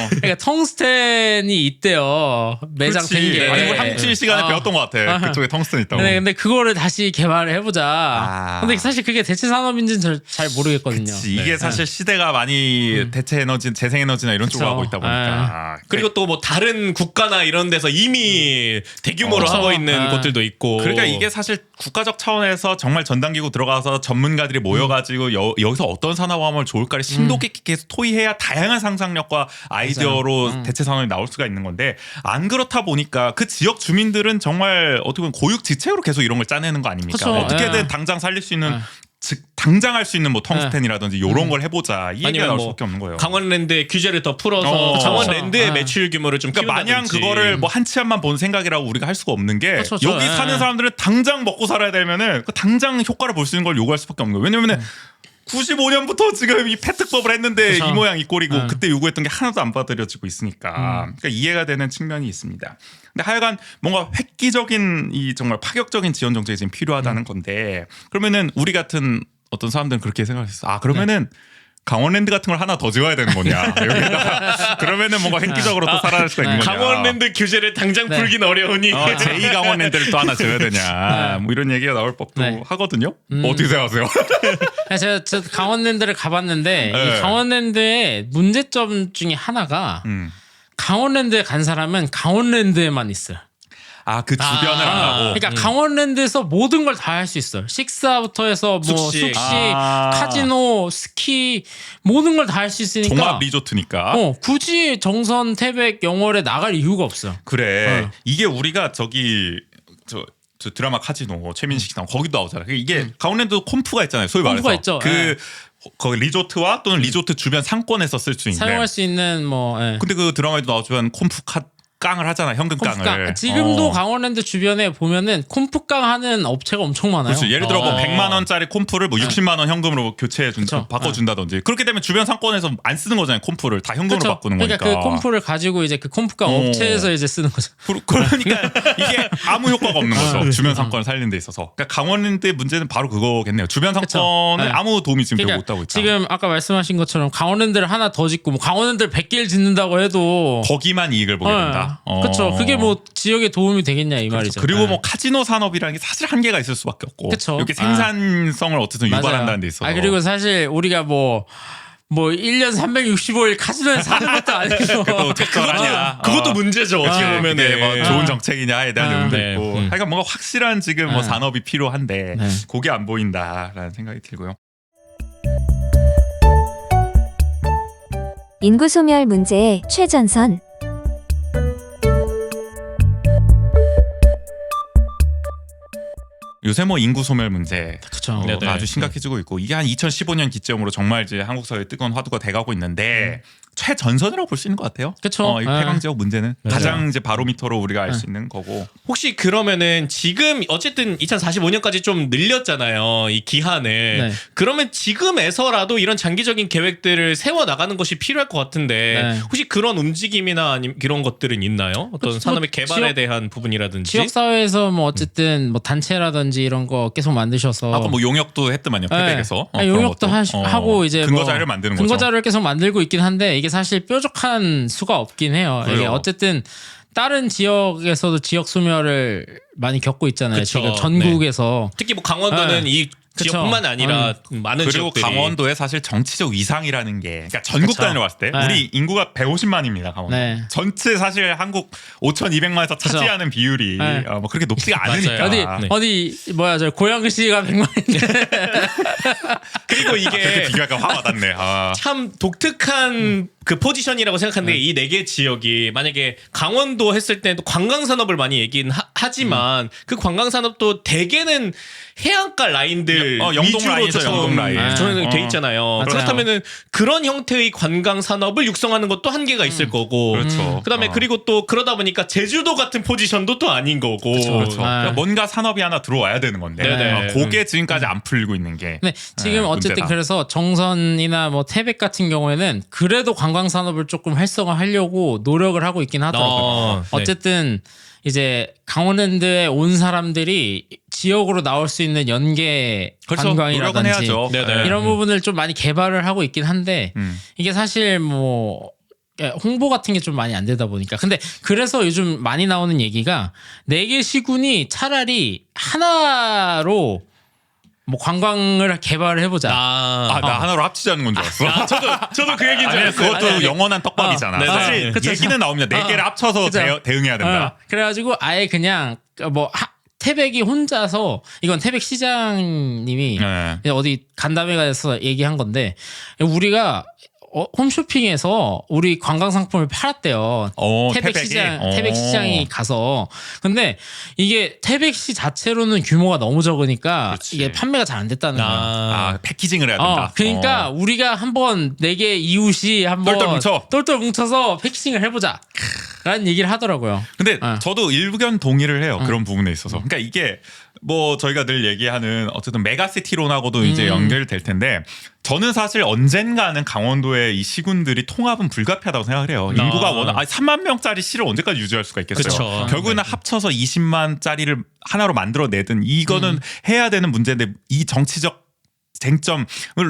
그러니까 텅스텐이 있대요. 매장 그렇지. 된 게. 아니 우리 한칠 시간에 배웠던 것 같아. 그쪽에 텅스텐 있다고. 근데 그거를 다시 개발을 해보자. 근데 사실 그게 대체 산업인지는 잘 모르겠거든요. 이게 사실 시대가 많이 대체 에너지, 재생 에너지나 이런 쪽으로 하고 있다 보니까. 그리고 또 뭐 다른 국가나 이런 데서 이미 대규모로 그렇죠. 하고 있는 곳들도 있고. 그러니까 이게 사실 국가적 차원에서 정말 전담기구 들어가서 전문가들이 모여가지고 여기서 어떤 산업화하면 좋을까를 심도 깊게 계속 토의해야 다양한 상상력과 아이디어로 대체 산업이 나올 수가 있는 건데 안 그렇다 보니까 그 지역 주민들은 정말 어떻게 보면 고육지책으로 계속 이런 걸 짜내는 거 아닙니까? 그쵸. 어떻게든 당장 살릴 수 있는 즉 당장 할 수 있는 뭐 텅스텐이라든지 이런 걸 해보자 이 얘기가 아니면 나올 뭐 수밖에 없는 거예요. 강원랜드의 규제를 더 풀어서 강원랜드의 매출 규모를 좀 그러니까 마냥 키운다든지. 그거를 뭐 한 치 앞만 본 생각이라고 우리가 할 수가 없는 게 그렇죠. 여기 예. 사는 사람들은 당장 먹고 살아야 되면은 그 당장 효과를 볼 수 있는 걸 요구할 수밖에 없는 거예요. 왜냐면은 95년부터 지금 이 폐특법을 했는데 그렇죠. 이 모양 이 꼴이고 그때 요구했던 게 하나도 안 받아들여지고 있으니까 그러니까 이해가 되는 측면이 있습니다. 근데 하여간 뭔가 획기적인 이 정말 파격적인 지원 정책이 지금 필요하다는 건데 그러면은 우리 같은 어떤 사람들은 그렇게 생각했어. 그러면은 강원랜드 같은 걸 하나 더 지어야 되는 거냐. 여기다가 그러면은 뭔가 획기적으로 또 살아날 수가 있는 거냐. 강원랜드 규제를 당장 풀긴 어려우니. 제2 강원랜드를 또 하나 지어야 되냐. 뭐 이런 얘기가 나올 법도 네. 하거든요. 어떻게 생각하세요? 제가 강원랜드를 가봤는데 네. 이 강원랜드의 문제점 중에 하나가 강원랜드에 간 사람은 강원랜드에만 있어요. 그 주변을 안 가고. 그러니까 강원랜드에서 모든 걸 다 할 수 있어요. 식사부터 해서 뭐 숙식. 숙식, 카지노, 스키 모든 걸 다 할 수 있으니까 종합 리조트니까. 굳이 정선, 태백, 영월에 나갈 이유가 없어요. 그래. 이게 우리가 저기 저 드라마 카지노 최민식 씨 나온 거기도 나오잖아. 이게 강원랜드 콤프가 있잖아요. 소위 말해서. 콤프가 있죠. 거기 리조트와 또는 리조트 주변 상권에서 쓸 수 있는. 사용할 수 있는 뭐 근데 그 드라마에도 나오지만 콤프 깡을 하잖아. 현금 깡을. 지금도 강원랜드 주변에 보면은 콤프깡 하는 업체가 엄청 많아요. 그렇죠. 예를 들어 뭐 100만 원짜리 콤프를 뭐 60만 원 현금으로 교체해 준다, 그쵸. 바꿔준다든지. 그렇게 되면 주변 상권에서 안 쓰는 거잖아요. 콤프를 다 현금으로 그쵸? 바꾸는 거니까. 그러니까 그 콤프를 가지고 이제 그 콤프깡 업체에서 이제 쓰는 거죠. 그러니까 이게 아무 효과가 없는 거죠. 주변 상권을 살리는 데 있어서. 그러니까 강원랜드의 문제는 바로 그거겠네요. 주변 상권에 네. 아무 도움이 지금 그러니까 못 하고 있다. 지금 아까 말씀하신 것처럼 강원랜드를 하나 더 짓고 뭐 강원랜드를 100개를 짓는다고 해도 거기만 이익을 보게 된다. 그렇죠. 그게 뭐 지역에 도움이 되겠냐 이 말이죠. 그리고 네. 뭐 카지노 산업이라는 게 사실 한계가 있을 수밖에 없고 그쵸. 이게 생산성을 어쨌든 맞아요. 유발한다는 데 있어서 그리고 사실 우리가 뭐 1년 365일 카지노에 사는 것도 아니고 또 적절하냐 그것도 문제죠. 어떻게 그게 보면은 뭐 좋은 정책이냐에 대한 의문도 네. 있고 하여간 뭔가 확실한 지금 뭐 산업이 필요한데 네. 그게 안 보인다라는 생각이 들고요. 인구 소멸 문제의 최전선. 요새 뭐 인구 소멸 문제 그렇죠. 네네. 아주 심각해지고 있고 이게 한 2015년 기점으로 정말 이제 한국 사회에 뜨거운 화두가 돼가고 있는데 최전선이라고 볼 수 있는 것 같아요. 그쵸. 이 네. 폐강 지역 문제는 맞아요. 가장 이제 바로미터로 우리가 알 수 있는 거고. 혹시 그러면은 지금 어쨌든 2045년까지 좀 늘렸잖아요. 이 기한을. 네. 그러면 지금에서라도 이런 장기적인 계획들을 세워 나가는 것이 필요할 것 같은데 네. 혹시 그런 움직임이나 아니면 그런 것들은 있나요? 어떤 뭐 산업의 개발에 지역- 대한 부분이라든지. 지역 사회에서 뭐 어쨌든 뭐 단체라든지 이런 거 계속 만드셔서 아까 뭐 용역도 했더만요. 네. 태백에서 용역도 하고 이제 근거 뭐 자료를 만드는 근거 거죠. 자료를 계속 만들고 있긴 한데 이게 사실 뾰족한 수가 없긴 해요. 이게 그래요. 어쨌든 다른 지역에서도 지역 소멸을 많이 겪고 있잖아요. 그쵸. 지금 전국에서 특히 뭐 강원도는 네. 이 그쵸. 지역뿐만 아니라 많은 그리고 지역들이 강원도의 사실 정치적 위상이라는 게 그러니까 전국 그쵸. 단위로 봤을 때 네. 우리 인구가 150만입니다. 강원도. 네. 전체 사실 한국 5,200만에서 그쵸. 차지하는 비율이 네. 뭐 그렇게 높지가 맞아요. 않으니까. 어디 네. 어디 뭐야 저 고양시가 100만인데 그리고 그렇게 이게 비교하니까 화 와닿네. 아. 참 독특한 그 포지션이라고 생각하는데 이 네 개 지역이 만약에 강원도 했을 때도 관광 산업을 많이 얘기는 하지만 그 관광 산업도 대개는 해안가 라인들 영동 위주로 라인이죠, 조금 영동 라인. 저는 돼 어. 있잖아요. 맞아요. 그렇다면은 그런 형태의 관광 산업을 육성하는 것도 한계가 있을 거고. 그렇죠. 그다음에 그리고 또 그러다 보니까 제주도 같은 포지션도 또 아닌 거고. 그렇죠. 아. 그러니까 뭔가 산업이 하나 들어와야 되는 건데 네네. 그게 지금까지 안 풀리고 있는 게 네, 지금 어쨌든 문제다. 그래서 정선이나 뭐 태백 같은 경우에는 그래도 관광 산업을 조금 활성화하려고 노력을 하고 있긴 하더라고요. 네. 어쨌든 이제 강원랜드에 온 사람들이 지역으로 나올 수 있는 연계 그렇죠. 노력은 관광이라든지 해야죠. 네네. 이런 부분을 좀 많이 개발을 하고 있긴 한데 이게 사실 뭐 홍보 같은 게 좀 많이 안 되다 보니까 근데 그래서 요즘 많이 나오는 얘기가 4개 시군이 차라리 하나로 뭐 관광을 개발을 해보자. 나 하나로 합치자는 건 줄 알았어. 저도 그 얘기인 줄 아니 알았어요. 그것도 아니. 영원한 떡밥이잖아. 네네. 사실 그쵸. 얘기는 나옵니다. 4개를 합쳐서 그쵸. 대응해야 된다. 그래가지고 아예 그냥 뭐 태백이 혼자서 이건 태백 시장님이 네. 그냥 어디 간담회 가서 얘기한 건데 우리가 홈쇼핑에서 우리 관광 상품을 팔았대요. 태백이? 태백 시장이 가서 근데 이게 태백시 자체로는 규모가 너무 적으니까 그렇지. 이게 판매가 잘 안 됐다는 거예요. 패키징을 해야 된다. 그러니까 우리가 한번 4개 이웃이 한번 똘똘 뭉쳐서 패키징을 해보자. 라는 얘기를 하더라고요. 근데 어. 저도 일부견 동의를 해요. 그런 부분에 있어서. 그러니까 이게 뭐 저희가 늘 얘기하는 어쨌든 메가시티론하고도 이제 연결될 텐데 저는 사실 언젠가는 강원도의 이 시군들이 통합은 불가피하다고 생각을 해요. 인구가 워낙 3만 명짜리 시를 언제까지 유지할 수가 있겠어요. 그쵸. 결국에는 합쳐서 20만짜리를 하나로 만들어내든 이거는 해야 되는 문제인데 이 정치적 쟁점을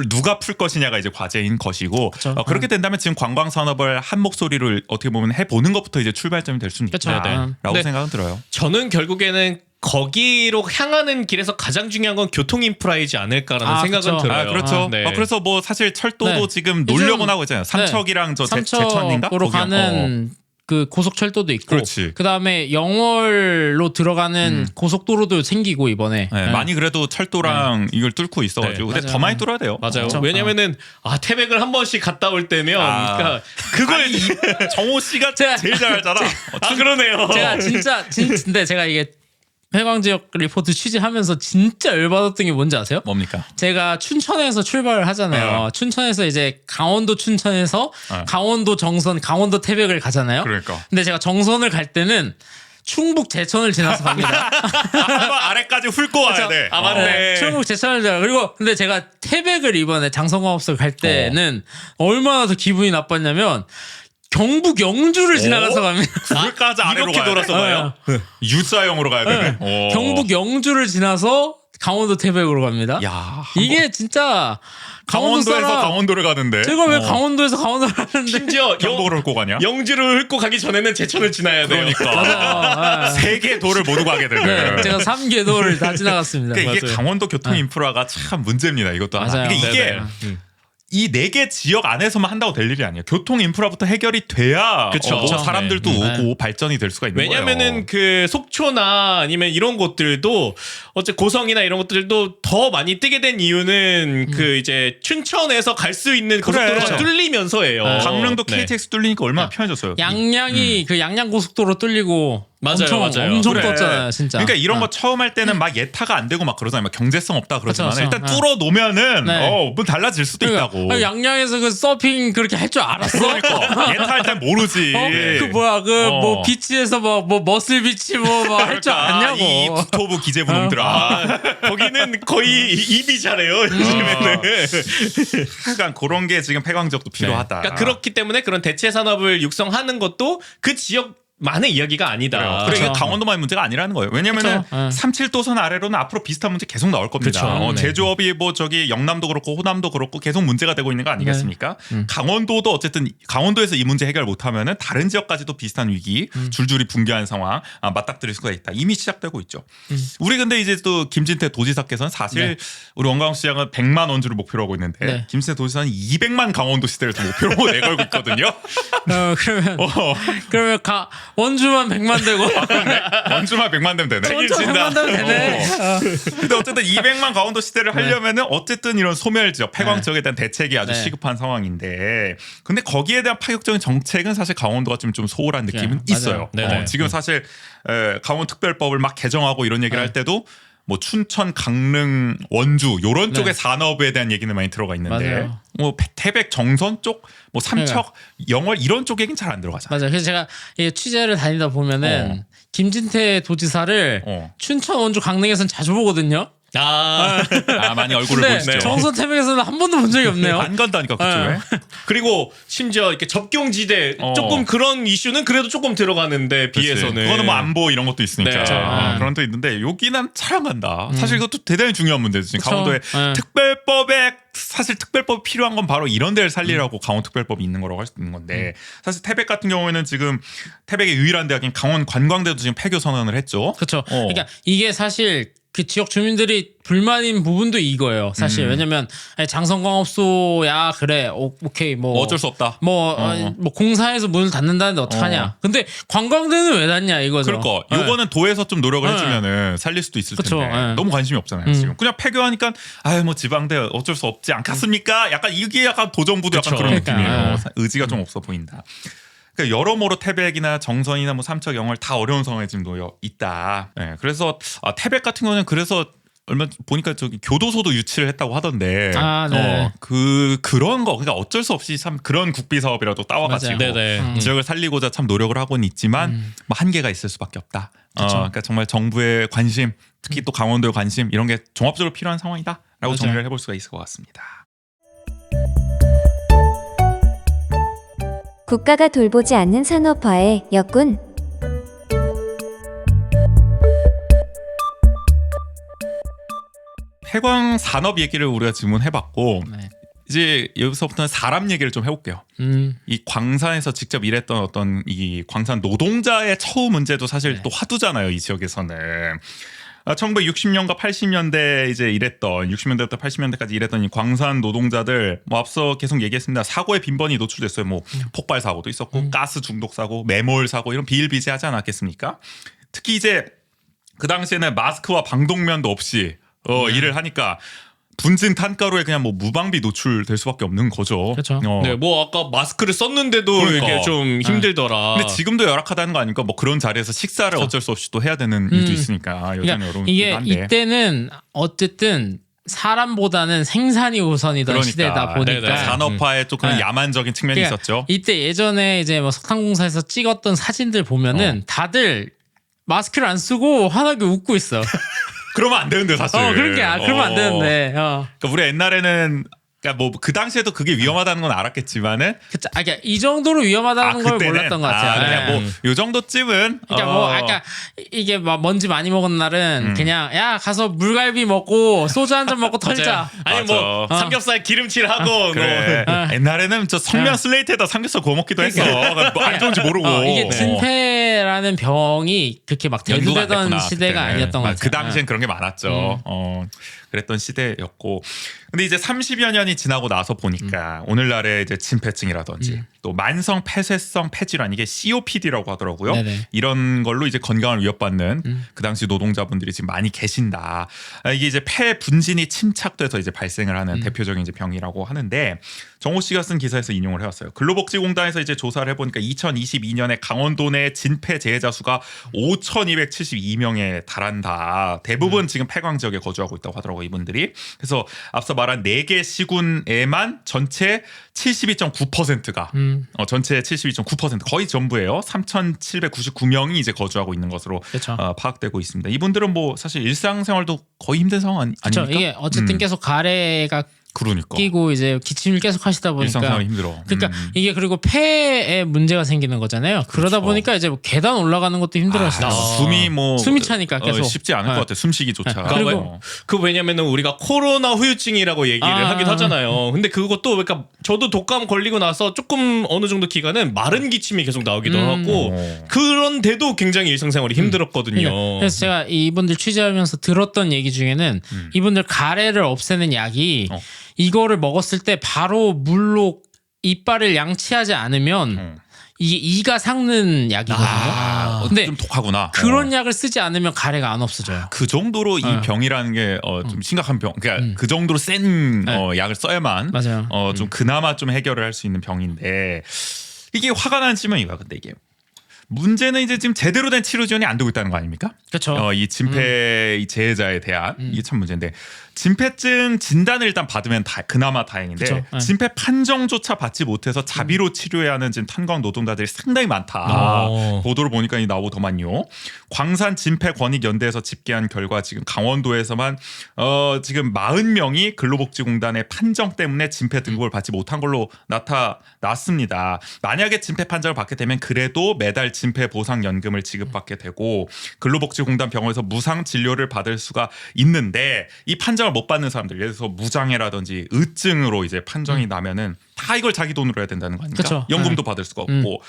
누가 풀 것이냐가 이제 과제인 것이고 그렇게 된다면 지금 관광 산업을 한 목소리로 어떻게 보면 해보는 것부터 이제 출발점이 될 수는 그쵸. 있다라고 네. 생각은 들어요. 저는 결국에는 거기로 향하는 길에서 가장 중요한 건 교통 인프라이지 않을까라는 생각은 그쵸. 들어요. 그렇죠. 네. 그래서 뭐 사실 철도도 네. 지금 놀려고 요즘- 하고 있잖아요. 삼척이랑 저 제천인가? 삼척으로 거기. 가는 그 고속철도도 있고 그렇지. 그다음에 영월로 들어가는 고속도로도 생기고 이번에 네, 많이 그래도 철도랑 이걸 뚫고 있어가지고 네, 근데 맞아요. 더 많이 뚫어야 돼요. 맞아요. 그쵸. 왜냐면은 태백을 한 번씩 갔다 올 때면 그러니까 그걸 정호 씨가 제일 잘 알잖아. 그러네요. 제가 진짜 근데 제가 이게 해광 지역 리포트 취재하면서 진짜 열받았던 게 뭔지 아세요? 뭡니까? 제가 춘천에서 출발을 하잖아요. 춘천에서 이제 강원도 춘천에서 강원도 정선, 강원도 태백을 가잖아요. 그러니까. 근데 제가 정선을 갈 때는 충북 제천을 지나서 갑니다. 한번 아래까지 훑고 와야 돼. 맞네. 충북 제천을 지나 그리고 근데 제가 태백을 이번에 장성광업소 갈 때는 얼마나 더 기분이 나빴냐면 경북 영주를 지나가서 갑니다. 거기까지 아래로 이렇게 가야 돌아서 돼. 가요? U자형으로 가야 되네. 오. 경북 영주를 지나서 강원도 태백으로 갑니다. 야, 이게 진짜 강원도 강원도에서 사람 강원도를 가는데. 제가 왜 강원도에서 강원도를 가는데 심지어 경복을 훑고 가냐? 영주를 훑고 가기 전에는 제천을 지나야 돼요. 그러니까 맞아요. 네. 세 개 도를 모두 가게 되는. 네, 제가 3개도를 다 지나갔습니다. 그러니까 이게 맞아요. 강원도 교통 인프라가 참 문제입니다. 이것도 하나. 맞아요. 그러니까 이게 네네. 이 네 개 지역 안에서만 한다고 될 일이 아니에요. 교통 인프라부터 해결이 돼야 그쵸. 뭐 사람들도 네. 오고 발전이 될 수가 있는 왜냐면은 거예요. 그 속초나 아니면 이런 곳들도 어째 고성이나 이런 것들도 더 많이 뜨게 된 이유는 그 이제 춘천에서 갈 수 있는 고속도로가 그래. 뚫리면서예요. 강릉도 네. KTX 뚫리니까 얼마나 편해졌어요. 양양이 그 양양 고속도로 뚫리고 맞아요, 맞아요. 엄청 그래. 떴잖아요, 진짜. 그러니까 이런 거 처음 할 때는 막 예타가 안 되고 막 그러잖아요. 막 경제성 없다 그러지만 그쵸, 일단 그쵸. 뚫어 놓으면은 네. 뭐 달라질 수도 그러니까, 있다고. 아니, 양양에서 그 서핑 그렇게 할 줄 알았어? 그러니까 예타할 땐 모르지. 그 뭐야 그 뭐 어. 비치에서 뭐 머슬 비치 뭐 할 줄 알았냐고. 이 구토부 기재부 놈들아. 아, 거기는 거의 입이 잘해요. 요즘에는. 약간 그런 게 지금 폐광적도 필요하다. 그러니까 그렇기 때문에 그런 대체 산업을 육성하는 것도 그 지역만의 이야기가 아니다. 그래요. 그래 이게 그쵸. 강원도만의 문제가 아니라는 거예요. 왜냐면은 그쵸. 네. 37도선 아래로는 앞으로 비슷한 문제 계속 나올 겁니다. 그쵸. 네. 제조업이 뭐 저기 영남도 그렇고 호남도 그렇고 계속 문제가 되고 있는 거 아니겠습니까? 강원도도 어쨌든 강원도에서 이 문제 해결 못하면은 다른 지역까지도 비슷한 위기 줄줄이 붕괴한 상황 맞닥뜨릴 수가 있다. 이미 시작되고 있죠. 우리 근데 이제 또 김진태 도지사께서는 사실 네. 우리 원광수 시장은 100만 원주를 목표로 하고 있는데 네. 김진태 도지사는 200만 강원도 시대를 또 목표로 내걸고 있거든요. 그러면 어. 그러면 원주만 100만 되고 원주만 100만 되면 되네. 원주 100만 되면 되네. 근데 어쨌든 200만 강원도 시대를 하려면은 어쨌든 이런 소멸 지역, 폐광 지역에 대한 대책이 아주 네. 시급한 상황인데, 근데 거기에 대한 파격적인 정책은 사실 강원도가 좀 소홀한 느낌은 네, 있어요. 맞아요. 네네. 지금 사실 강원특별법을 막 개정하고 이런 얘기를 네. 할 때도 뭐 춘천, 강릉, 원주 요런 네. 쪽의 산업에 대한 얘기는 많이 들어가 있는데, 맞아요. 뭐 태백, 정선 쪽, 뭐 삼척, 영월 이런 쪽 얘기는 잘 안 들어가잖아요. 맞아요. 그래서 제가 이 취재를 다니다 보면은 김진태 도지사를 어. 춘천, 원주, 강릉에서는 자주 보거든요. 아, 많이 얼굴을 근데 보시죠. 정선 태백에서는 한 번도 본 적이 없네요. 안 간다니까 그쪽에. 그리고 심지어 이렇게 접경지대 어. 조금 그런 이슈는 그래도 조금 들어가는데 그치. 비해서는 그거는 뭐 안보 이런 것도 있으니까 네. 그런 것도 있는데 여기는 잘 안 간다. 사실 이것도 대단히 중요한 문제죠. 지금 그쵸. 강원도에 네. 특별법에 사실 특별법이 필요한 건 바로 이런 데를 살리라고 강원특별법이 있는 거라고 할 수 있는 건데 사실 태백 같은 경우에는 지금 태백의 유일한 대학인 강원 관광대도 지금 폐교 선언을 했죠. 그렇죠. 그러니까 이게 사실 그 지역 주민들이 불만인 부분도 이거예요. 사실 왜냐면 아니, 장성광업소야 그래 오케이 뭐 어쩔 수 없다. 뭐 공사해서 문을 닫는다는데 어떡하냐. 어. 근데 관광대는 왜 닫냐 이거죠. 그러니까 네. 요거는 도에서 좀 노력을 네. 해주면은 살릴 수도 있을 그쵸. 텐데 네. 너무 관심이 없잖아요. 지금 그냥 폐교하니까 아유 뭐 지방대 어쩔 수 없지 않겠습니까? 약간 이게 약간 도정부도 약간 그쵸. 그런 그러니까. 느낌이에요. 네. 의지가 좀 없어 보인다. 그러니까 여러모로 태백이나 정선이나 뭐 삼척, 영월 다 어려운 상황에 지금 놓여 있다. 네, 그래서 태백 같은 경우는 그래서 얼마 보니까 저기 교도소도 유치를 했다고 하던데. 아, 네. 그런 거 그러니까 어쩔 수 없이 참 그런 국비 사업이라도 따와가지고 맞아요. 네네. 지역을 살리고자 참 노력을 하고는 있지만 뭐 한계가 있을 수밖에 없다. 그러니까 정말 정부의 관심, 특히 또 강원도의 관심 이런 게 종합적으로 필요한 상황이다라고 맞아요. 정리를 해볼 수가 있을 것 같습니다. 국가가 돌보지 않는 산업화의 역군. 폐광 산업 얘기를 우리가 질문해봤고 네. 이제 여기서부터는 사람 얘기를 좀 해볼게요. 이 광산에서 직접 일했던 어떤 이 광산 노동자의 처우 문제도 사실 네. 또 화두잖아요. 이 지역에서는. 1960년과 80년대 이제 일했던 60년대부터 80년대까지 일했던 이 광산 노동자들 뭐 앞서 계속 얘기했습니다. 사고에 빈번히 노출됐어요. 뭐 폭발 사고도 있었고 가스 중독 사고, 매몰 사고 이런 비일비재하지 않았겠습니까? 특히 이제 그 당시에는 마스크와 방독면도 없이 일을 하니까 분진 탄가루에 그냥 뭐 무방비 노출될 수밖에 없는 거죠. 그렇죠. 네, 뭐 아까 마스크를 썼는데도 그러니까. 이게 좀 힘들더라. 근데 지금도 열악하다는 거 아닙니까? 뭐 그런 자리에서 식사를 어쩔 수 없이 또 해야 되는 일도 있으니까 여전히 그러니까 어려운 이게 한데. 이때는 어쨌든 사람보다는 생산이 우선이던 그러니까. 시대다 보니까 네네. 산업화에 좀 그런 네. 야만적인 측면이 그러니까 있었죠. 이때 예전에 이제 뭐 석탄공사에서 찍었던 사진들 보면은 다들 마스크를 안 쓰고 환하게 웃고 있어. 그러면 안 되는데 사실. 그러니까 그러면 안 되는데. 그러니까 우리 옛날에는 그러니까 뭐 그 당시에도 그게 위험하다는 건 알았겠지만은 그쵸. 그러니까 이 정도로 위험하다는 걸 그때는 몰랐던 것 같아요. 그냥 네. 뭐요 정도쯤은 그러니까 뭐 아까 이게 막 먼지 많이 먹은 날은 그냥 야 가서 물갈비 먹고 소주 한 잔 먹고 털자. 아니 뭐 맞아. 삼겹살 기름칠하고 그래. 뭐. 옛날에는 저 성면 슬레이트에다 삼겹살 구워 먹기도 했어. 뭐안 좋은지 모르고. 이게 진폐라는 병이 그렇게 막 연구가 안 대두되던 됐구나, 시대가 그때는. 아니었던 것 같아요. 그 당시엔 그런 게 많았죠. 그랬던 시대였고. 근데 이제 30여 년이 지나고 나서 보니까 오늘날의 이제 진폐증이라든지 또 만성 폐쇄성 폐질환 이게 COPD라고 하더라고요. 네네. 이런 걸로 이제 건강을 위협받는 그 당시 노동자분들이 지금 많이 계신다. 이게 이제 폐 분진이 침착돼서 이제 발생을 하는 대표적인 이제 병이라고 하는데 정호 씨가 쓴 기사에서 인용을 해왔어요. 근로복지공단에서 이제 조사를 해보니까 2022년에 강원도 내 진폐 재해자 수가 5,272명에 달한다. 대부분 지금 폐광 지역에 거주하고 있다고 하더라고요, 이분들이. 그래서 앞서 말한 4개 시군에만 전체 72.9%가 전체 72.9% 거의 전부예요. 3,799명이 이제 거주하고 있는 것으로 그렇죠. 파악되고 있습니다. 이분들은 뭐 사실 일상생활도 거의 힘든 상황 그렇죠. 아닙니까? 이게 어쨌든 계속 가래가 그러니까 끼고 이제 기침을 계속 하시다 보니까 일상생활이 힘들어. 그러니까 이게 그리고 폐에 문제가 생기는 거잖아요. 그러다 그렇죠. 보니까 이제 뭐 계단 올라가는 것도 힘들어하시죠. 숨이 뭐 숨이 차니까 계속. 쉽지 않을 것 같아. 숨쉬기조차. 그리고 그 왜냐면은 우리가 코로나 후유증이라고 얘기를 하기도 하잖아요. 근데 그것도 그러니까 저도 독감 걸리고 나서 조금 어느 정도 기간은 마른 기침이 계속 나오기도 하고 그런데도 굉장히 일상생활이 힘들었거든요. 그래서 제가 이분들 취재하면서 들었던 얘기 중에는 이분들 가래를 없애는 약이 이거를 먹었을 때 바로 물로 이빨을 양치하지 않으면 이게 이가 삭는 약이거든요. 근데 좀 독하구나. 그런 약을 쓰지 않으면 가래가 안 없어져요. 그 정도로 이 병이라는 게 좀 심각한 병. 그러니까 그 정도로 센 약을 써야만 맞아요. 좀 그나마 좀 해결을 할 수 있는 병인데 이게 화가 나는 질문이 이거야. 근데 이게 문제는 이제 지금 제대로 된 치료 지원이 안 되고 있다는 거 아닙니까? 그렇죠. 이 진폐 이 재해자에 대한 이게 참 문제인데 진폐증 진단을 일단 받으면 그나마 다행인데 그쵸. 네. 진폐 판정조차 받지 못해서 자비로 치료해야 하는 지금 탄광 노동자들이 상당히 많다. 보도를 보니까 나오고 더 많요. 광산 진폐 권익 연대에서 집계한 결과 지금 강원도에서만 지금 40명이 근로복지공단의 판정 때문에 진폐 등급을 받지 못한 걸로 나타났습니다. 만약에 진폐 판정을 받게 되면 그래도 매달 진폐 보상 연금을 지급받게 되고 근로복지공단 병원에서 무상 진료를 받을 수가 있는데 이 판정을 못 받는 사람들 예를 들어서 무장애라든지 의증으로 이제 판정이 나면은 다 이걸 자기 돈으로 해야 된다는 거 아닙니까? 그쵸. 연금도 받을 수가 없고.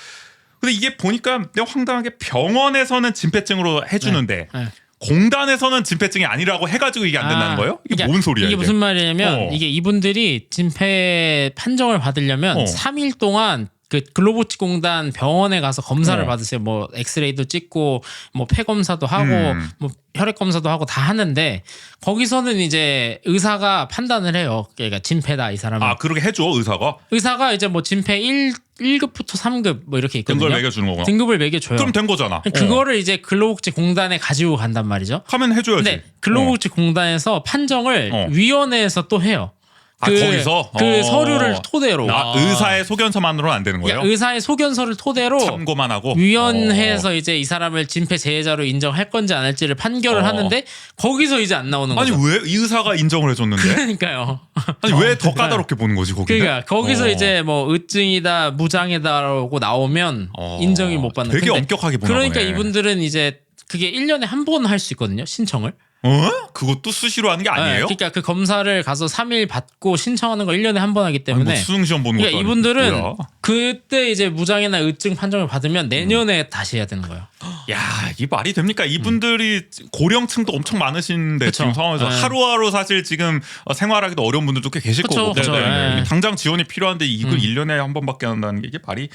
근데 이게 보니까 내가 황당하게 병원에서는 진폐증으로 해주는데 네. 공단에서는 진폐증이 아니라고 해가지고 이게 안 된다는 거예요? 이게 뭔 소리야? 이게 무슨 말이냐면 이게 이분들이 진폐 판정을 받으려면 3일 동안 그 근로복지공단 병원에 가서 검사를 받으세요. 뭐 엑스레이도 찍고 뭐 폐 검사도 하고 뭐 혈액 검사도 하고 다 하는데 거기서는 이제 의사가 판단을 해요. 그러니까 진폐다 이 사람은. 아 그렇게 해줘 의사가? 의사가 이제 뭐 진폐 1급부터 3급 뭐 이렇게 있거든요. 등급을 매겨주는 거구나. 등급을 매겨줘요. 그럼 된 거잖아. 그거를 이제 근로복지공단에 가지고 간단 말이죠. 하면 해줘야지. 근데 근로복지공단에서 판정을 위원회에서 또 해요. 거기서 그 서류를 토대로 의사의 소견서만으로는 안 되는 거예요? 그러니까 의사의 소견서를 토대로 참고만 하고 위원회에서 이제 이 사람을 진폐 재해자로 인정할 건지 안 할지를 판결을 하는데 거기서 이제 안 나오는 아니 거죠. 왜 이 의사가 인정을 해줬는데? 그러니까요. 아니 왜 더 까다롭게 보는 거지 거기는? 그러니까 거기서 이제 뭐 의증이다 무장이다라고 나오면 인정이 못 받는. 되게 근데 엄격하게 보나 그러니까 보네. 이분들은 이제 그게 1년에 한 번 할 수 있거든요. 신청을. 그것도 수시로 하는 게 네, 아니에요? 그러니까 그 검사를 가서 3일 받고 신청하는 걸 1년에 한 번 하기 때문에 뭐 수능 시험 보는 것도 그러니까 아니고. 이분들은 뭐야? 그때 이제 무장이나 의증 판정을 받으면 내년에 다시 해야 되는 거예요. 야, 이 말이 됩니까? 이분들이 고령층도 엄청 많으신데 그쵸. 지금 상황에서 네. 하루하루 사실 지금 생활하기도 어려운 분들도 꽤 계실 그쵸, 거고. 그쵸. 네. 당장 지원이 필요한데 이걸 1년에 한 번밖에 안 한다는 게 이게 말이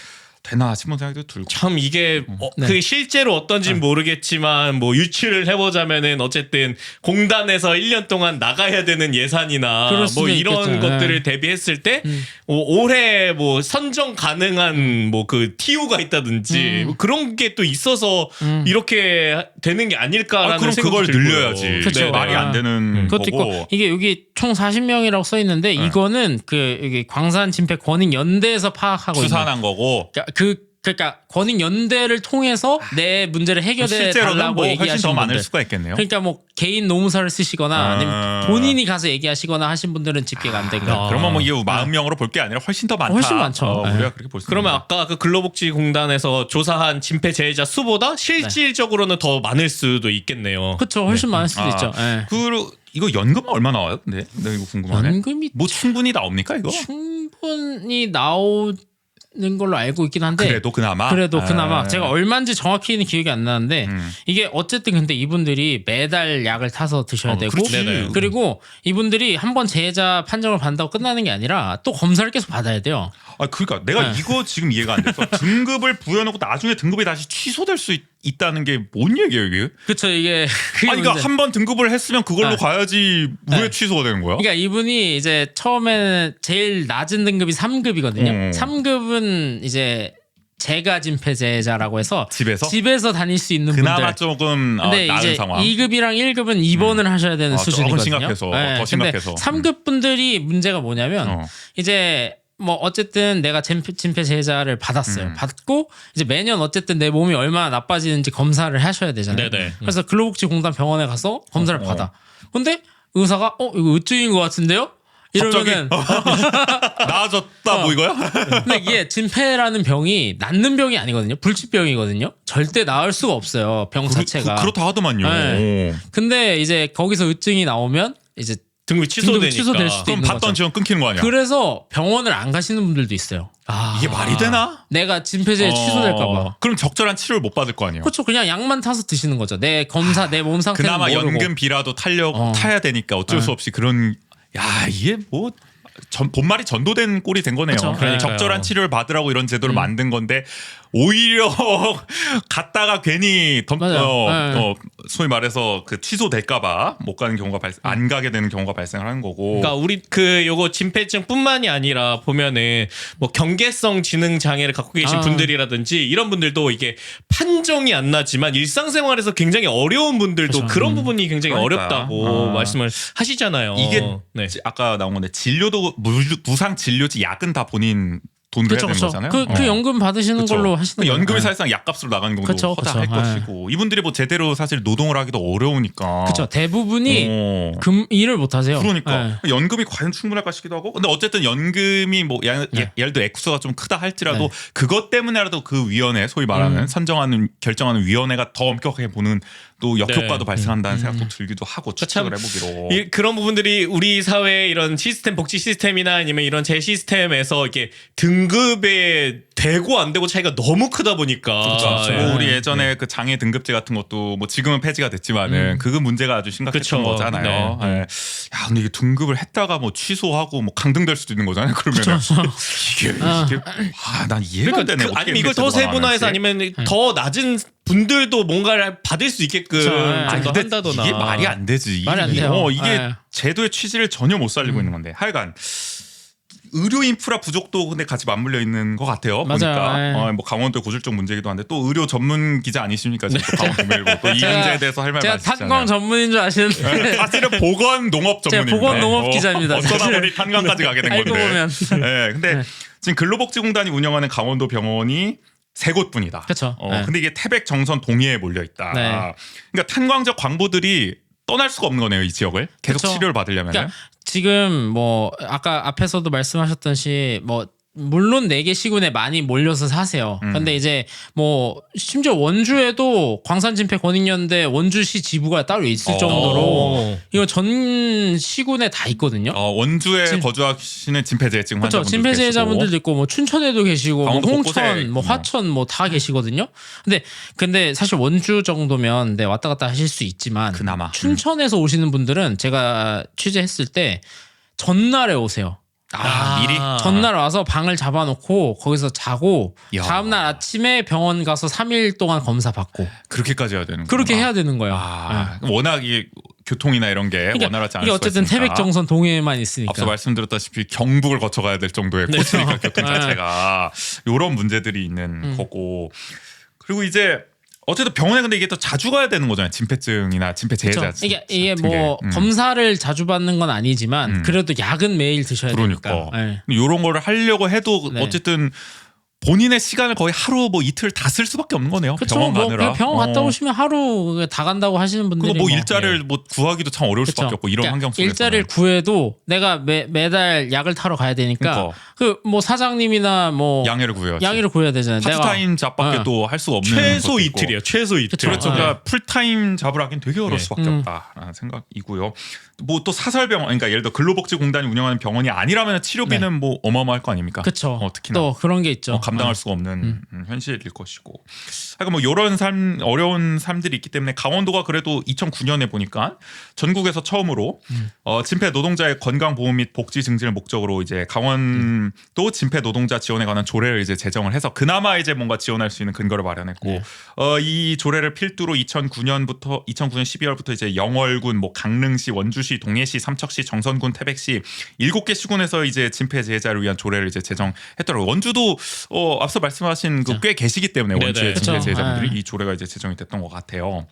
되나 싶은 생각도 들고. 참 이게 네. 그게 실제로 어떤지는 모르겠지만 뭐 유추를 해보자면은 어쨌든 공단에서 1년 동안 나가야 되는 예산이나 그럴 수도 뭐 이런 있겠죠. 것들을 네. 대비했을 때 올해 뭐 선정 가능한 뭐 그 TU가 있다든지 뭐 그런 게 또 있어서 이렇게 되는 게 아닐까라는 그럼 생각이 그걸 들고요. 늘려야지. 그쵸. 네, 말이 안 되는 그것도 거고. 있고 이게 여기 총 40명이라고 써 있는데 이거는 그 여기 광산 진폐 권익 연대에서 파악하고 있는 추산한 거고. 그러니까 그 그러니까 권익 연대를 통해서 내 문제를 해결해 실제로는 달라고 뭐 훨씬 더 얘기하시는 많을 분들. 수가 있겠네요. 그러니까 뭐 개인 노무사를 쓰시거나 아니면 본인이 가서 얘기하시거나 하신 분들은 집계가 안 된다. 그러면 뭐 이게 마음명으로 볼 게 아니라 훨씬 더 많다. 훨씬 많죠. 네. 우리가 그렇게 볼 수. 그러면 있습니다. 아까 그 근로복지공단에서 조사한 진폐재해자 수보다 실질적으로는 더 많을 수도 있겠네요. 그렇죠. 훨씬 많을 수도 있죠. 예. 그리고 이거 연금 얼마 나와요? 근데 내가 이거 궁금하네. 연금이 뭐 충분히 나옵니까 이거? 충분히 나오는 걸로 알고 있긴 한데 그래도 그나마. 그나마 제가 얼마인지 정확히는 기억이 안 나는데 음. 이게 어쨌든 근데 이분들이 매달 약을 타서 드셔야 되고 그렇지. 네네. 그리고 이분들이 한번 재해자 판정을 받는다고 끝나는 게 아니라 또 검사를 계속 받아야 돼요. 아 그러니까 내가 네. 이거 지금 이해가 안 돼서 등급을 부여놓고 나중에 등급이 다시 취소될 수 있다는 게 뭔 얘기예요 이게? 그렇죠. 이게 그게 아니 그러니까 문제. 한 번 등급을 했으면 그걸로 네. 가야지 왜 네. 취소가 되는 거야? 그러니까 이분이 이제 처음에는 제일 낮은 등급이 3급이거든요. 3급은 이제 재가 진폐재해자라고 해서 집에서 다닐 수 있는 그나마 분들. 조금 근데 나은 이제 상황. 2급이랑 1급은 입원을 하셔야 되는 조금 수준이거든요. 심각해서, 더 심각해서. 3급 분들이 문제가 뭐냐면 이제 뭐 어쨌든 내가 진폐재해자를 받았어요. 받고 이제 매년 어쨌든 내 몸이 얼마나 나빠지는지 검사를 하셔야 되잖아요. 네네. 그래서 근로복지공단 병원에 가서 검사를 받아. 근데 의사가 이거 으증인 것 같은데요? 이러면은 나아졌다 뭐 이거야? 근데 이게 진폐라는 병이 낫는 병이 아니거든요. 불치병이거든요. 절대 나을 수가 없어요. 병 자체가. 그렇다 하더만요. 네. 오. 근데 이제 거기서 으증이 나오면 이제 등급이 취소되니까. 취소될 수도 그럼 있는 받던 거죠. 지원 끊기는 거 아니야? 그래서 병원을 안 가시는 분들도 있어요. 이게 말이 되나? 내가 진폐제에 취소될까 봐. 그럼 적절한 치료를 못 받을 거 아니에요? 그렇죠. 그냥 약만 타서 드시는 거죠. 내 검사, 내 몸 상태는 그나마 모르고. 연금비라도 타야 되니까 어쩔 수 없이 그런 이게 뭐 본말이 전도된 꼴이 된 거네요. 그쵸. 그러니까요. 적절한 치료를 받으라고 이런 제도를 만든 건데 오히려 갔다가 괜히 맞아요. 소위 말해서 그 취소될까봐 못 가는 경우가 안 가게 되는 경우가 발생을 하는 거고. 그러니까 우리 그 요거 진폐증뿐만이 아니라 보면은 뭐 경계성 지능 장애를 갖고 계신 분들이라든지 이런 분들도 이게 판정이 안 나지만 일상생활에서 굉장히 어려운 분들도 그쵸. 그런 부분이 굉장히 그러니까. 어렵다고 말씀을 하시잖아요. 이게 네. 아까 나온 건데 진료도 무상 진료지 약은 다 본인 돈으로 그렇죠, 해야 되는 그렇죠. 거잖아요. 그 연금 받으시는 그쵸. 걸로 하시는 그 거예요. 연금이 네. 사실상 약값으로 나가는 경우도 그쵸, 허다할 그쵸. 것이고 이분들이 뭐 제대로 사실 노동을 하기도 어려우니까. 그렇죠. 대부분이 어. 일을 못 하세요. 그러니까 네. 연금이 과연 충분할까 싶기도 하고 근데 어쨌든 연금이 뭐 예를 들어 액수가 좀 크다 할지라도 네. 그것 때문에라도 그 위원회 소위 말하는 선정하는 결정하는 위원회가 더 엄격하게 보는 또 역효과도 네. 발생한다는 생각도 들기도 하고 추측을 해보기로 그런 부분들이 우리 사회의 이런 시스템 복지 시스템이나 아니면 이런 제 시스템에서 이게 등급에 되고 안 되고 차이가 너무 크다 보니까 그렇죠. 예. 뭐 우리 예전에 그 장애 등급제 같은 것도 뭐 지금은 폐지가 됐지만은 그 문제가 아주 심각했던 그쵸. 거잖아요. 네. 예. 야 근데 이게 등급을 했다가 뭐 취소하고 뭐 강등될 수도 있는 거잖아요. 그러면 난 이해가 안 되네. 그러니까 아니면 이걸 더 세분화해서 아니면 더 낮은 분들도 뭔가를 받을 수 있게끔 그쵸. 좀 더 근데 한다거나 이게 말이 안 되지. 말이 안 돼요. 이게 네. 제도의 취지를 전혀 못 살리고 있는 건데. 하여간 의료 인프라 부족도 근데 같이 맞물려 있는 것 같아요. 맞아요. 보니까 네. 뭐 강원도 고질적 문제기도 한데 또 의료 전문 기자 아니십니까? 지금 또 강원도밀고 또 이 제가- 문제에 대해서 할 말 제가 많으시잖아요. 탄광 전문인 줄 아시는데 사실은 보건 농업 제가 전문입니다. 보건 농업 기자입니다. 어쩌다 사실. 보니 탄광까지 가게 된 알고 건데. 보면. 네, 근데 지금 근로복지공단이 운영하는 강원도 병원이 세 곳뿐이다. 그쵸. 네. 근데 이게 태백 정선 동해에 몰려 있다. 네. 그러니까 탄광적 광부들이 떠날 수가 없는 거네요, 이 지역을. 계속 그쵸. 치료를 받으려면. 그러니까 지금 뭐 아까 앞에서도 말씀하셨듯이 뭐 물론 4개 시군에 많이 몰려서 사세요. 근데 이제 뭐 심지어 원주에도 광산진폐 권익연대 원주시 지부가 따로 있을 정도로 이거 전 시군에 다 있거든요. 원주에 거주하시는 진폐재해증 그렇죠. 환자분들 진폐재해자분들도 있고 뭐 춘천에도 계시고 뭐 강원도 곳곳에 홍천, 뭐 화천 뭐 다 계시거든요. 근데 사실 원주 정도면 네, 왔다 갔다 하실 수 있지만 그나마. 춘천에서 오시는 분들은 제가 취재했을 때 전날에 오세요. 미리 전날 와서 방을 잡아놓고 거기서 자고 야. 다음날 아침에 병원 가서 3일 동안 검사 받고 그렇게까지 해야 되는 그렇게 해야 되는 거예요. 워낙 이 교통이나 이런 게 그러니까 원활하지 않을 이게 수가 어쨌든 있으니까. 태백 정선 동해에만 있으니까. 앞서 말씀드렸다시피 경북을 거쳐가야 될 정도의 코스니까 교통 자체가 이런 문제들이 있는 거고 그리고 이제 어쨌든 병원에 근데 이게 또 자주 가야 되는 거잖아요. 진폐증이나 진폐재해자. 그렇죠. 이게 뭐 검사를 자주 받는 건 아니지만 그래도 약은 매일 드셔야 그러니까 되니까. 네. 이런 거를 하려고 해도 네. 어쨌든 본인의 시간을 거의 하루 뭐 이틀 다 쓸 수밖에 없는 거네요. 그쵸, 병원 뭐 가느라. 그냥 병원 갔다 오시면 하루 다 간다고 하시는 분들이 그거 뭐 뭐, 일자리를 뭐 구하기도 참 어려울 그쵸. 수밖에 없고 이런 그러니까 환경 속에서 일자리를 구해도 내가 매달 약을 타러 가야 되니까 그러니까. 그 뭐 사장님이나 뭐 양해를 구해야지. 양해를 구해야 되잖아요. 파트타임 잡밖에 또 할 수 없는 최소 것도 있고. 이틀이에요. 최소 이틀. 그쵸. 그렇죠. 네. 그러니까 풀타임 잡을 하긴 되게 어려울 네. 수밖에 없다라는 생각이고요. 뭐 또 사설병원, 그러니까 예를 들어 근로복지공단이 운영하는 병원이 아니라면 치료비는 뭐 어마어마할 거 아닙니까? 그쵸. 특히나 또 그런 게 있죠. 감당할 수가 없는 현실일 것이고. 그러니까 뭐 이런 어려운 삶들이 있기 때문에 강원도가 그래도 2009년에 보니까 전국에서 처음으로 진폐 노동자의 건강 보험 및 복지 증진을 목적으로 이제 강원도 진폐 노동자 지원에 관한 조례를 이제 제정을 해서 그나마 이제 뭔가 지원할 수 있는 근거를 마련했고 네. 이 조례를 필두로 2009년 12월부터 이제 영월군, 뭐 강릉시, 원주시, 동해시, 삼척시, 정선군, 태백시 7개 시군에서 이제 진폐 재해자를 위한 조례를 이제 제정했더라고요. 원주도 앞서 말씀하신 그 꽤 계시기 때문에 네네. 원주의 진폐 그쵸. 재해자분들이 네. 이 조례가 이제 제정이 됐던 것 같아요.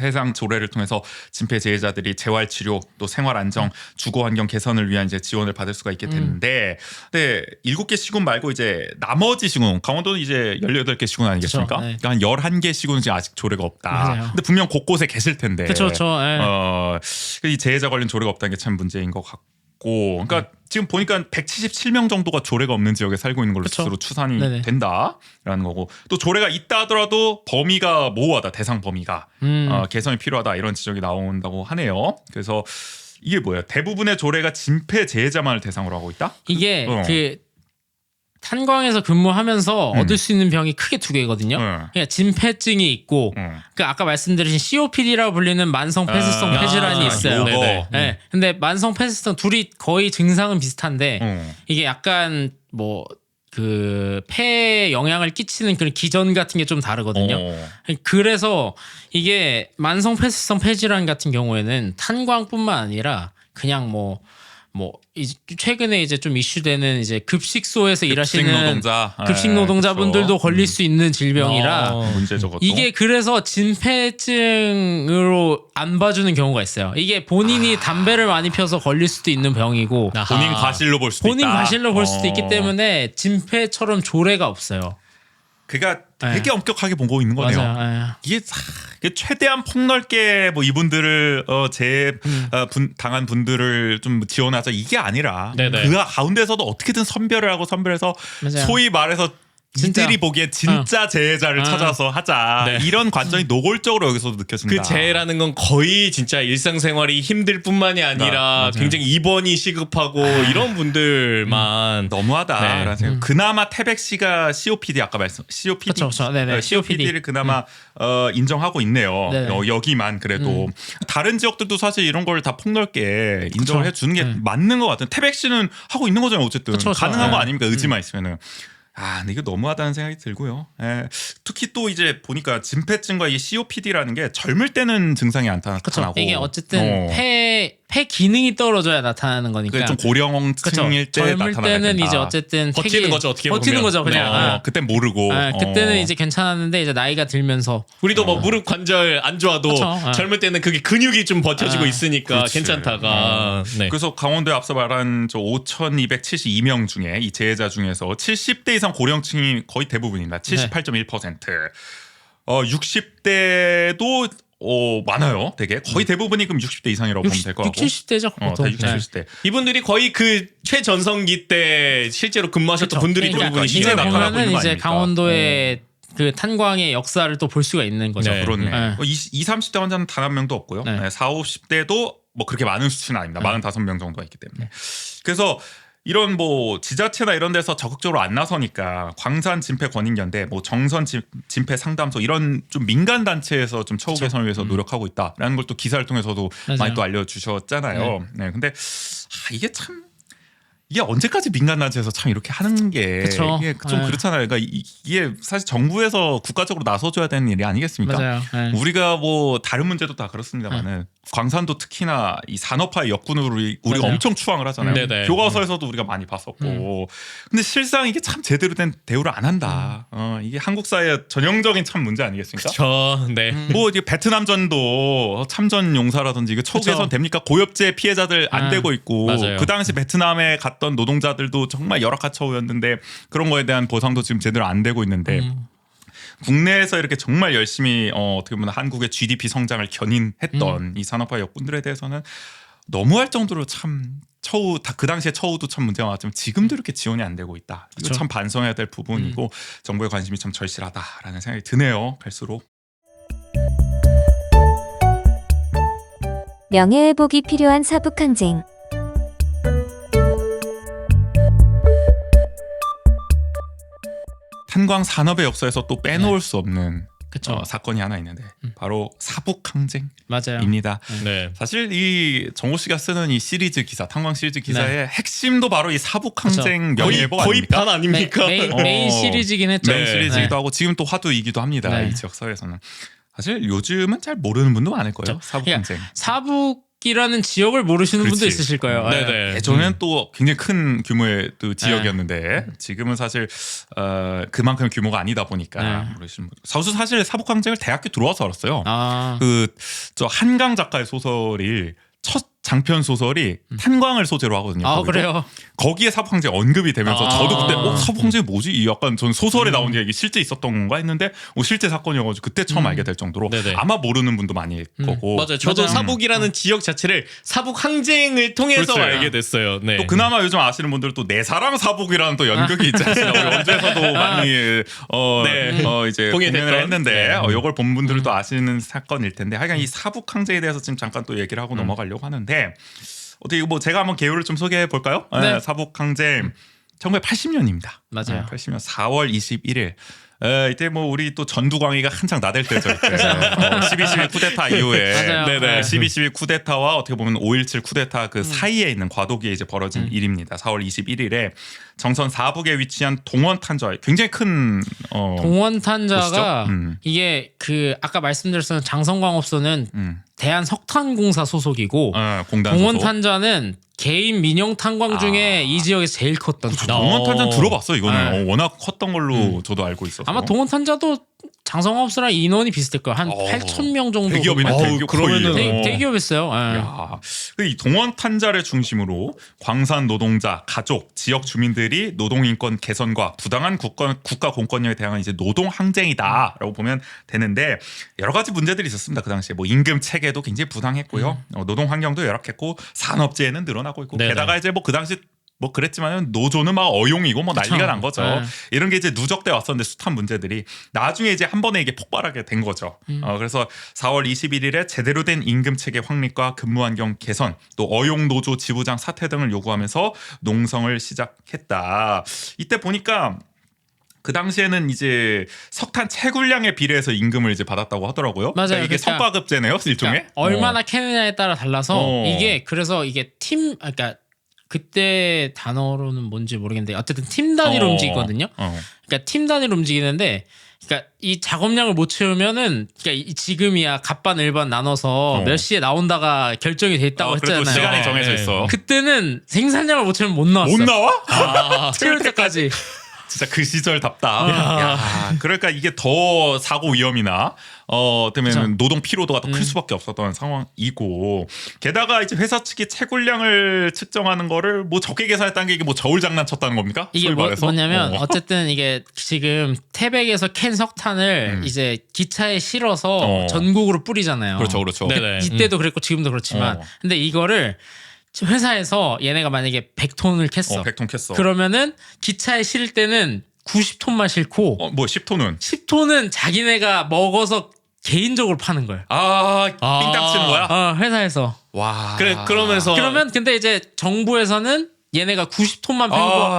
해당 조례를 통해서 진폐 재해자들이 재활 치료 또 생활 안정, 주거 환경 개선을 위한 이제 지원을 받을 수가 있게 됐는데, 근데 7개 시군 말고 이제 나머지 시군, 강원도는 이제 18개 시군 아니겠습니까? 그쵸, 네. 그러니까 한 11개 시군은 지금 아직 조례가 없다. 맞아요. 근데 분명 곳곳에 계실 텐데. 그쵸. 이 재해자 관련 조례가 없다는 게 참 문제인 것 같고, 그러니까 지금 보니까 177명 정도가 조례가 없는 지역에 살고 있는 걸로 그쵸. 스스로 추산이 네네. 된다라는 거고, 또 조례가 있다 하더라도 범위가 모호하다, 대상 범위가 개선이 필요하다 이런 지적이 나온다고 하네요. 그래서 이게 뭐예요? 대부분의 조례가 진폐 재해자만을 대상으로 하고 있다? 이게 그 탄광에서 근무하면서 얻을 수 있는 병이 크게 두 개거든요. 그러니까 진폐증이 있고, 그 아까 말씀드린 COPD라고 불리는 만성 폐쇄성 폐질환이 있어요. 요거. 네. 근데 만성 폐쇄성 둘이 거의 증상은 비슷한데 이게 약간 뭐 그 폐에 영향을 끼치는 그런 기전 같은 게 좀 다르거든요. 그래서 이게 만성 폐쇄성 폐질환 같은 경우에는 탄광뿐만 아니라 그냥 뭐 최근에 이제 좀 이슈되는 이제 급식소에서 일하시는 급식 노동자분들도 걸릴 수 있는 질병이라 문제죠. 그것도. 이게 그래서 진폐증으로 안 봐주는 경우가 있어요. 이게 본인이 담배를 많이 피워서 걸릴 수도 있는 병이고 본인 과실로 볼 수도 본인 있다. 과실로 볼 수도 있기 때문에 진폐처럼 조례가 없어요. 그가 되게 엄격하게 보고 있는 거네요. 맞아요. 이게 최대한 폭넓게 뭐 이분들을 당한 분들을 좀 지원하자 이게 아니라 네네. 그 가운데서도 어떻게든 선별을 하고 선별해서 맞아요. 소위 말해서 진짜. 이들이 보기에 진짜 재해자를 찾아서 하자 네. 이런 관점이 노골적으로 여기서도 느껴진다. 그 재해라는 건 거의 진짜 일상생활이 힘들 뿐만이 아니라 굉장히 입원이 시급하고 이런 분들만 너무하다라는 네. 생각. 그나마 태백시가 COPD 아까 말씀 COPD 그쵸. 네네. COPD를 그나마 인정하고 있네요. 네네. 여기만 그래도 다른 지역들도 사실 이런 걸 다 폭넓게 인정을 그쵸. 해주는 게 맞는 것 같아요. 태백시는 하고 있는 거잖아요. 어쨌든 그쵸. 가능한 거 네. 아닙니까? 의지만 있으면은. 근데 이거 너무하다는 생각이 들고요. 특히 또 이제 보니까 진폐증과 이 COPD라는 게 젊을 때는 증상이 안 그렇죠. 나타나고 이게 어쨌든 폐 기능이 떨어져야 나타나는 거니까. 그게 좀 고령층일 때 젊을 나타나야 때는 된다. 이제 어쨌든 버티는 거죠, 어떻게 버티는 보면. 거죠 그냥. 네. 그땐 모르고. 그때는 이제 괜찮았는데 이제 나이가 들면서 우리도 뭐 무릎 관절 안 좋아도 그쵸. 젊을 때는 그게 근육이 좀 버텨지고 있으니까 그렇지. 괜찮다가 네. 그래서 강원도에 앞서 말한 저 5,272명 중에 이 재해자 중에서 70대 이상 고령층이 거의 대부분입니다. 78.1%. 60대도 많아요. 되게 거의 대부분이 그럼 60대 이상이라고 보면 될 것 같고. 60, 70대죠. 다 60, 70대. 이분들이 거의 그 최전성기 때 실제로 근무하셨던 분들이 그러니까 대부분이시죠. 이제 이제 나타나고 있는 보면은 거 이제 아닙니까? 강원도의 그 탄광의 역사를 또 볼 수가 있는 거죠. 네. 그렇네. 네. 20, 30대 환자는 단 한 명도 없고요. 네. 40, 50대도 뭐 그렇게 많은 수치는 아닙니다. 45명 정도가 있기 때문에. 그래서 이런 뭐 지자체나 이런 데서 적극적으로 안 나서니까 광산 진폐 권익연대, 뭐 정선 진폐 상담소 이런 좀 민간 단체에서 좀 처우 개선을 위해서 노력하고 있다라는 걸 또 기사를 통해서도 맞아요. 많이 또 알려주셨잖아요. 네, 근데 이게 참. 이게 언제까지 민간 단체에서 참 이렇게 하는 게 그쵸. 이게 좀 네. 그렇잖아요. 그러니까 이게 사실 정부에서 국가적으로 나서줘야 되는 일이 아니겠습니까? 맞아요. 네. 우리가 뭐 다른 문제도 다 그렇습니다만은 광산도 특히나 이 산업화의 역군으로 우리가 맞아요. 엄청 추앙을 하잖아요. 네네. 교과서에서도 우리가 많이 봤었고. 근데 실상 이게 참 제대로 된 대우를 안 한다. 이게 한국 사회의 전형적인 참 문제 아니겠습니까? 저 네. 뭐 이게 베트남전도 참전 용사라든지 이거 처우 그쵸. 개선 됩니까? 고엽제 피해자들 안 아, 되고 있고 맞아요. 그 당시 베트남에 갔던 노동자들도 정말 열악한 처우였는데 그런 거에 대한 보상도 지금 제대로 안 되고 있는데 국내에서 이렇게 정말 열심히 어떻게 보면 한국의 GDP 성장을 견인했던 이 산업화 역군들에 대해서는 너무할 정도로 참 처우 그 당시에 처우도 참 문제가 많았지만 지금도 이렇게 지원이 안 되고 있다. 이거 그쵸. 참 반성해야 될 부분이고 정부의 관심이 참 절실하다라는 생각이 드네요. 갈수록. 명예회복이 필요한 사북항쟁. 탄광 산업의 역사에서 또 빼놓을 수 없는 그쵸. 사건이 하나 있는데 바로 사북항쟁입니다. 맞아요. 네. 사실 이 정호 씨가 쓰는 이 시리즈 기사, 탄광 시리즈 기사의 핵심도 바로 이 사북항쟁 거의 명예회복 거의 아닙니까? 반 아닙니까? 메인 시리즈긴 했죠. 메인 시리즈이기도 네. 하고 지금 또 화두이기도 합니다. 네. 이 지역 사회에서는 사실 요즘은 잘 모르는 분도 많을 거예요. 그쵸. 사북항쟁. 사북이라는 지역을 모르시는 분도 그렇지. 있으실 거예요. 네네. 예전에는 또 굉장히 큰 규모의 또 지역이었는데 지금은 사실 그만큼 규모가 아니다 보니까 네. 모르시는 분. 사실 사북항쟁을 대학교 들어와서 알았어요. 아, 저 한강 작가의 소설이 첫 장편 소설이 탄광을 소재로 하거든요. 거기도. 그래요. 거기에 사북항쟁 언급이 되면서 아. 저도 그때 사북항쟁이 뭐지? 이 약간 전 소설에 나온 게 이게 실제 있었던 건가 했는데 실제 사건이어가지고 그때 처음 알게 될 정도로 네네. 아마 모르는 분도 많을 거고 맞아요. 저도 맞아요. 사북이라는 지역 자체를 사북 항쟁을 통해서 그렇지. 알게 됐어요. 네. 또 그나마 요즘 아시는 분들 또 내 사랑 사북이라는 또 연극이 있지 않습니까? 우리 원주에서도 많이 이제 공연했던. 공연을 했는데 네. 이걸 본 분들도 아시는 사건일 텐데 하여간 이 사북항쟁에 대해서 지금 잠깐 또 얘기를 하고 넘어가려고 하는데 어떻게 뭐 제가 한번 개요를 좀 소개해 볼까요? 네. 사북항쟁 1980년입니다. 맞아요. 80년 4월 21일. 이때 뭐 우리 또 전두광이가 한창 나댈 때죠. 이때 12.12 쿠데타 이후에 맞아요. 네네. 12.12 쿠데타와 어떻게 보면 5.17 쿠데타 그 사이에 있는 과도기에 이제 벌어진 일입니다. 4월 21일에 정선 사북에 위치한 동원탄저 굉장히 큰 동원탄자가 보시죠? 이게 그 아까 말씀드렸던 장성광업소는 음. 대한석탄공사 소속이고 공단 소속. 동원탄자는 개인 민영 탄광 중에 이 지역에서 제일 컸던 탄광. 동원탄자는 들어봤어 이거는. 네. 워낙 컸던 걸로 저도 알고 있어서. 아마 동원탄자도 장성업소랑 인원이 비슷할 거예요. 한 8,000명 정도. 대기업이네. 대기업 그러면은 거의. 대기업이었어요. 예. 야, 이 동원탄자를 중심으로 광산 노동자, 가족, 지역 주민들이 노동인권 개선과 부당한 국가 공권력에 대한 이제 노동 항쟁이다라고 보면 되는데 여러 가지 문제들이 있었습니다. 그 당시에 뭐 임금 체계도 굉장히 부당했고요, 노동 환경도 열악했고 산업재해는 늘어나고 있고 네네. 게다가 이제 뭐 그 당시 뭐 그랬지만은 노조는 막 어용이고 뭐 난리가 그쵸. 난 거죠. 네. 이런 게 이제 누적돼 왔었는데 숱한 문제들이 나중에 이제 한 번에 이게 폭발하게 된 거죠. 그래서 4월 21일에 제대로 된 임금 체계 확립과 근무 환경 개선, 또 어용 노조 지부장 사퇴 등을 요구하면서 농성을 시작했다. 이때 보니까 그 당시에는 이제 석탄 채굴량에 비례해서 임금을 이제 받았다고 하더라고요. 맞아요. 그러니까 이게 그러니까 성과급제네요, 일종의. 그러니까 얼마나 캐느냐에 따라 달라서 어. 이게 그래서 이게 그러니까 그때 단어로는 뭔지 모르겠는데 어쨌든 팀 단위로 움직이거든요. 그러니까 팀 단위로 움직이는데 그러니까 이 작업량을 못 채우면은 그러니까 지금이야 갑반 일반 나눠서 몇 시에 나온다가 결정이 돼 있다고 그래도 했잖아요. 시간이 정해져 네. 있어. 그때는 생산량을 못 채우면 못 나왔어. 못 나와? 채울 때까지. 진짜 그 시절답다. 야, 그러니까 이게 더 사고 위험이나 때문에 노동 피로도가 더 클 수밖에 없었던 상황이고 게다가 이제 회사 측이 채굴량을 측정하는 거를 뭐 적게 계산했다는 게 이게 뭐 저울 장난쳤다는 겁니까? 이게 소위 말해서? 뭐냐면 어쨌든 이게 지금 태백에서 캔 석탄을 이제 기차에 실어서 전국으로 뿌리잖아요. 그렇죠. 네네. 이때도 그랬고 지금도 그렇지만 근데 이거를 회사에서 얘네가 만약에 100톤을 캤어. 100톤 캤어. 그러면은 기차에 실을 때는 90톤만 싣고 뭐 10톤은 10톤은 자기네가 먹어서 개인적으로 파는 거예요. 삥땅 치는 거야? 회사에서. 와. 그러면서 그러면 근데 이제 정부에서는 얘네가 90톤만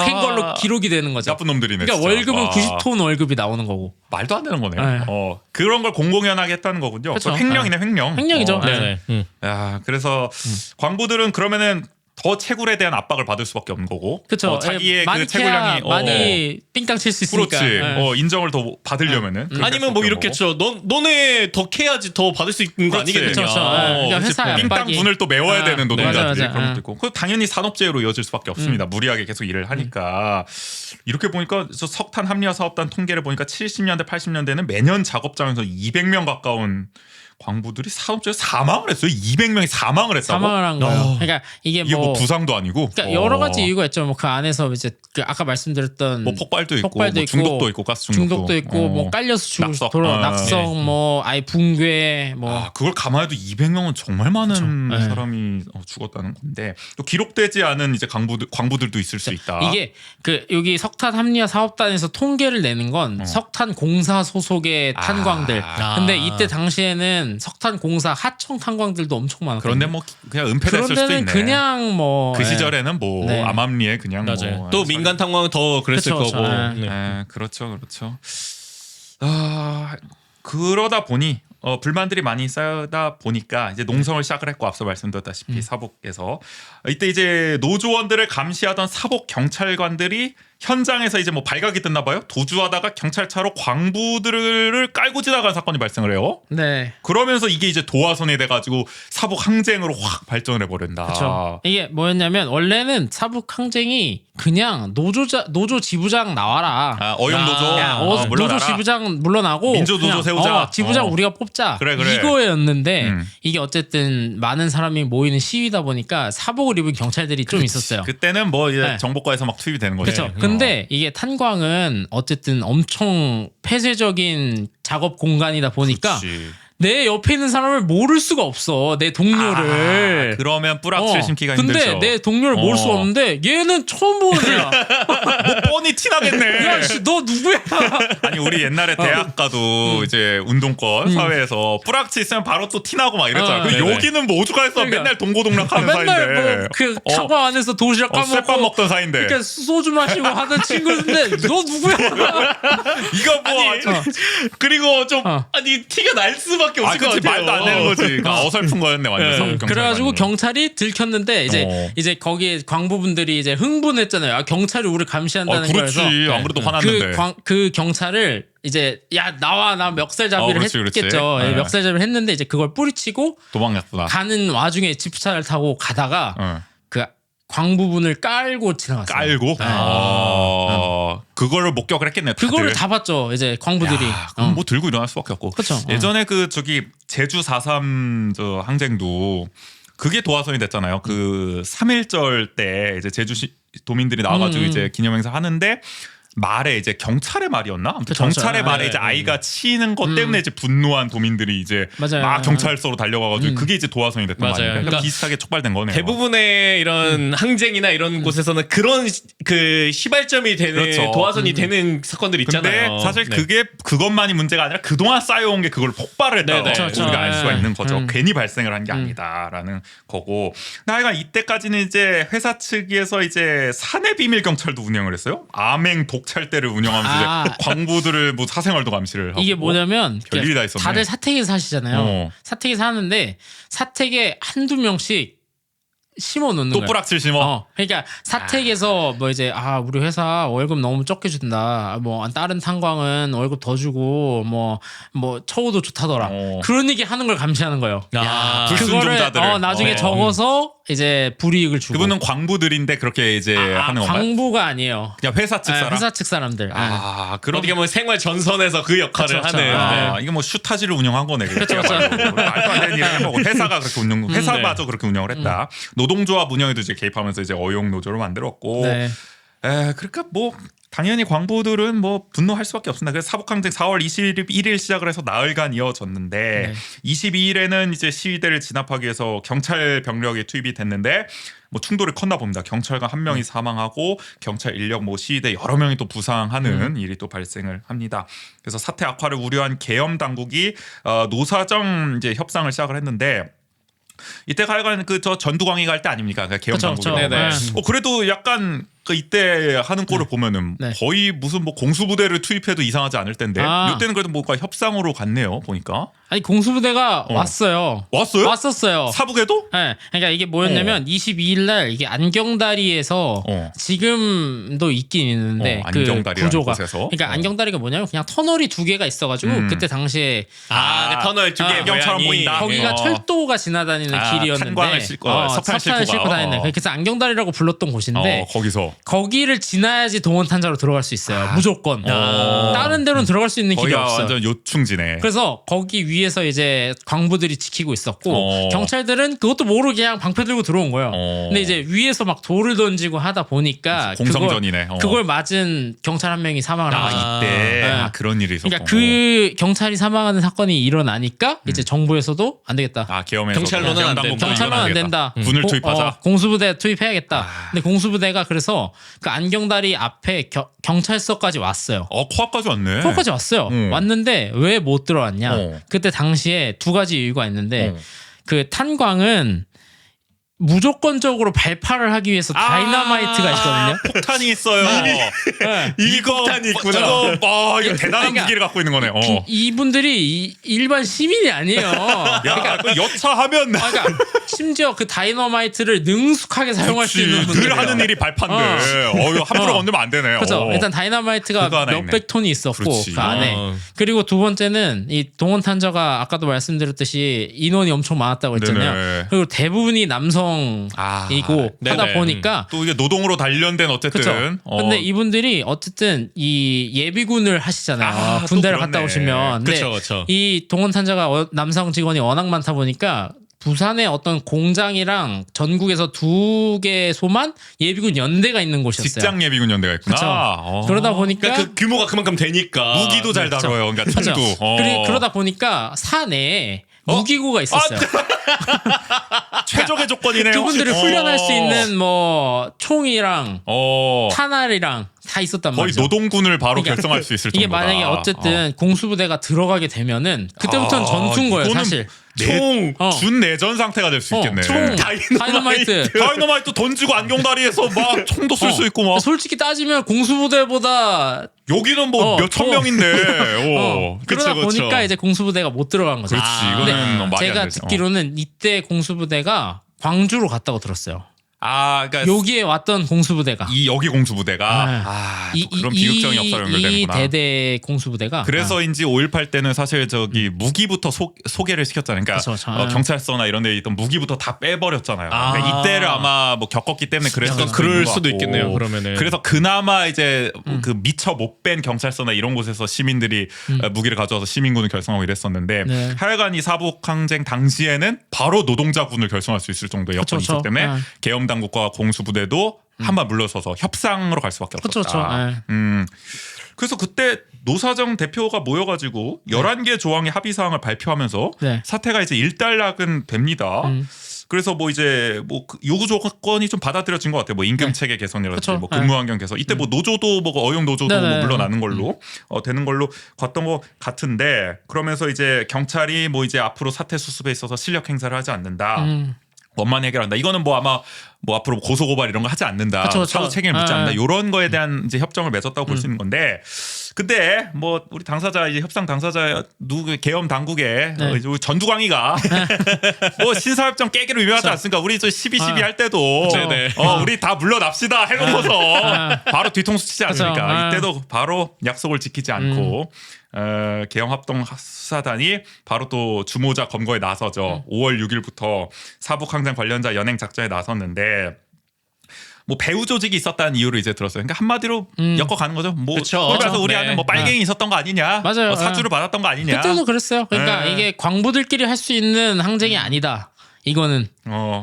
팬 걸로 기록이 되는 거죠. 나쁜 놈들이네. 그러니까 진짜. 월급은 와. 90톤 월급이 나오는 거고. 말도 안 되는 거네. 네. 그런 걸 공공연하게 했다는 거군요. 그쵸. 횡령이네, 횡령. 횡령이죠. 네. 네네. 야, 그래서 광부들은 그러면은 더 채굴에 대한 압박을 받을 수밖에 없는 거고. 그렇죠. 자기의 많이 그 채굴량이 캐야 많이 삥땅 칠 수 있으니까. 그렇지. 예. 인정을 더 받으려면은 그렇게 할 아니면 뭐 수밖에 이렇게 없는 거고. 너네 더 캐야지 더 받을 수 있는 거 그렇지. 아니겠느냐. 그렇죠. 그러니까 회사 삥땅 압박이. 분을 또 메워야 되는 노동자들이 맞아. 그런 것도 있고. 그 당연히 산업재해로 이어질 수밖에 없습니다. 무리하게 계속 일을 하니까. 이렇게 보니까 저 석탄 합리화 사업단 통계를 보니까 70년대 80년대는 매년 작업장에서 200명 가까운 광부들이 산업재해로 사망을 했어요. 200명이 사망을 했다고. 사망을 한 거예요. 그러니까 이게 이게 뭐 부상도 아니고. 그러니까 여러 가지 이유가 있죠. 뭐 그 안에서 이제 그 아까 말씀드렸던 뭐 폭발도 있고, 폭발도 뭐 있고, 중독도 있고, 가스 중독도 있고, 뭐 깔려서 죽을 낙석. 돌아 아, 낙성, 뭐 아예 붕괴, 뭐 아, 그걸 감안해도 200명은 정말 많은 그렇죠. 네. 사람이 죽었다는 건데 또 기록되지 않은 이제 광부들도 있을 수 있다. 이게 그 여기 석탄 합리화 사업단에서 통계를 내는 건 석탄 공사 소속의 탄광들. 아. 근데 이때 당시에는 석탄 공사 하청 탄광들도 엄청 많았거든요. 그런데 뭐 그냥 은폐됐을 그런 수도 데는 있네. 그냥 뭐 그 예. 시절에는 뭐 네. 암암리에 그냥 맞아요. 뭐 또 민간 탐광은 더 그랬을 그쵸, 거고. 그쵸. 네. 그렇죠. 그러다 보니 불만들이 많이 쌓여다 보니까 이제 농성을 시작을 했고 앞서 말씀드렸다시피 사복에서 이때 이제 노조원들을 감시하던 사복 경찰관들이 현장에서 이제 뭐 발각이 됐나 봐요. 도주하다가 경찰차로 광부들을 깔고 지나간 사건이 발생을 해요. 네. 그러면서 이게 이제 도화선이 돼가지고 사복 항쟁으로 확 발전을 해버린다. 그렇죠. 이게 뭐였냐면 원래는 사북 항쟁이 그냥 노조 지부장 나와라. 어용 노조 야, 물러나라. 노조 지부장 물러나고 민주 노조 그냥, 세우자. 지부장 우리가 뽑자. 그래. 이거였는데 음. 이게 어쨌든 많은 사람이 모이는 시위다 보니까 사복을 입은 경찰들이 좀 있었어요. 그때는 뭐 이제 네. 정보과에서 막 투입이 되는 거죠. 그렇죠. 근데 이게 탄광은 어쨌든 엄청 폐쇄적인 작업 공간이다 보니까 그렇지. 내 옆에 있는 사람을 모를 수가 없어. 내 동료를. 그러면 뿌락칠 심기가 근데 힘들죠. 내 동료를 모를 수가 없는데 얘는 처음 보는 애야. 뭐 뻔히 티나겠네. 야, 씨, 너 누구야? 아니 우리 옛날에 대학 가도 이제 운동권 사회에서 뿌락치 있으면 바로 또 티나고 막 이랬잖아. 근데 네네. 여기는 뭐 오죽하겠어. 그러니까. 맨날 동고동락하는 맨날 사이인데. 뭐그 차과 안에서 도시락 쇠밥 까먹고 먹던 사이인데. 이렇게 소주 마시고 하던 친구인데 너 누구야? 이거 뭐 아니, 그리고 좀 어. 아니 티가 날 수밖에 없을 것 그치, 같아요. 말도 안 되는 거지. 그러니까 어설픈 거였네 완전. 네. 사복 그래가지고 경찰관이. 경찰이 들켰는데 이제 거기에 광부분들이 이제 흥분했잖아요. 아, 경찰이 우리 감시한다는 그렇지. 거에서 안 그래도 화났는데. 그 경찰을 이제 야 나와 나 멱살잡이를 그렇지, 그렇지. 했겠죠. 예, 네. 멱살잡이를 했는데 이제 그걸 뿌리치고 도망갔구나. 가는 와중에 집차를 타고 가다가 어. 그 광부분을 깔고 지나갔어요. 깔고. 그거를 목격을 했겠네. 다들. 그거를 다 봤죠. 이제 광부들이. 야, 그럼 뭐 들고 일어날 수밖에 없고. 그쵸. 예전에 그 저기 제주 4.3 저 항쟁도 그게 도화선이 됐잖아요. 그 3.1절 때 이제 제주 도민들이 나와가지고 이제 기념행사 하는데 말에 이제 경찰의 말이었나? 아무튼 그쵸, 경찰의 그쵸. 말에 네, 이제 아이가 치는 것 때문에 이제 분노한 도민들이 이제 맞아요. 막 경찰서로 달려가가지고 그게 이제 도화선이 됐단 맞아요. 말이에요. 그러니까 그러니까 비슷하게 촉발된 거네요. 대부분의 이런 항쟁이나 이런 곳에서는 그런 그 시발점이 되는 그렇죠. 도화선이 되는 사건들 근데 있잖아요. 사실 네. 그게 그것만이 문제가 아니라 그동안 쌓여온 게 그걸 폭발을 했다고 네, 네. 우리가 그렇죠. 알 수가 네. 있는 거죠. 괜히 발생을 한 게 아니다라는 거고. 하여간 이때까지는 이제 회사 측에서 이제 사내 비밀 경찰도 운영을 했어요. 암행 독찰대를 운영하면서 아. 이제 광부들을 뭐 사생활도 감시를 하고. 이게 뭐냐면 별일이 다 있었네. 다들 사택에 사시잖아요. 어. 사택에 사는데 사택에 한두 명씩 심어 놓는 또 거예요. 뿌락칠 심어. 그러니까 사택에서 뭐 이제 우리 회사 월급 너무 적게 준다. 뭐 다른 탄광은 월급 더 주고 뭐 처우도 좋다더라. 그런 얘기 하는 걸 감시하는 거예요. 불순종자들을. 그거를 나중에 적어서 이제 불이익을 주고. 그분은 광부들인데 그렇게 이제 하는 건가요? 광부가 아니에요. 그냥 회사 측 사람. 회사 측 사람들. 그럼 어떻게 보면 생활 전선에서 그 역할을 그쵸, 그쵸. 하는. 네. 이게 뭐 슈타지를 운영한 거네. 그쵸. 말도 안 되는 일을 해보고 회사가 그렇게 회사마저 네. 그렇게 운영을 했다. 노동조합 운영에도 이제 개입하면서 이제 어용 노조를 만들었고. 네. 그러니까 뭐 당연히 광부들은 뭐 분노할 수밖에 없습니다. 그래서 사복항쟁 4월 21일 시작을 해서 나흘간 이어졌는데 22일에는 이제 시위대를 진압하기 위해서 경찰 병력이 투입이 됐는데 뭐 충돌이 컸나 봅니다. 경찰관 한 명이 사망하고 경찰 인력 뭐 시위대 여러 명이 또 부상하는 일이 또 발생을 합니다. 그래서 사태 악화를 우려한 계엄 당국이 노사정 이제 협상을 시작을 했는데 이때 가여간 그 저 전두광이 갈 때 아닙니까? 그 계엄 그쵸, 당국이. 그쵸. 네네. 그래도 약간 그러니까 이때 하는 꼴을 보면은 네. 거의 무슨 뭐 공수부대를 투입해도 이상하지 않을 텐데 이때는 그래도 뭔가 협상으로 갔네요 보니까. 아니 공수부대가 왔어요. 왔어요? 왔었어요. 사북에도? 네, 그러니까 이게 뭐였냐면 22일 날 이게 안경다리에서 지금도 있긴 있는데 그 안경다리라는 구조가 곳에서. 그러니까 안경다리가 뭐냐면 그냥 터널이 두 개가 있어가지고 그때 당시에 그 터널 두 개 안경처럼 모양이 보인다. 거기가 철도가 지나다니는 길이었는데 탄광을 싣고 석탄 석탄을 싣고 다니는 싣고. 그래서 안경다리라고 불렀던 곳인데 거기서 거기를 지나야지 동원탄자로 들어갈 수 있어요. 무조건. 다른 데로는 들어갈 수 있는 길이 거기가 없어요. 완전 요충지네. 그래서 거기 위에서 이제 광부들이 지키고 있었고 경찰들은 그것도 모르고 그냥 방패 들고 들어온 거예요. 근데 이제 위에서 막 돌을 던지고 하다 보니까 공성전이네. 그걸 맞은 경찰 한 명이 사망을 한 거죠. 이때 네. 그런 일이 있었고. 그러니까 그 경찰이 사망하는 사건이 일어나니까 이제 정부에서도 안 되겠다. 계엄에서 경찰로는 안 된다. 경찰로는 안 된다. 군을 투입하자. 공수부대 투입해야겠다. 근데 공수부대가 그래서 그 안경다리 앞에 경찰서까지 왔어요. 코앞까지 왔네. 거기까지 왔어요. 왔는데 왜 못 들어왔냐? 그때 당시에 두 가지 이유가 있는데 그 탄광은 무조건적으로 발파를 하기 위해서 다이너마이트가 있거든요. 폭탄이 있어요. 이미 폭탄이 있구나. 이거 대단한 그러니까 무기를 갖고 있는 거네. 이분들이 일반 시민이 아니에요. 야, 그 여차하면 그러니까 심지어 그 다이너마이트를 능숙하게 사용할 수 있는 분들 늘 하는 일이 발판데 함부로 건들면 안 되네. 그렇죠. 일단 다이너마이트가 그거 하나 몇백 톤이 있었고 그렇지. 그 안에 그리고 두 번째는 이 동원탄저가 아까도 말씀드렸듯이 인원이 엄청 많았다고 했잖아요. 네네. 그리고 대부분이 남성이고 하다 네네. 보니까 또 이게 노동으로 단련된 어쨌든. 그렇죠. 근데 이분들이 어쨌든 이 예비군을 하시잖아요. 또 군대를 그렇네. 갔다 오시면. 근데 그렇죠. 이 동원탄자가 남성 직원이 워낙 많다 보니까 부산에 어떤 공장이랑 전국에서 두 개소만 예비군 연대가 있는 곳이었어요. 직장 예비군 연대가 있구나. 그렇죠. 그러다 보니까 그러니까 그 규모가 그만큼 되니까 무기도 잘 다뤄요. 그러니까 그렇죠. 총도. 그러다 보니까 사내에 무기고가 있었어요. 최적의 조건이네요. 그분들을 훈련할 수 있는 뭐 총이랑 탄알이랑 다 있었단 거의 말이죠. 노동군을 바로 그러니까 결성할 수 있을 이게 정도다. 만약에 어쨌든 공수부대가 들어가게 되면은 그때부터는 전투인 거예요, 이거는 사실. 준 내전 상태가 될 수 있겠네. 총 다이너마이트. 다이너마이트 던지고 안경다리에서 막 총도 쓸 수 있고 막. 솔직히 따지면 공수부대보다 여기는 뭐 몇천 명인데. 그러다 그쵸, 그쵸. 보니까 이제 공수부대가 못 들어간 거죠. 그렇지. 이거는 말이 안 제가 되죠. 듣기로는 이때 공수부대가 광주로 갔다고 들었어요. 그러니까 여기에 왔던 공수부대가 여기 공수부대가 네. 또 그런 비극적인 역사로 이 연결되는구나. 대대 공수부대가 그래서인지 5.18 때는 사실 저기 무기부터 소개를 시켰잖아요. 그러니까 그쵸. 경찰서나 이런 데 있던 무기부터 다 빼버렸잖아요. 그러니까 이때를 아마 뭐 겪었기 때문에 그랬던 그럴 수도 있겠네요. 그러면은 그래서 그나마 이제 그 미처 못 뺀 경찰서나 이런 곳에서 시민들이 무기를 가져와서 시민군을 결성하고 이랬었는데 네. 하여간 이 사북 항쟁 당시에는 바로 노동자군을 결성할 수 있을 정도의 여건이 그쵸. 있기 때문에 네. 계엄 당국과 공수부대도 한발 물러서서 협상으로 갈 수밖에 없었다. 그렇죠. 그래서 그때 노사정 대표가 모여가지고 11개 조항의 합의 사항을 발표하면서 네. 사태가 이제 일단락은 됩니다. 그래서 뭐 이제 뭐 요구 조건이 좀 받아들여진 것 같아요. 뭐 임금 체계 개선이라든지 그쵸. 뭐 근무 환경 개선. 이때 뭐 노조도 뭐 어용 노조도 네네. 뭐 물러나는 걸로 되는 걸로 봤던 것 같은데 그러면서 이제 경찰이 뭐 이제 앞으로 사태 수습에 있어서 실력 행사를 하지 않는다. 원만 해결한다. 이거는 뭐 아마 뭐 앞으로 고소 고발 이런 거 하지 않는다. 그쵸. 사후 책임을 묻지 않는다. 이런 거에 대한 이제 협정을 맺었다고 볼 수 있는 건데, 근데 뭐 우리 당사자 이제 협상 당사자 누구 계엄 당국에 네. 이제 우리 전두광이가 뭐 신사협정 깨기로 유명하지 않습니까? 우리 저 12.12 할 때도 네네. 우리 다 물러납시다 해놓고서 바로 뒤통수 치지 그쵸. 않습니까? 이때도 바로 약속을 지키지 않고. 계엄합동 수사단이 바로 또 주모자 검거에 나서죠. 5월 6일부터 사북항쟁 관련자 연행 작전에 나섰는데 뭐 배후 조직이 있었다는 이유로 이제 들었어요. 그러니까 한마디로 엮어가는 거죠. 뭐 그쵸. 그래서 우리 네. 안에 뭐 빨갱이 있었던 거 아니냐, 맞아요. 뭐 사주를 받았던 거 아니냐. 그때도 그랬어요. 그러니까 네. 이게 광부들끼리 할 수 있는 항쟁이 아니다. 이거는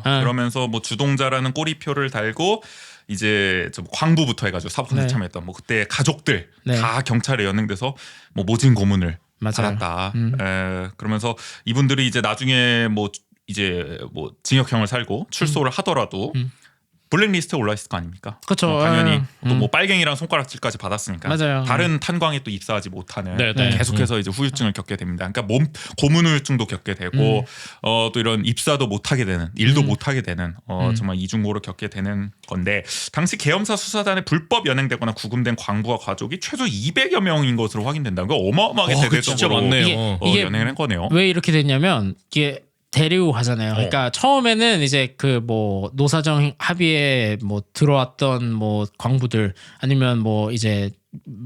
그러면서 뭐 주동자라는 꼬리표를 달고 이제 좀 광부부터 해가지고 사북항쟁 네. 참여했던 뭐 그때 가족들 네. 다 경찰에 연행돼서 뭐 모진 고문을 맞아요. 받았다. 그러면서 이분들이 이제 나중에 뭐 이제 뭐 징역형을 살고 출소를 하더라도 블랙리스트에 올라 있을 거 아닙니까? 그쵸. 당연히 예. 또 뭐 빨갱이랑 손가락질까지 받았으니까 맞아요. 다른 탄광에 또 입사하지 못하는 네네. 계속해서 이제 후유증을 겪게 됩니다. 그러니까 몸 고문 후유증도 겪게 되고 또 이런 입사도 못하게 되는 일도 못하게 되는 정말 이중고를 겪게 되는 건데 당시 계엄사 수사단에 불법 연행되거나 구금된 광부와 가족이 최소 200여 명인 것으로 확인된다. 그러니까 어마어마하게 진짜 대대적으로 많네요. 이게 연행을 한 거네요. 왜 이렇게 됐냐면 이게 데리고 가잖아요. 그러니까 처음에는 이제 그 뭐 노사정 합의에 뭐 들어왔던 뭐 광부들 아니면 뭐 이제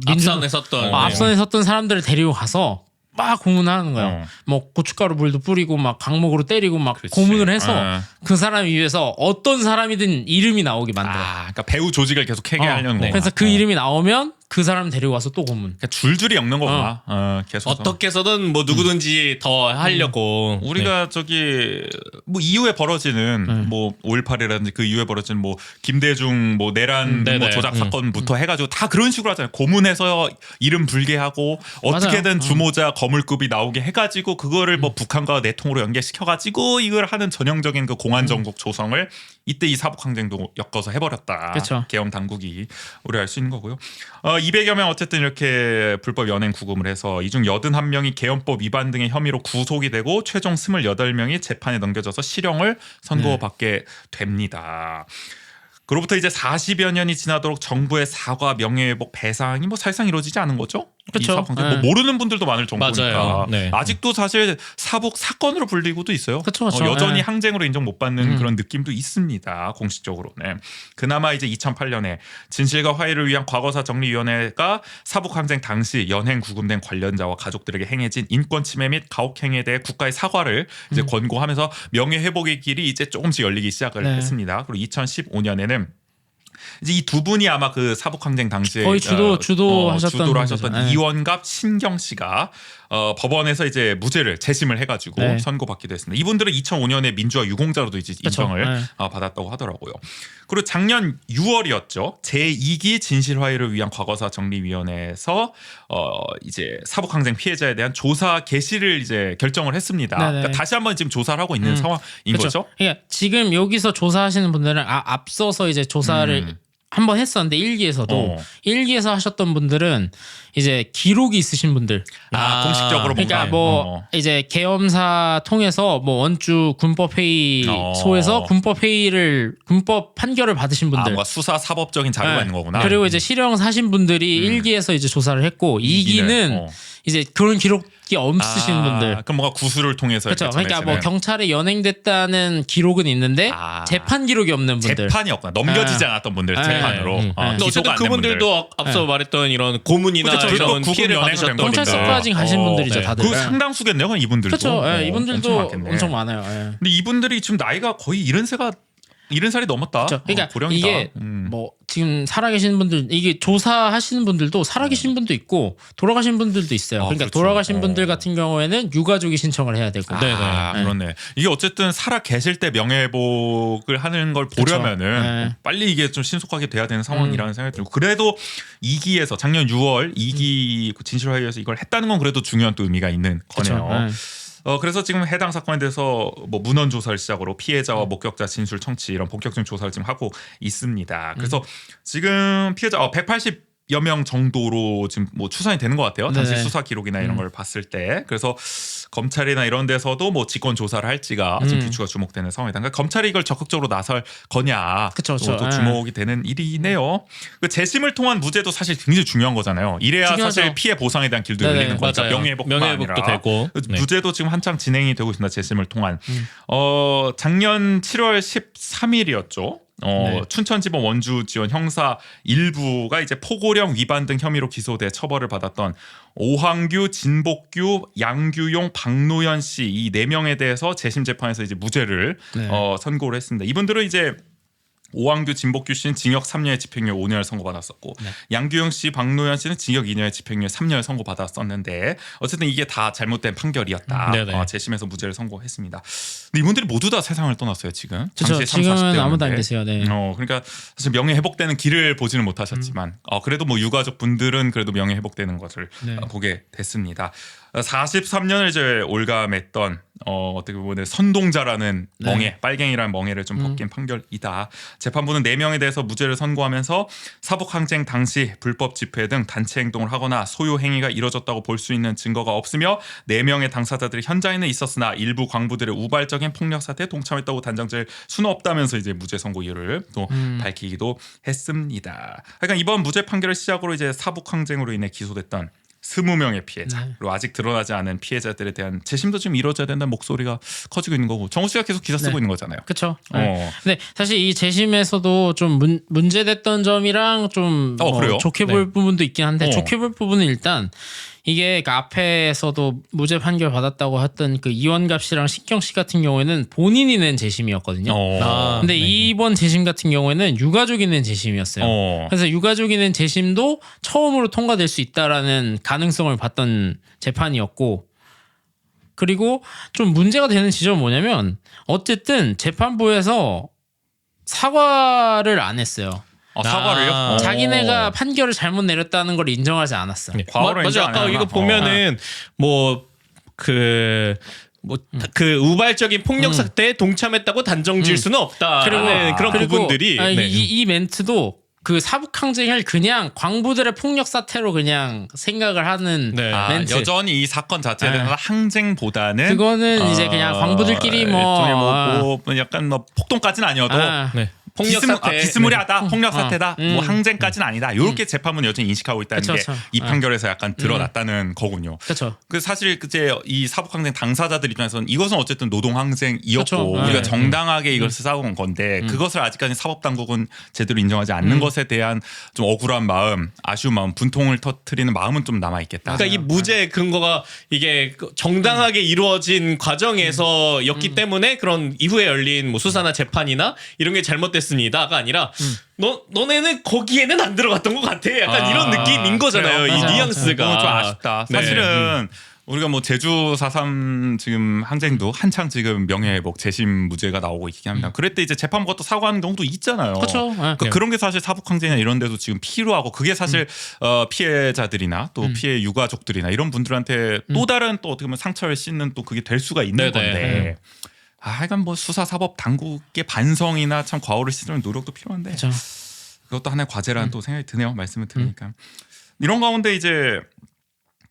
앞선에 섰던 앞선에 섰던 사람들을 데리고 가서 막 고문하는 거예요. 뭐 고춧가루 물도 뿌리고 막 강목으로 때리고 막 그렇지. 고문을 해서 그 사람 위해서 어떤 사람이든 이름이 나오게 만들어. 그러니까 배후 조직을 계속 캐게 하려는 거. 그래서 그 이름이 나오면 그 사람 데리고 와서 또 고문. 그러니까 줄줄이 엮는 거구나. 계속 어떻게 해서든 뭐 누구든지 더 하려고 우리가 저기 뭐 이후에 벌어지는 뭐 5.18이라든지 그 이후에 벌어지는 뭐 김대중 뭐 내란 네네. 뭐 조작 사건부터 해가지고 다 그런 식으로 하잖아요. 고문해서 이름 불게 하고 어떻게든 주모자 거물급이 나오게 해가지고 그거를 뭐 북한과 내통으로 연계시켜가지고 이걸 하는 전형적인 그 공안 정국 조성을 이때 이 사북항쟁도 엮어서 해버렸다. 그쵸. 계엄 당국이 우리 알 수 있는 거고요. 200여 명 어쨌든 이렇게 불법 연행 구금을 해서 이 중 81명이 계엄법 위반 등의 혐의로 구속이 되고 최종 28명이 재판에 넘겨져서 실형을 선고받게 됩니다. 그로부터 이제 40여 년이 지나도록 정부의 사과, 명예회복, 배상이 뭐 사실상 이루어지지 않은 거죠. 그쵸. 이 사북항쟁 뭐 모르는 분들도 많을 정도니까. 맞아요. 네. 아직도 사실 사북 사건으로 불리고도 있어요. 그쵸. 여전히 네. 항쟁으로 인정 못 받는 그런 느낌도 있습니다. 공식적으로. 네. 그나마 이제 2008년에 진실과 화해를 위한 과거사 정리위원회가 사북항쟁 당시 연행 구금된 관련자와 가족들에게 행해진 인권 침해 및 가혹행위에 대해 국가의 사과를 이제 권고하면서 명예 회복의 길이 이제 조금씩 열리기 시작을 네. 했습니다. 그리고 2015년에는 이제 이 두 분이 아마 그 사북항쟁 당시에 거의 주도하셨던 주도를 하셨던 분이죠. 네. 이원갑, 신경 씨가 법원에서 이제 무죄를 재심을 해가지고 네. 선고받기도 했습니다. 이분들은 2005년에 민주화 유공자로도 이제 인정을 네. 받았다고 하더라고요. 그리고 작년 6월이었죠. 제2기 진실화해를 위한 과거사 정리위원회에서 이제 사북항쟁 피해자에 대한 조사 개시를 이제 결정을 했습니다. 네네. 그러니까 다시 한번 지금 조사를 하고 있는 상황인 그렇죠. 거죠. 그러니까 지금 여기서 조사하시는 분들은 앞서서 이제 조사를 한번 했었는데 1기에서도 1기에서 하셨던 분들은 이제 기록이 있으신 분들. 공식적으로 그러니까 뭔가, 뭐 이제 계엄사 통해서 뭐 원주 군법 회의소에서 군법 판결을 받으신 분들. 뭔가 수사 사법적인 자료가 네. 있는 거구나. 그리고 이제 실형 사신 분들이 1기에서 이제 조사를 했고 2기는 이제 그런 기록이 없으신 분들. 그럼 뭔가 구술을 통해서 그렇죠. 이렇게 그러니까 뭐 전해지는. 경찰에 연행됐다는 기록은 있는데 재판 기록이 없는 분들. 재판이었구나. 넘겨지지 않았던 분들 재판으로. 근데 기소가 어쨌든 안된 그분들도 앞서 말했던 이런 고문이나 그렇죠. 이런 구금 피해를 연행을 받으셨던 된 거니까. 경찰서까지 가신 분들이죠, 네. 다들. 그 상당수겠네요. 그럼 이분들도. 그렇죠. 예, 이분들도 많겠네. 엄청 많아요. 예. 근데 이분들이 지금 나이가 거의 70살이 넘었다. 그렇죠. 그러니까 고령이다. 이게 뭐 지금 살아계신 분들 이게 조사하시는 분들도 살아계신 분도 있고 돌아가신 분들도 있어요. 그러니까 그렇죠. 돌아가신 분들 같은 경우에는 유가족이 신청을 해야 되고. 그렇네. 이게 어쨌든 살아 계실 때 명예회복을 하는 걸 보려면은 네. 빨리 이게 좀 신속하게 돼야 되는 상황이라는 생각이 들고 그래도 2기에서 작년 6월 2기 진실화해에서 이걸 했다는 건 그래도 중요한 또 의미가 있는 거네요. 그렇죠. 그래서 지금 해당 사건에 대해서 뭐 문헌 조사를 시작으로 피해자와 목격자 진술 청취 이런 본격적인 조사를 지금 하고 있습니다. 그래서 지금 피해자 180여 명 정도로 지금 뭐 추산이 되는 것 같아요. 당시 네네. 수사 기록이나 이런 걸 봤을 때. 그래서 검찰이나 이런 데서도 뭐 직권 조사를 할지가 지금 귀추가 주목되는 상황이다. 그러니까 검찰이 이걸 적극적으로 나설 거냐, 그쵸. 또 주목이 되는 일이네요. 그 재심을 통한 무죄도 사실 굉장히 중요한 거잖아요. 이래야 중요하죠. 사실 피해 보상에 대한 길도 네네, 열리는 거니까 맞아요. 명예회복뿐만 명예회복도 아니라 되고. 네. 무죄도 지금 한창 진행이 되고 있습니다. 재심을 통한. 작년 7월 13일이었죠. 네. 춘천지법 원주지원 형사 일부가 이제 포고령 위반 등 혐의로 기소돼 처벌을 받았던 오황규, 진복규, 양규용, 박노현 씨 이 4명에 대해서 재심 재판에서 이제 무죄를 네. 선고를 했습니다. 이분들은 이제 오황규, 진복규 씨는 징역 3년의 집행유예 5년을 선고받았었고 양규영 씨, 박노현 씨는 징역 2년의 집행유예 3년을 선고받았었는데 어쨌든 이게 다 잘못된 판결이었다. 네네. 재심에서 무죄를 선고했습니다. 근데 이분들이 모두 다 세상을 떠났어요 지금. 그렇죠. 당시에 30, 지금은 40대였는데. 아무도 안 계세요. 네. 그러니까 사실 명예 회복되는 길을 보지는 못하셨지만 그래도 뭐 유가족 분들은 그래도 명예 회복되는 것을 네. 보게 됐습니다. 43년을 이제 올감했던 어떻게 보면 선동자라는 네. 멍해, 빨갱이라는 멍해를 좀 벗긴 판결이다. 재판부는 4명에 대해서 무죄를 선고하면서 사법항쟁 당시 불법 집회 등 단체 행동을 하거나 소요 행위가 이뤄졌다고 볼 수 있는 증거가 없으며 4명의 당사자들이 현장에는 있었으나 일부 광부들의 우발적인 폭력 사태에 동참했다고 단정질 수는 없다면서 이제 무죄 선고 이유를 또 밝히기도 했습니다. 하여간 이번 무죄 판결을 시작으로 이제 사법항쟁으로 인해 기소됐던 20명의 피해자 그리고 아직 드러나지 않은 피해자들에 대한 재심도 좀 이루어져야 된다는 목소리가 커지고 있는 거고 정우 씨가 계속 기사 쓰고 있는 거잖아요. 그렇죠. 어. 근데 사실 이 재심에서도 좀 문제됐던 점이랑 좀 그래요? 좋게 볼 부분도 있긴 한데 어. 좋게 볼 부분은 일단 이게 그 앞에서도 무죄 판결 받았다고 했던 그 이원갑 씨랑 식경 씨 같은 경우에는 본인이 낸 재심이었거든요. 근데 이번 재심 같은 경우에는 유가족이 낸 재심이었어요. 그래서 유가족이 낸 재심도 처음으로 통과될 수 있다라는 가능성을 봤던 재판이었고, 그리고 좀 문제가 되는 지점은 뭐냐면 어쨌든 재판부에서 사과를 안 했어요. 사과를요? 자기네가 판결을 잘못 내렸다는 걸 인정하지 않았어. 과거를 맞아. 인정 안 아까 하나? 이거 보면은 그 우발적인 폭력 사태에 동참했다고 단정질 수는 없다. 그런 부분들이 이 멘트도 그 사북항쟁을 그냥 광부들의 폭력 사태로 그냥 생각을 하는 멘트. 여전히 이 사건 자체에 대해서 항쟁보다는 그거는 이제 그냥 광부들끼리 일종의 뭐 약간 뭐 폭동까지는 아니어도 폭력 사태 비스무리하다, 폭력 사태다, 뭐 항쟁까지는 아니다. 이렇게 재판부는 여전히 인식하고 있다는 그쵸, 게 그쵸. 이 판결에서 약간 드러났다는 거군요. 그렇죠. 그 사실 이제 이 사법항쟁 당사자들 입장에서는 이것은 어쨌든 노동항쟁이었고 그쵸. 우리가 네. 정당하게 이것을 싸운 건데 그것을 아직까지 사법당국은 제대로 인정하지 않는 것에 대한 좀 억울한 마음, 아쉬운 마음, 분통을 터뜨리는 마음은 좀 남아 있겠다. 그러니까 이 무죄 근거가 이게 정당하게 이루어진 과정에서였기 때문에 그런 이후에 열린 뭐 수사나 재판이나 이런 게 잘못됐습니다가 아니라 너네는 거기에는 안 들어갔던 것 같아. 약간 이런 느낌인 거잖아요. 그래요. 이 맞아요. 뉘앙스가 그건 좀 아쉽다. 네. 사실은 우리가 뭐 제주 4.3 지금 항쟁도 한창 지금 명예회복 재심 무죄가 나오고 있긴 합니다. 그럴 때 이제 재판부가 또 사과하는 경우도 있잖아요. 그렇죠. 그러니까 그런 게 사실 사법항쟁이나 이런 데도 지금 필요하고 그게 사실 피해자들이나 또 피해 유가족들이나 이런 분들한테 또 다른 또 어떻게 보면 상처를 씻는 또 그게 될 수가 있는 네네. 건데 하여간 뭐 수사 사법 당국의 반성이나 참 과오를 씻는 노력도 필요한데 그렇죠. 그것도 하나의 과제라는 또 생각이 드네요. 말씀을 들으니까 이런 가운데 이제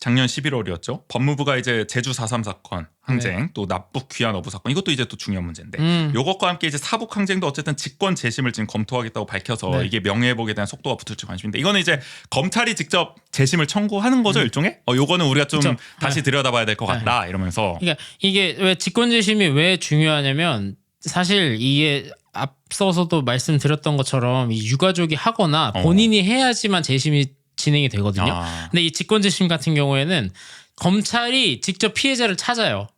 작년 11월이었죠. 법무부가 이제 제주 4.3 사건 항쟁 또 납북 귀환 어부 사건 이것도 이제 또 중요한 문제인데 이것과 함께 이제 사북 항쟁도 어쨌든 직권 재심을 지금 검토하겠다고 밝혀서 이게 명예회복에 대한 속도가 붙을지 관심인데 이거는 이제 검찰이 직접 재심을 청구하는 거죠 일종의. 요거는 우리가 좀 그쵸. 다시 들여다봐야 될 것 같다 이러면서. 그러니까 이게 왜 직권재심이 왜 중요하냐면 사실 이게 앞서서도 말씀드렸던 것처럼 이 유가족이 하거나 본인이 해야지만 재심이 진행이 되거든요. 근데 이 직권재심 같은 경우에는 검찰이 직접 피해자를 찾아요.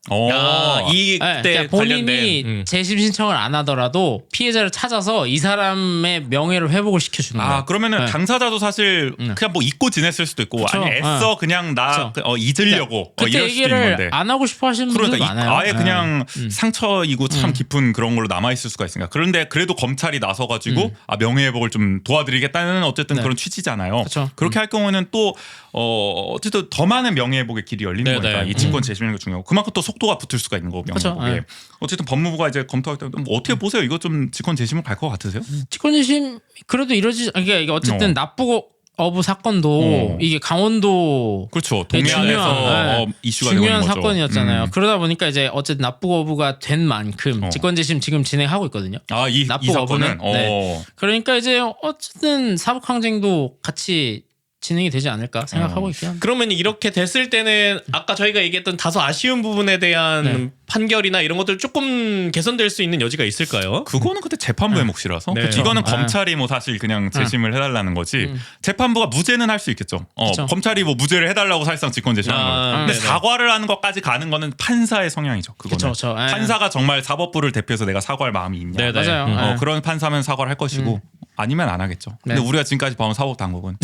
이때 그러니까 본인이 관련된 재심 신청을 안 하더라도 피해자를 찾아서 이 사람의 명예를 회복을 시켜주는 거예요. 그러면은 당사자도 사실 그냥 뭐 잊고 지냈을 수도 있고 그쵸. 아니면 애써 그냥 나 잊으려고 그때 이럴 수도 있는 얘기를 건데. 안 하고 싶어 하시는 분들 그러니까 많아요. 아예 그냥 상처이고 참 깊은 그런 걸로 남아 있을 수가 있으니까. 그런데 그래도 검찰이 나서 가지고 명예회복을 좀 도와드리겠다는 어쨌든 그런 취지잖아요. 그쵸. 그렇게 할 경우에는 또 어쨌든 더 많은 명예회복의 길이 열리는 네네. 거니까 이 직권 재심이 중요하고 그만큼 또 속도가 붙을 수가 있는 거고 명예회복에. 그쵸. 어쨌든 법무부가 이제 검토하기 때문에 뭐 어떻게 보세요? 이거 좀 직권 재심을 갈 것 같으세요? 직권재심 그래도 이러지. 그러니까 이게 어쨌든 납북 어부 사건도 이게 강원도 그렇죠. 동해안에서 이슈가 되고 중요한 있는 거죠. 사건이었잖아요. 그러다 보니까 이제 어쨌든 납북 어부가 된 만큼 직권재심 지금 진행하고 있거든요. 이 납북 사건은 어부는 그러니까 이제 어쨌든 사북항쟁도 같이 진행이 되지 않을까 생각하고 있긴 합니다. 그러면 이렇게 됐을 때는 아까 저희가 얘기했던 다소 아쉬운 부분에 대한 판결이나 이런 것들 조금 개선될 수 있는 여지가 있을까요? 그거는 그때 재판부의 몫이라서 네. 이거는 그쵸. 검찰이 뭐 사실 그냥 재심을 해달라는 거지 재판부가 무죄는 할 수 있겠죠. 그쵸. 검찰이 뭐 무죄를 해달라고 사실상 직권 재심하는 거예요. 근데 네네. 사과를 하는 것까지 가는 거는 판사의 성향이죠. 그거는 그쵸. 판사가 정말 사법부를 대표해서 내가 사과할 마음이 있냐. 네네. 맞아요. 그런 판사면 사과를 할 것이고 아니면 안 하겠죠. 근데 우리가 지금까지 봐온 사법 당국은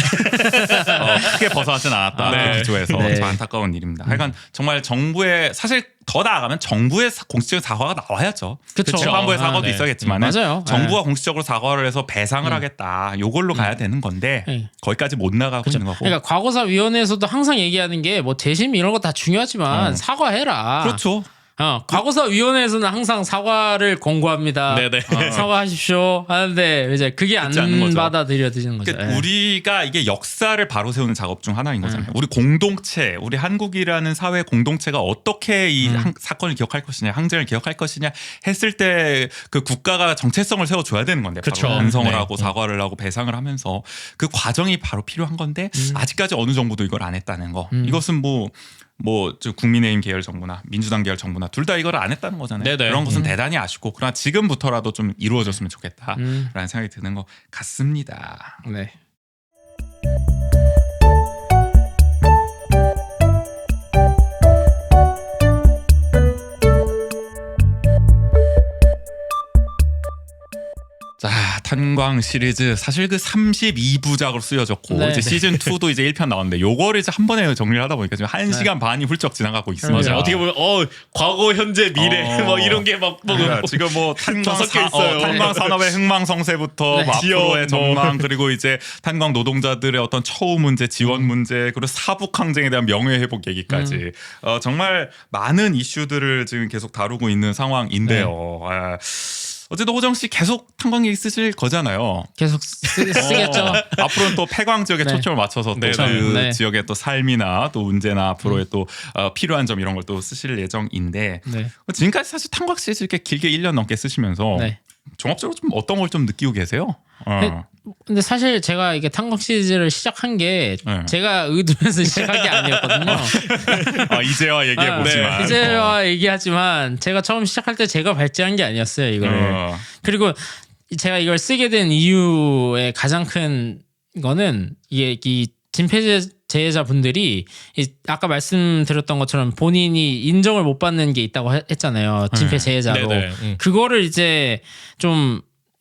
크게 벗어나진 않았다. 그 기조에서 참 안타까운 일입니다. 하여간 정말 정부의 사실 더 나아가면 정부의 공식적인 사과가 나와야죠. 그쵸. 재판부의 사과도 있어야겠지만 맞아요. 정부가 공식적으로 사과를 해서 배상을 하겠다. 요걸로 가야 되는 건데 거기까지 못 나가고 있는 거고. 그러니까 과거사위원회에서도 항상 얘기하는 게 뭐 재심 이런 거 다 중요하지만 사과해라. 그렇죠. 과거사 위원회에서는 항상 사과를 권고합니다. 네네. 사과하십시오 하는데 이제 그게 안 듣지 않는 거죠. 받아들여지는 거죠. 그러니까 우리가 이게 역사를 바로 세우는 작업 중 하나인 거잖아요. 우리 공동체, 우리 한국이라는 사회 공동체가 어떻게 이 사건을 기억할 것이냐, 항쟁을 기억할 것이냐 했을 때 그 국가가 정체성을 세워줘야 되는 건데, 바로 그쵸. 반성을 네. 하고 사과를 하고 배상을 하면서 그 과정이 바로 필요한 건데 아직까지 어느 정부도 이걸 안 했다는 거. 이것은 뭐 국민의힘 계열 정부나 민주당 계열 정부나 둘 다 이걸 안 했다는 거잖아요. 네네. 그런 것은 대단히 아쉽고 그러나 지금부터라도 좀 이루어졌으면 좋겠다라는 생각이 드는 것 같습니다. 네. 자, 탄광 시리즈 사실 그 32부작으로 쓰여졌고 네, 이제 네. 시즌 2도 이제 1편 나왔는데 요거를 이제 한 번에 정리를 하다 보니까 지금 1시간 반이 훌쩍 지나가고 있습니다. 맞아요. 어떻게 보면 과거, 현재, 미래 뭐 이런 게 막 지금 뭐 탄광 다 섞여 있어요. 탄광 산업의 흥망성쇠부터 네. 뭐 앞으로의 지원, 뭐. 전망 그리고 이제 탄광 노동자들의 어떤 처우 문제, 지원 문제 그리고 사북 항쟁에 대한 명예 회복 얘기까지 정말 많은 이슈들을 지금 계속 다루고 있는 상황인데요. 아, 어쨌든 호정 씨 계속 탄광 얘기 쓰실 거잖아요. 계속 쓰겠죠. 앞으로는 또 폐광 지역에 네. 초점을 맞춰서 또 네, 그 네. 지역의 또 삶이나 또 문제나 앞으로의 또 필요한 점 이런 걸 또 쓰실 예정인데 네. 지금까지 사실 탄광 시리즈 이렇게 길게 1년 넘게 쓰시면서 네. 종합적으로 좀 어떤 걸 좀 느끼고 계세요? 네. 근데 사실 제가 이게 탄광 시리즈를 시작한 게 네. 제가 의도해서 시작한 게 아니었거든요. 이제와 얘기해 보지만 네. 이제와 얘기하지만 제가 처음 시작할 때 제가 발제한 게 아니었어요 이거를. 그리고 제가 이걸 쓰게 된 이유의 가장 큰 거는 이게 이 진폐제자분들이 아까 말씀드렸던 것처럼 본인이 인정을 못 받는 게 있다고 했잖아요. 진폐제자로. 네네. 그거를 이제 좀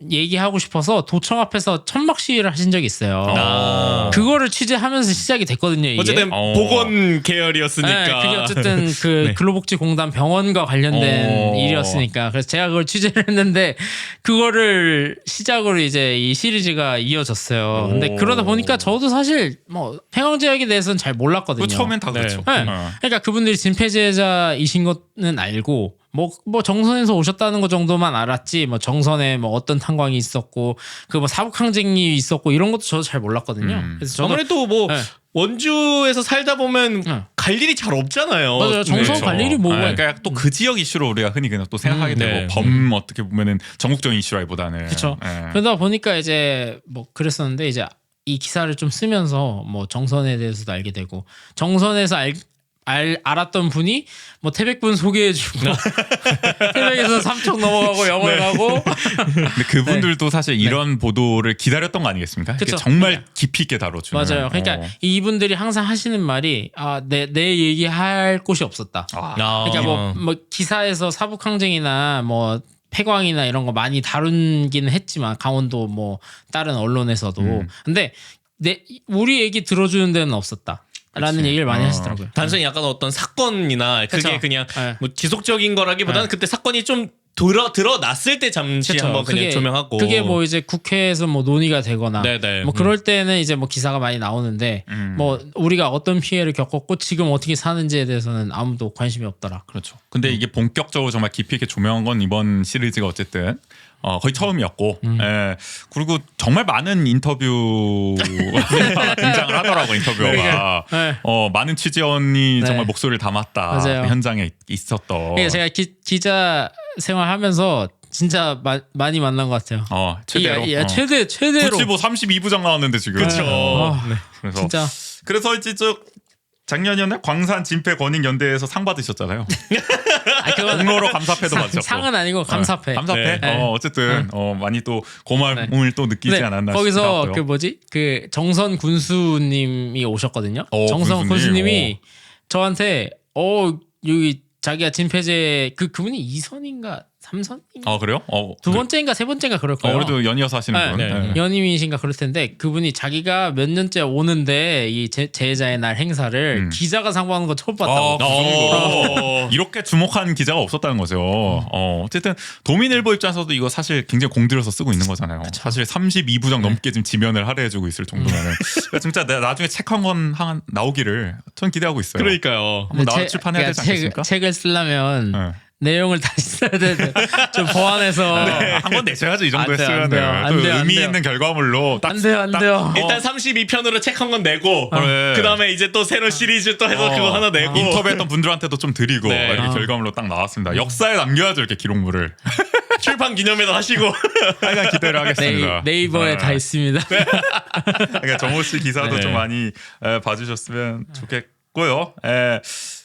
얘기하고 싶어서 도청 앞에서 천막 시위를 하신 적이 있어요. 그거를 취재하면서 시작이 됐거든요. 이게. 어쨌든 보건 계열이었으니까. 네, 그게 어쨌든 그 네. 근로복지공단 병원과 관련된 일이었으니까 그래서 제가 그걸 취재를 했는데 그거를 시작으로 이제 이 시리즈가 이어졌어요. 근데 그러다 보니까 저도 사실 뭐 폐광제약에 대해서는 잘 몰랐거든요. 처음엔 다 그렇죠. 네. 그러니까 그분들이 진폐제자이신 거는 알고 뭐 정선에서 오셨다는 거 정도만 알았지 뭐 정선에 뭐 어떤 탄광이 있었고 그 뭐 사북항쟁이 있었고 이런 것도 저도 잘 몰랐거든요. 그래서 저도 아무래도 뭐 네. 원주에서 살다 보면 갈 일이 잘 없잖아요. 맞아요. 정선 네. 갈 일이 뭐가 그러니까 또 그 지역 이슈로 우리가 흔히 그냥 또 생각하게 되고 네. 범 어떻게 보면은 전국적인 이슈라기보다는 그렇죠. 예. 그러다 보니까 이제 뭐 그랬었는데 이제 이 기사를 좀 쓰면서 뭐 정선에 대해서도 알게 되고 정선에서 알았던 분이 뭐 태백분 소개해주고 태백에서 삼척 넘어가고 영월 가고 근데 그분들도 사실 이런 보도를 기다렸던 거 아니겠습니까? 이게 그쵸. 정말 깊이 있게 다뤄주는. 맞아요. 그러니까 이분들이 항상 하시는 말이 내 얘기할 곳이 없었다. 그러니까 뭐 기사에서 사북항쟁이나 뭐 폐광이나 이런 거 많이 다룬기는 했지만 강원도 뭐 다른 언론에서도 근데 우리 얘기 들어주는 데는 없었다. 라는 얘기를 많이 하시더라고요. 단순히 약간 어떤 사건이나 그게 그쵸. 그냥 네. 뭐 지속적인 거라기보다는 그때 사건이 좀 드러났을 때 잠시 그쵸. 한번 그냥 조명하고 그게 뭐 이제 국회에서 뭐 논의가 되거나 네네. 뭐 그럴 때는 이제 뭐 기사가 많이 나오는데 뭐 우리가 어떤 피해를 겪었고 지금 어떻게 사는지에 대해서는 아무도 관심이 없더라. 그렇죠. 근데 이게 본격적으로 정말 깊이 있게 조명한 건 이번 시리즈가 어쨌든 거의 처음이었고, 예. 그리고 정말 많은 인터뷰가 등장을 하더라고 인터뷰가. 네. 많은 취재원이 네. 정말 목소리를 담았다. 맞아요. 현장에 있었던. 그러니까 제가 기자 생활하면서 진짜 많이 만난 것 같아요. 최대로. 최대로. 그렇지 뭐 32부작 나왔는데 지금. 그쵸. 그래서 진짜 그래서 이제 작년이었나 광산 진폐 권익 연대에서 상 받으셨잖아요. 그건 공로로 감사패도 받으셨고. 상은 아니고 감사패. 감사패. 네. 어쨌든 많이 또 고마움을 또 느끼지 네, 않았나 거기서 싶더라고요. 그 정선 군수님이 오셨거든요. 군수님? 정선 군수님이 저한테 여기 자기가 진폐제 그분이 이선인가 삼선? 그래요? 두 번째인가 세 번째인가 그럴 거예요. 그래도 연이어서 하시는 분. 네. 네. 연임이신가 그럴 텐데 그분이 자기가 몇 년째 오는데 이 제자의 날 행사를 기자가 상봉하는 거 처음 봤다고. 그 정도로 이렇게 주목한 기자가 없었다는 거죠. 어쨌든 도민일보 입장에서도 이거 사실 굉장히 공들여서 쓰고 있는 거잖아요. 사실 32부작 넘게 지금 지면을 할애해주고 있을 정도면은 그러니까 진짜 나중에 책 한 권 나오기를 전 기대하고 있어요. 그러니까요. 한번 나와 출판해야 되지 않겠습니까? 책을 쓰려면 네. 내용을 다시 써야 되는데 좀 보완해서 한 권 내셔야죠. 이 정도 안 돼요, 했으면 안 돼요, 안 또 돼요, 안 의미 돼요. 있는 결과물로 딱 안 돼요, 안 돼요. 일단 32편으로 책 한 권 내고 그래. 그다음에 이제 또 새로운 시리즈 또 해서 그거 하나 내고 인터뷰했던 분들한테도 좀 드리고 네. 이렇게 결과물로 딱 나왔습니다. 역사에 남겨야죠 이렇게 기록물을. 출판 기념회도 하시고 하여간 기대를 하겠습니다. 네이버에 네. 다 있습니다. 그러니까 정호 씨 기사도 네. 좀 많이 봐주셨으면 좋겠고요.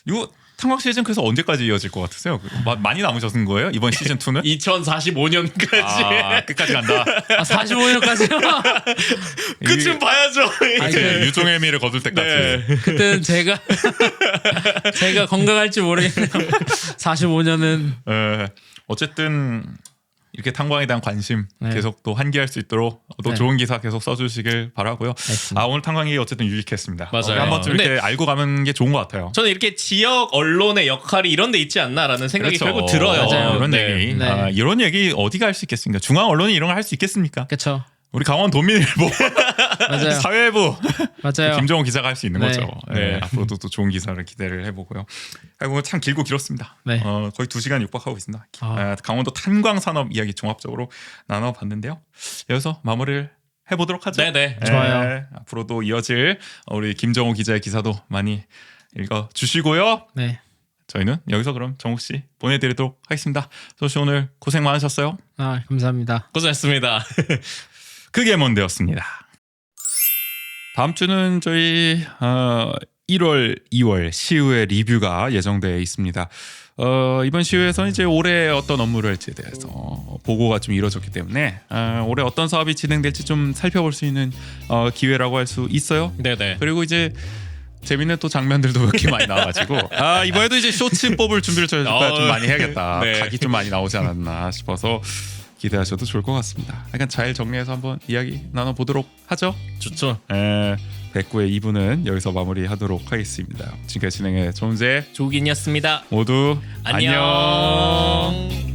이거 탄광 시즌 그래서 언제까지 이어질 것 같으세요? 많이 남으셨는 거예요? 이번 시즌 2는? 2045년까지 끝까지 간다. 45년까지요? 끝좀 봐야죠. 아니, 이제 유종의 미를 거둘 때까지. 네. 그때는 제가 건강할지 모르겠네요. 45년은 어쨌든 이렇게 탄광에 대한 관심 네. 계속 또 환기할 수 있도록 또 네. 좋은 기사 계속 써주시길 바라고요. 알겠습니다. 오늘 탄광이 어쨌든 유익했습니다. 맞아요. 한 번쯤 이렇게 근데 알고 가는 게 좋은 것 같아요. 저는 이렇게 지역 언론의 역할이 이런 데 있지 않나라는 생각이 그렇죠. 결국 들어요. 맞아요. 이런 네. 얘기, 네. 이런 얘기 어디가 할 수 있겠습니까? 중앙 언론이 이런 걸 할 수 있겠습니까? 그렇죠. 우리 강원 도민일보 맞아요. 사회부 맞아요. 김정은 기자가 할 수 있는 네. 거죠. 네. 앞으로도 또 좋은 기사를 기대를 해보고요. 오늘 참 길고 길었습니다. 네. 거의 2시간 육박하고 있습니다. 아. 강원도 탄광 산업 이야기 종합적으로 나눠봤는데요. 여기서 마무리를 해보도록 하죠. 네네. 좋아요. 앞으로도 이어질 우리 김정호 기자의 기사도 많이 읽어주시고요. 네. 저희는 여기서 그럼 정욱 씨 보내드리도록 하겠습니다. 조 씨 오늘 고생 많으셨어요. 감사합니다. 고생했습니다. 그게 뭔데였습니다. 다음 주는 저희 1월, 2월 시의회 리뷰가 예정되어 있습니다. 이번 시의회에서는 이제 올해 어떤 업무를 할지에 대해서 보고가 좀 이루어졌기 때문에 올해 어떤 사업이 진행될지 좀 살펴볼 수 있는 기회라고 할 수 있어요. 네네. 그리고 이제 재밌는 또 장면들도 몇 개 많이 나와가지고 이번에도 이제 쇼츠 뽑을 준비를 저희가 좀 많이 해야겠다. 네. 각이 좀 많이 나오지 않았나 싶어서 기대하셔도 좋을 것 같습니다. 약간 잘 정리해서 한번 이야기 나눠보도록 하죠. 좋죠. 109의 2부는 여기서 마무리하도록 하겠습니다. 지금까지 진행의 존재 조긴이었습니다. 모두 안녕. 안녕.